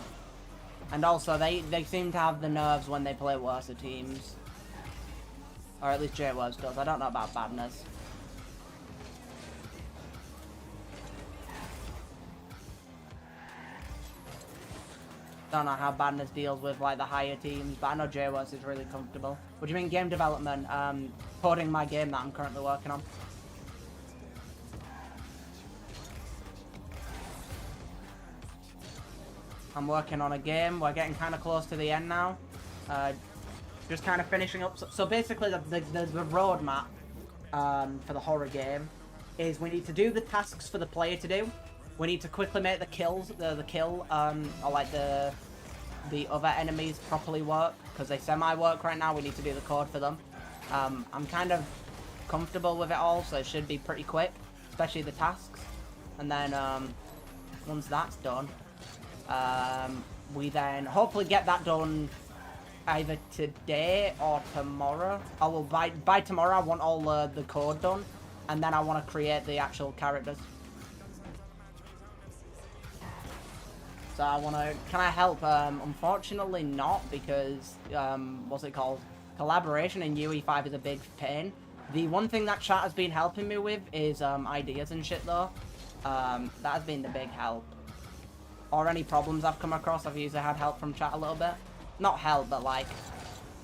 And also, they seem to have the nerves when they play worse teams. Or at least J-Words does. I don't know about Badness. Don't know how Badness deals with like the higher teams, but I know J-Words is really comfortable. What do you mean game development? Coding my game that I'm currently working on. I'm working on a game. We're getting kind of close to the end now. Just kind of finishing up. So basically, the roadmap for the horror game is we need to do the tasks for the player to do. We need to quickly make the kills, the kill, or like the other enemies properly work, because they semi-work right now. We need to do the code for them. I'm kind of comfortable with it all, so it should be pretty quick, especially the tasks. And then once that's done, we then hopefully get that done either today or tomorrow. I will by tomorrow. I want all the code done, and then I want to create the actual characters. So I want to. Can I help? Unfortunately not, because what's it called? Collaboration in UE5 is a big pain. The one thing that chat has been helping me with is ideas and shit though. That has been the big help. Or any problems I've come across, I've usually had help from chat a little bit. Not help, but like,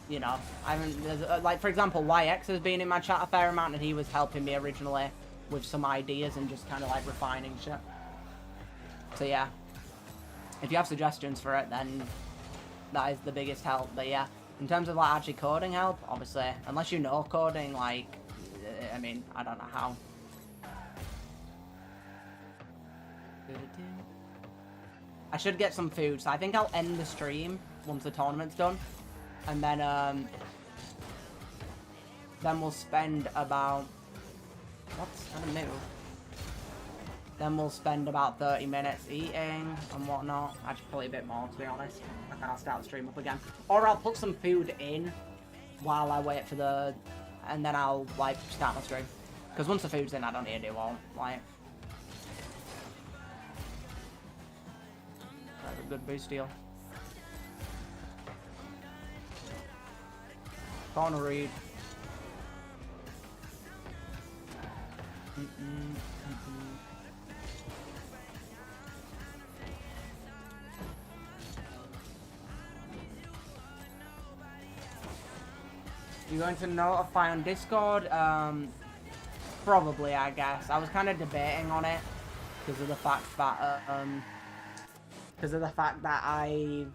you know, I haven't, like for example, YX has been in my chat a fair amount, and he was helping me originally with some ideas and just kind of like refining shit. So yeah, if you have suggestions for it, then that is the biggest help. But yeah, in terms of like actually coding help, obviously, unless you know coding, like, I mean, I don't know how. I should get some food, so I think I'll end the stream once the tournament's done, and then we'll spend about Then we'll spend about 30 minutes eating and whatnot. Actually, probably a bit more, to be honest. And then I'll start the stream up again, or I'll put some food in while I wait for the, and then I'll like start my stream. Because once the food's in, I don't need to do all like. A good boost deal. Gonna read. You going to notify on Discord? Probably, I guess. I was kind of debating on it because of the fact that I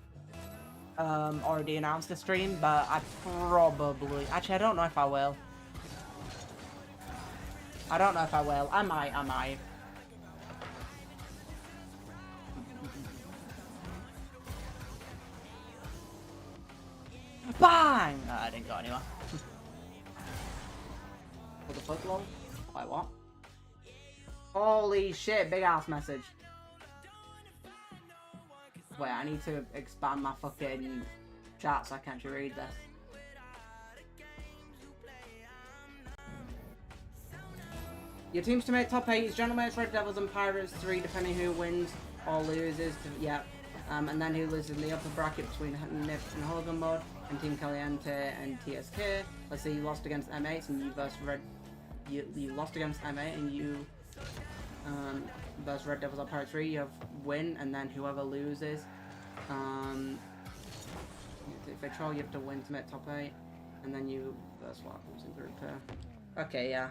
already announced the stream, but I probably... Actually, I don't know if I will. I don't know if I will. I might. Bang! No, I didn't go anywhere. What the fuck, lol? Like what? Holy shit, big ass message. Wait, I need to expand my fucking chat so I can actually read this. Your teams to make top 8 is General Mates, Red Devils and Pirates 3, depending who wins or loses. Yeah. And then who loses in the upper bracket between Nip and Hogan Mode and Team Caliente and TSK. Let's say you lost against M8 and you versus Red... You lost against M8 and you... versus Red Devils or Pirates 3, you have win, and then whoever loses... if they troll, you have to win to make top 8. And then you versus what happens in group pair. Okay, yeah.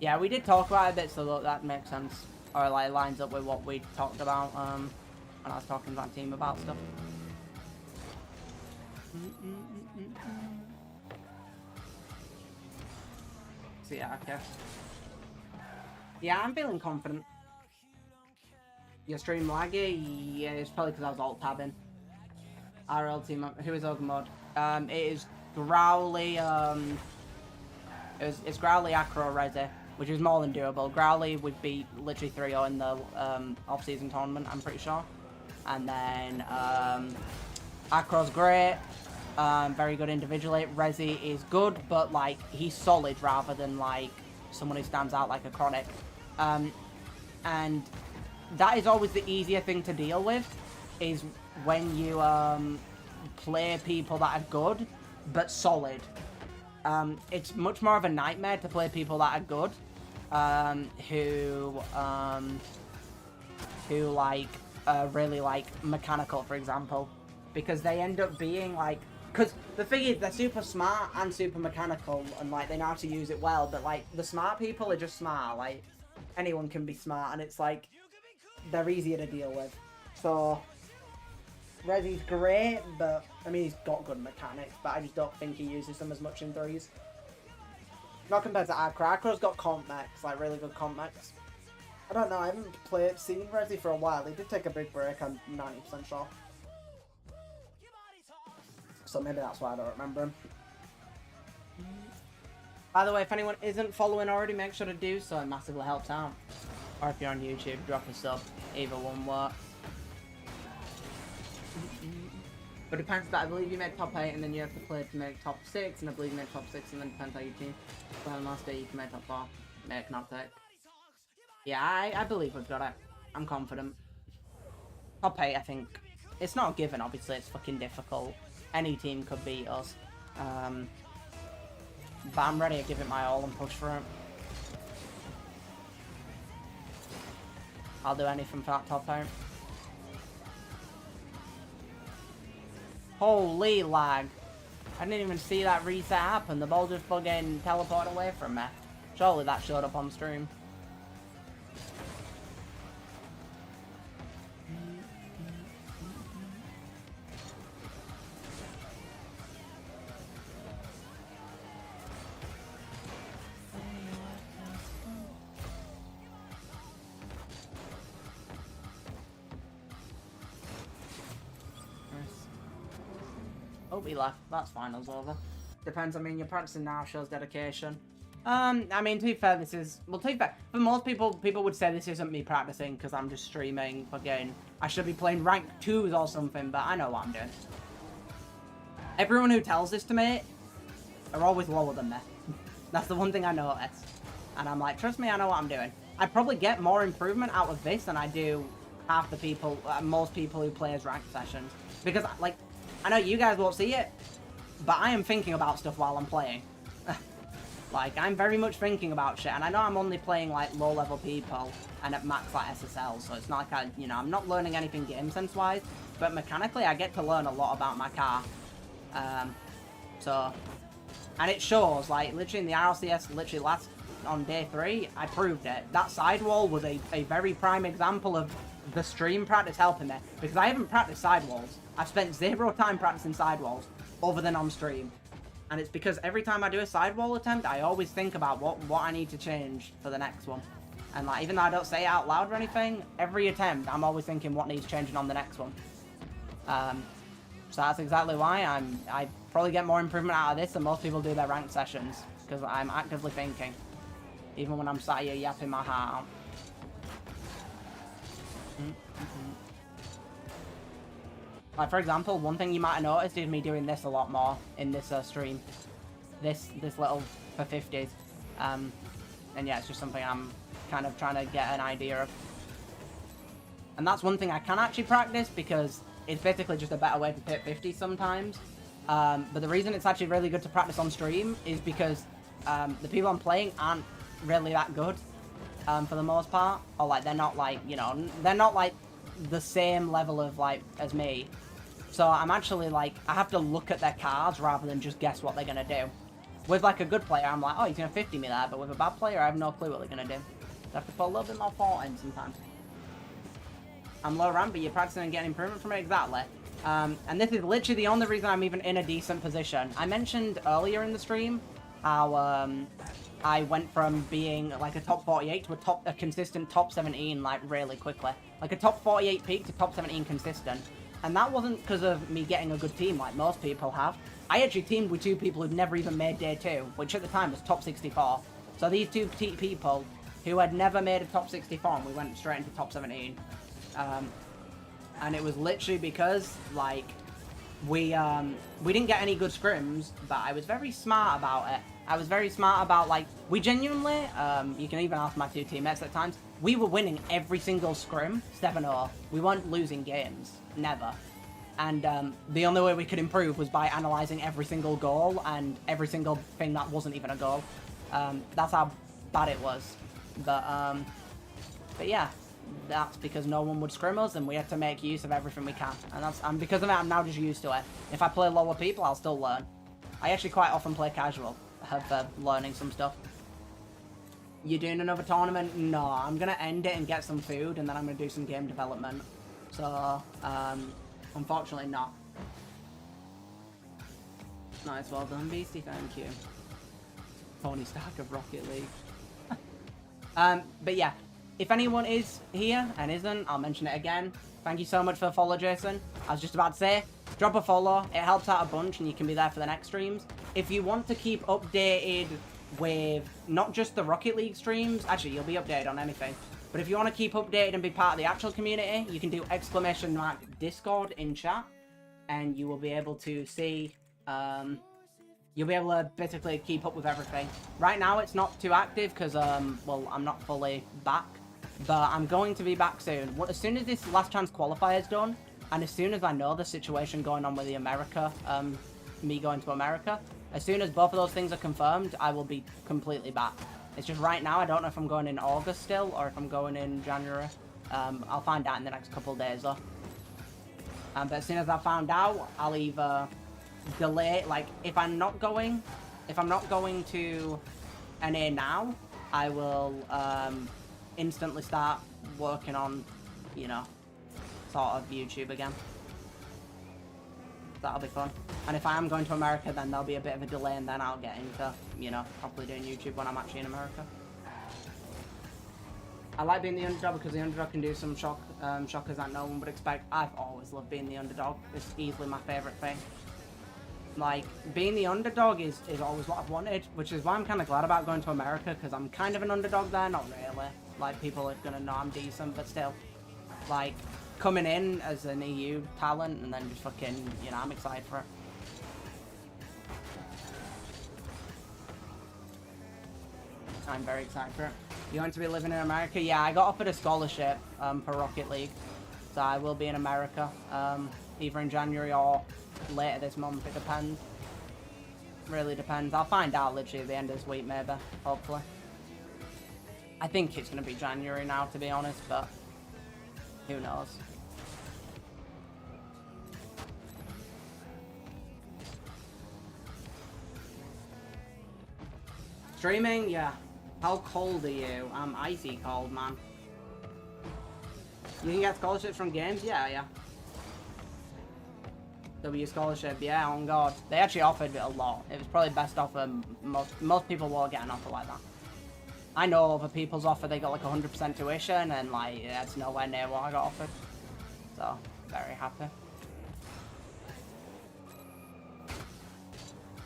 Yeah, we did talk about it a bit, so that makes sense. Or like lines up with what we talked about when I was talking to my team about stuff. So yeah, okay. Yeah, I'm feeling confident. Your stream laggy? Yeah, it's probably because I was alt-tabbing. RL team, who is Ogre Mod? It is Growly, it's Growly, Acro, Rezi, which is more than doable. Growly would beat literally 3-0 in the off-season tournament, I'm pretty sure. And then Acro's great, very good individually. Rezi is good, but like he's solid rather than like someone who stands out like a Chronic. And that is always the easier thing to deal with. is when you play people that are good but solid. It's much more of a nightmare to play people that are good, who like really like mechanical, for example, because they end up being like, because the thing is they're super smart and super mechanical and like they know how to use it well, but like the smart people are just smart, like anyone can be smart, and it's like they're easier to deal with. So Rezi's great, but I mean he's got good mechanics, but I just don't think he uses them as much in threes. Not compared to Akra. Akra's got comp mechs, like really good comp mechs. I don't know, I haven't seen Rezi for a while. He did take a big break, I'm 90% sure. So maybe that's why I don't remember him. By the way, if anyone isn't following already, make sure to do so, it massively helps out. Or if you're on YouTube, drop a sub, either one works. But it depends, that I believe you made top 8 and then you have to play to make top 6, and I believe you made top 6 and then depends how you team. Well, last day you can make top 4, make not take. Yeah, I believe we've got it. I'm confident. Top 8, I think. It's not a given, obviously, it's fucking difficult. Any team could beat us. But I'm ready to give it my all and push for it. I'll do anything for that top 8. Holy lag. I didn't even see that reset happen. The ball just fucking teleported away from me. Surely that showed up on stream. Oh, he left. That's finals over. Depends, I mean, you're practicing now, shows dedication. I mean, to be fair, this is... Well, to be fair, for most people, would say this isn't me practicing because I'm just streaming. Again, I should be playing rank 2s or something, but I know what I'm doing. Everyone who tells this to me are always lower than me. That's the one thing I notice. And I'm like, trust me, I know what I'm doing. I probably get more improvement out of this than I do half the people, most people who play as ranked sessions. Because, like... I know you guys won't see it, but I am thinking about stuff while I'm playing. Like, I'm very much thinking about shit, and I know I'm only playing, like, low-level people and at max, like, SSL, so it's not like I'm not learning anything game sense-wise, but mechanically I get to learn a lot about my car. And it shows, like, literally in the RLCS, literally on day 3, I proved it. That sidewall was a very prime example of the stream practice helping me, because I haven't practiced sidewalls. I've spent 0 time practicing sidewalls, other than on stream. And it's because every time I do a sidewall attempt, I always think about what I need to change for the next one. And like, even though I don't say it out loud or anything, every attempt, I'm always thinking what needs changing on the next one. So that's exactly why I probably get more improvement out of this than most people do their ranked sessions, because I'm actively thinking, even when I'm sat here yapping my heart out. Like, for example, one thing you might have noticed is me doing this a lot more in this stream. This little for 50s. And yeah, it's just something I'm kind of trying to get an idea of. And that's one thing I can actually practice, because it's basically just a better way to hit 50 sometimes. But the reason it's actually really good to practice on stream is because the people I'm playing aren't really that good for the most part. Or like, they're not like, they're not like the same level of like as me. So I'm actually like, I have to look at their cards rather than just guess what they're gonna do. With like a good player, I'm like, oh, he's gonna 50 me there, but with a bad player, I have no clue what they're gonna do. I have to put a little bit more thought in sometimes. I'm low rank, but you're practicing and getting improvement from it, exactly. And this is literally the only reason I'm even in a decent position. I mentioned earlier in the stream how I went from being like a top 48 to a consistent top 17 like really quickly. Like a top 48 peak to top 17 consistent. And that wasn't because of me getting a good team like most people have. I actually teamed with 2 people who'd never even made day 2, which at the time was top 64. So these 2 people who had never made a top 64, and we went straight into top 17. And it was literally because like we didn't get any good scrims, but I was very smart about it. I was very smart about, like, we genuinely, you can even ask my 2 teammates at times, we were winning every single scrim 7-0. We weren't losing games, never. And the only way we could improve was by analysing every single goal and every single thing that wasn't even a goal. That's how bad it was. But yeah, that's because no one would scrim us, and we had to make use of everything we can. And because of that, I'm now just used to it. If I play lower people, I'll still learn. I actually quite often play casual, have learning some stuff. You doing another tournament? No, I'm gonna end it and get some food, and then I'm gonna do some game development. So, unfortunately not. Nice, well done, Beastie, thank you. Tony Stark of Rocket League. But yeah, if anyone is here and isn't, I'll mention it again. Thank you so much for the follow, Jason. I was just about to say, drop a follow. It helps out a bunch, and you can be there for the next streams. If you want to keep updated with not just the Rocket League streams, actually, you'll be updated on anything. But if you want to keep updated and be part of the actual community, you can do !Discord in chat, and you will be able to see, you'll be able to basically keep up with everything. Right now, it's not too active because, well, I'm not fully back, but I'm going to be back soon. As soon as this last chance qualifier is done, and as soon as I know the situation going on with the me going to America, as soon as both of those things are confirmed, I will be completely back. It's just right now, I don't know if I'm going in August still, or if I'm going in January. I'll find out in the next couple of days, though. But as soon as I found out, I'll either delay, like, if I'm not going to NA now, I will instantly start working on, you know, sort of YouTube again. That'll be fun. And if I am going to America, then there'll be a bit of a delay, and then I'll get into, you know, properly doing YouTube when I'm actually in America. I like being the underdog because the underdog can do some shockers that no one would expect. I've always loved being the underdog. It's easily my favourite thing. Like, being the underdog is always what I've wanted, which is why I'm kind of glad about going to America, because I'm kind of an underdog there. Not really. Like, people are going to know I'm decent, but still. Like, coming in as an EU talent and then just fucking, you know, I'm excited for it. I'm very excited for it. You going to be living in America? Yeah, I got offered a scholarship for Rocket League, so I will be in America either in January or later this month. It depends. Really depends. I'll find out literally at the end of this week, maybe. Hopefully. I think it's going to be January now, to be honest, but who knows? Streaming? Yeah. How cold are you? I'm icy cold, man. You can get scholarships from games? Yeah. W scholarship, yeah, on God. They actually offered it a lot. It was probably the best offer. Most people will get an offer like that. I know other people's offer, they got like 100% tuition, and like, yeah, it's nowhere near what I got offered. So, very happy.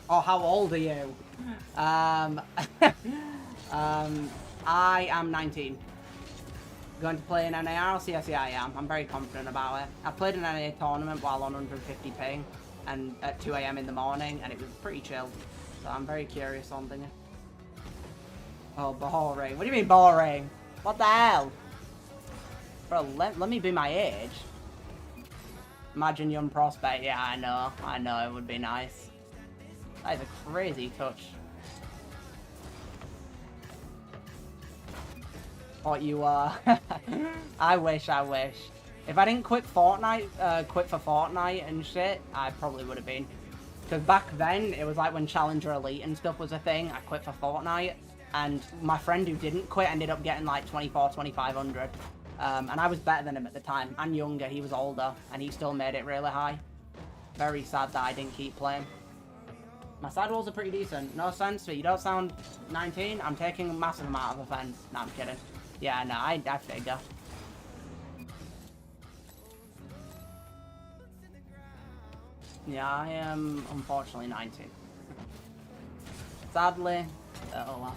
Oh, how old are you? I am 19. Going to play in an RLCS? Yeah, I am. I'm very confident about it. I played in an NA tournament while on 150 ping, and at 2 AM in the morning, and it was pretty chill. So I'm very curious on thinking. Oh, boring. What do you mean boring? What the hell? Bro, let me be my age. Imagine young prospect. Yeah, I know, it would be nice. That is a crazy touch. What you are. I wish. If I didn't quit Fortnite, quit for Fortnite and shit, I probably would have been. Because back then, it was like when Challenger Elite and stuff was a thing, I quit for Fortnite. And my friend who didn't quit ended up getting like 2,500. And I was better than him at the time, and younger. He was older, and he still made it really high. Very sad that I didn't keep playing. My side walls are pretty decent. No offense, but you don't sound 19. I'm taking a massive amount of offense. No, I'm kidding. Yeah, no, I figure. Yeah, I am unfortunately 19. Sadly, oh well.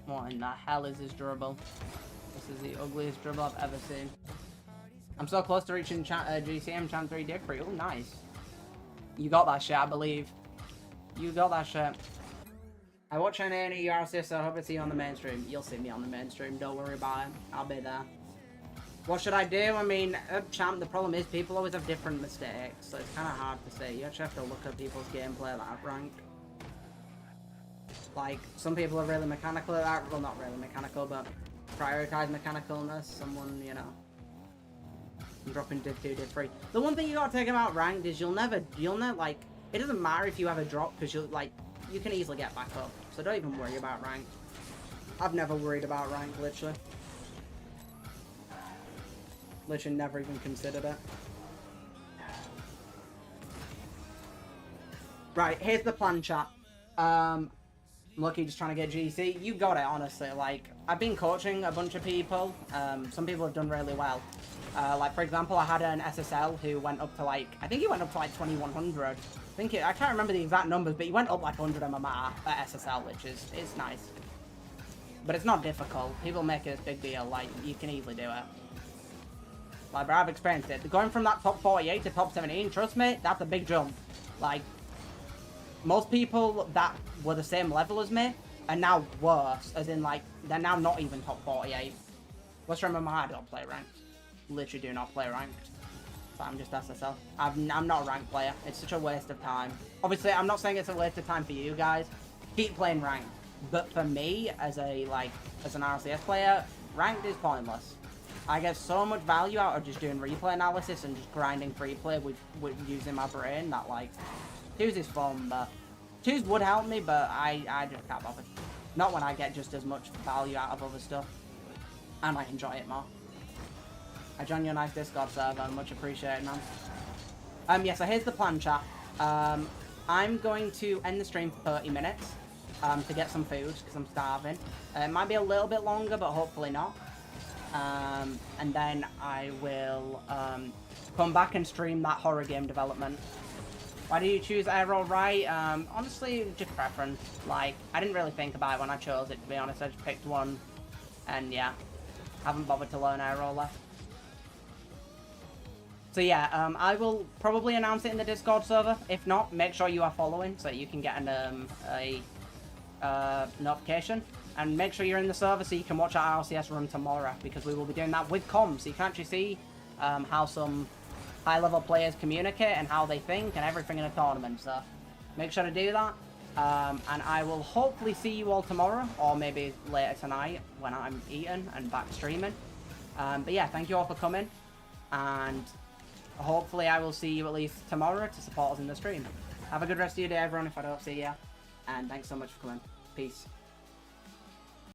What in the hell is this dribble? This is the ugliest dribble I've ever seen. I'm so close to reaching GCM Champ 3 Dick Free. Oh, nice. You got that shit, I believe. You got that shit. I watch any RLCS, so I hope I see you on the mainstream. You'll see me on the mainstream, don't worry about it. I'll be there. What should I do? I mean, champ, the problem is people always have different mistakes, so it's kind of hard to say. You actually have to look at people's gameplay that have rank. Like, some people are really mechanical at that. Well, not really mechanical, but prioritize mechanicalness. Someone, you know, dropping div 2, div 3. The one thing you gotta take about ranked is you'll never, like, it doesn't matter if you have a drop, because you'll, like, you can easily get back up. So don't even worry about rank. I've never worried about rank, literally. Literally never even considered it. Right, here's the plan, chat. I'm lucky just trying to get GC. You got it, honestly. Like, I've been coaching a bunch of people. Some people have done really well. Like, for example, I had an SSL who went up to, like, I think he went up to, like, 2100. I can't remember the exact numbers, but he went up, like, 100 MMR at SSL, which is nice. But it's not difficult. People make it a big deal. Like, you can easily do it. Like, but I've experienced it. Going from that top 48 to top 17, trust me, that's a big jump. Like, most people that were the same level as me are now worse, as in, like, they're now not even top 48. Let's remember, I don't play ranked. Literally do not play ranked. So I'm just SSL. I'm not a ranked player. It's such a waste of time. Obviously, I'm not saying it's a waste of time for you guys. Keep playing ranked. But for me, as an RLCS player, ranked is pointless. I get so much value out of just doing replay analysis and just grinding free play with using my brain that, like, twos is fun, but twos would help me, but I just can't bother. Not when I get just as much value out of other stuff. And I enjoy it more. I joined your nice Discord server, much appreciated, man. Yeah, so here's the plan, chat. I'm going to end the stream for 30 minutes to get some food, because I'm starving. It might be a little bit longer, but hopefully not. And then I will come back and stream that horror game development. Why do you choose air roll right? Honestly, just preference. Like, I didn't really think about it when I chose it, to be honest. I just picked one, and yeah, haven't bothered to learn air roll left. So yeah, I will probably announce it in the Discord server. If not, make sure you are following so you can get a notification. And make sure you're in the server so you can watch our RLCS run tomorrow, because we will be doing that with comms. So you can actually see how some high-level players communicate and how they think and everything in a tournament. So make sure to do that. And I will hopefully see you all tomorrow, or maybe later tonight when I'm eating and back streaming. But yeah, thank you all for coming. And hopefully I will see you at least tomorrow to support us in the stream. Have a good rest of your day, everyone, if I don't see you. And thanks so much for coming. Peace.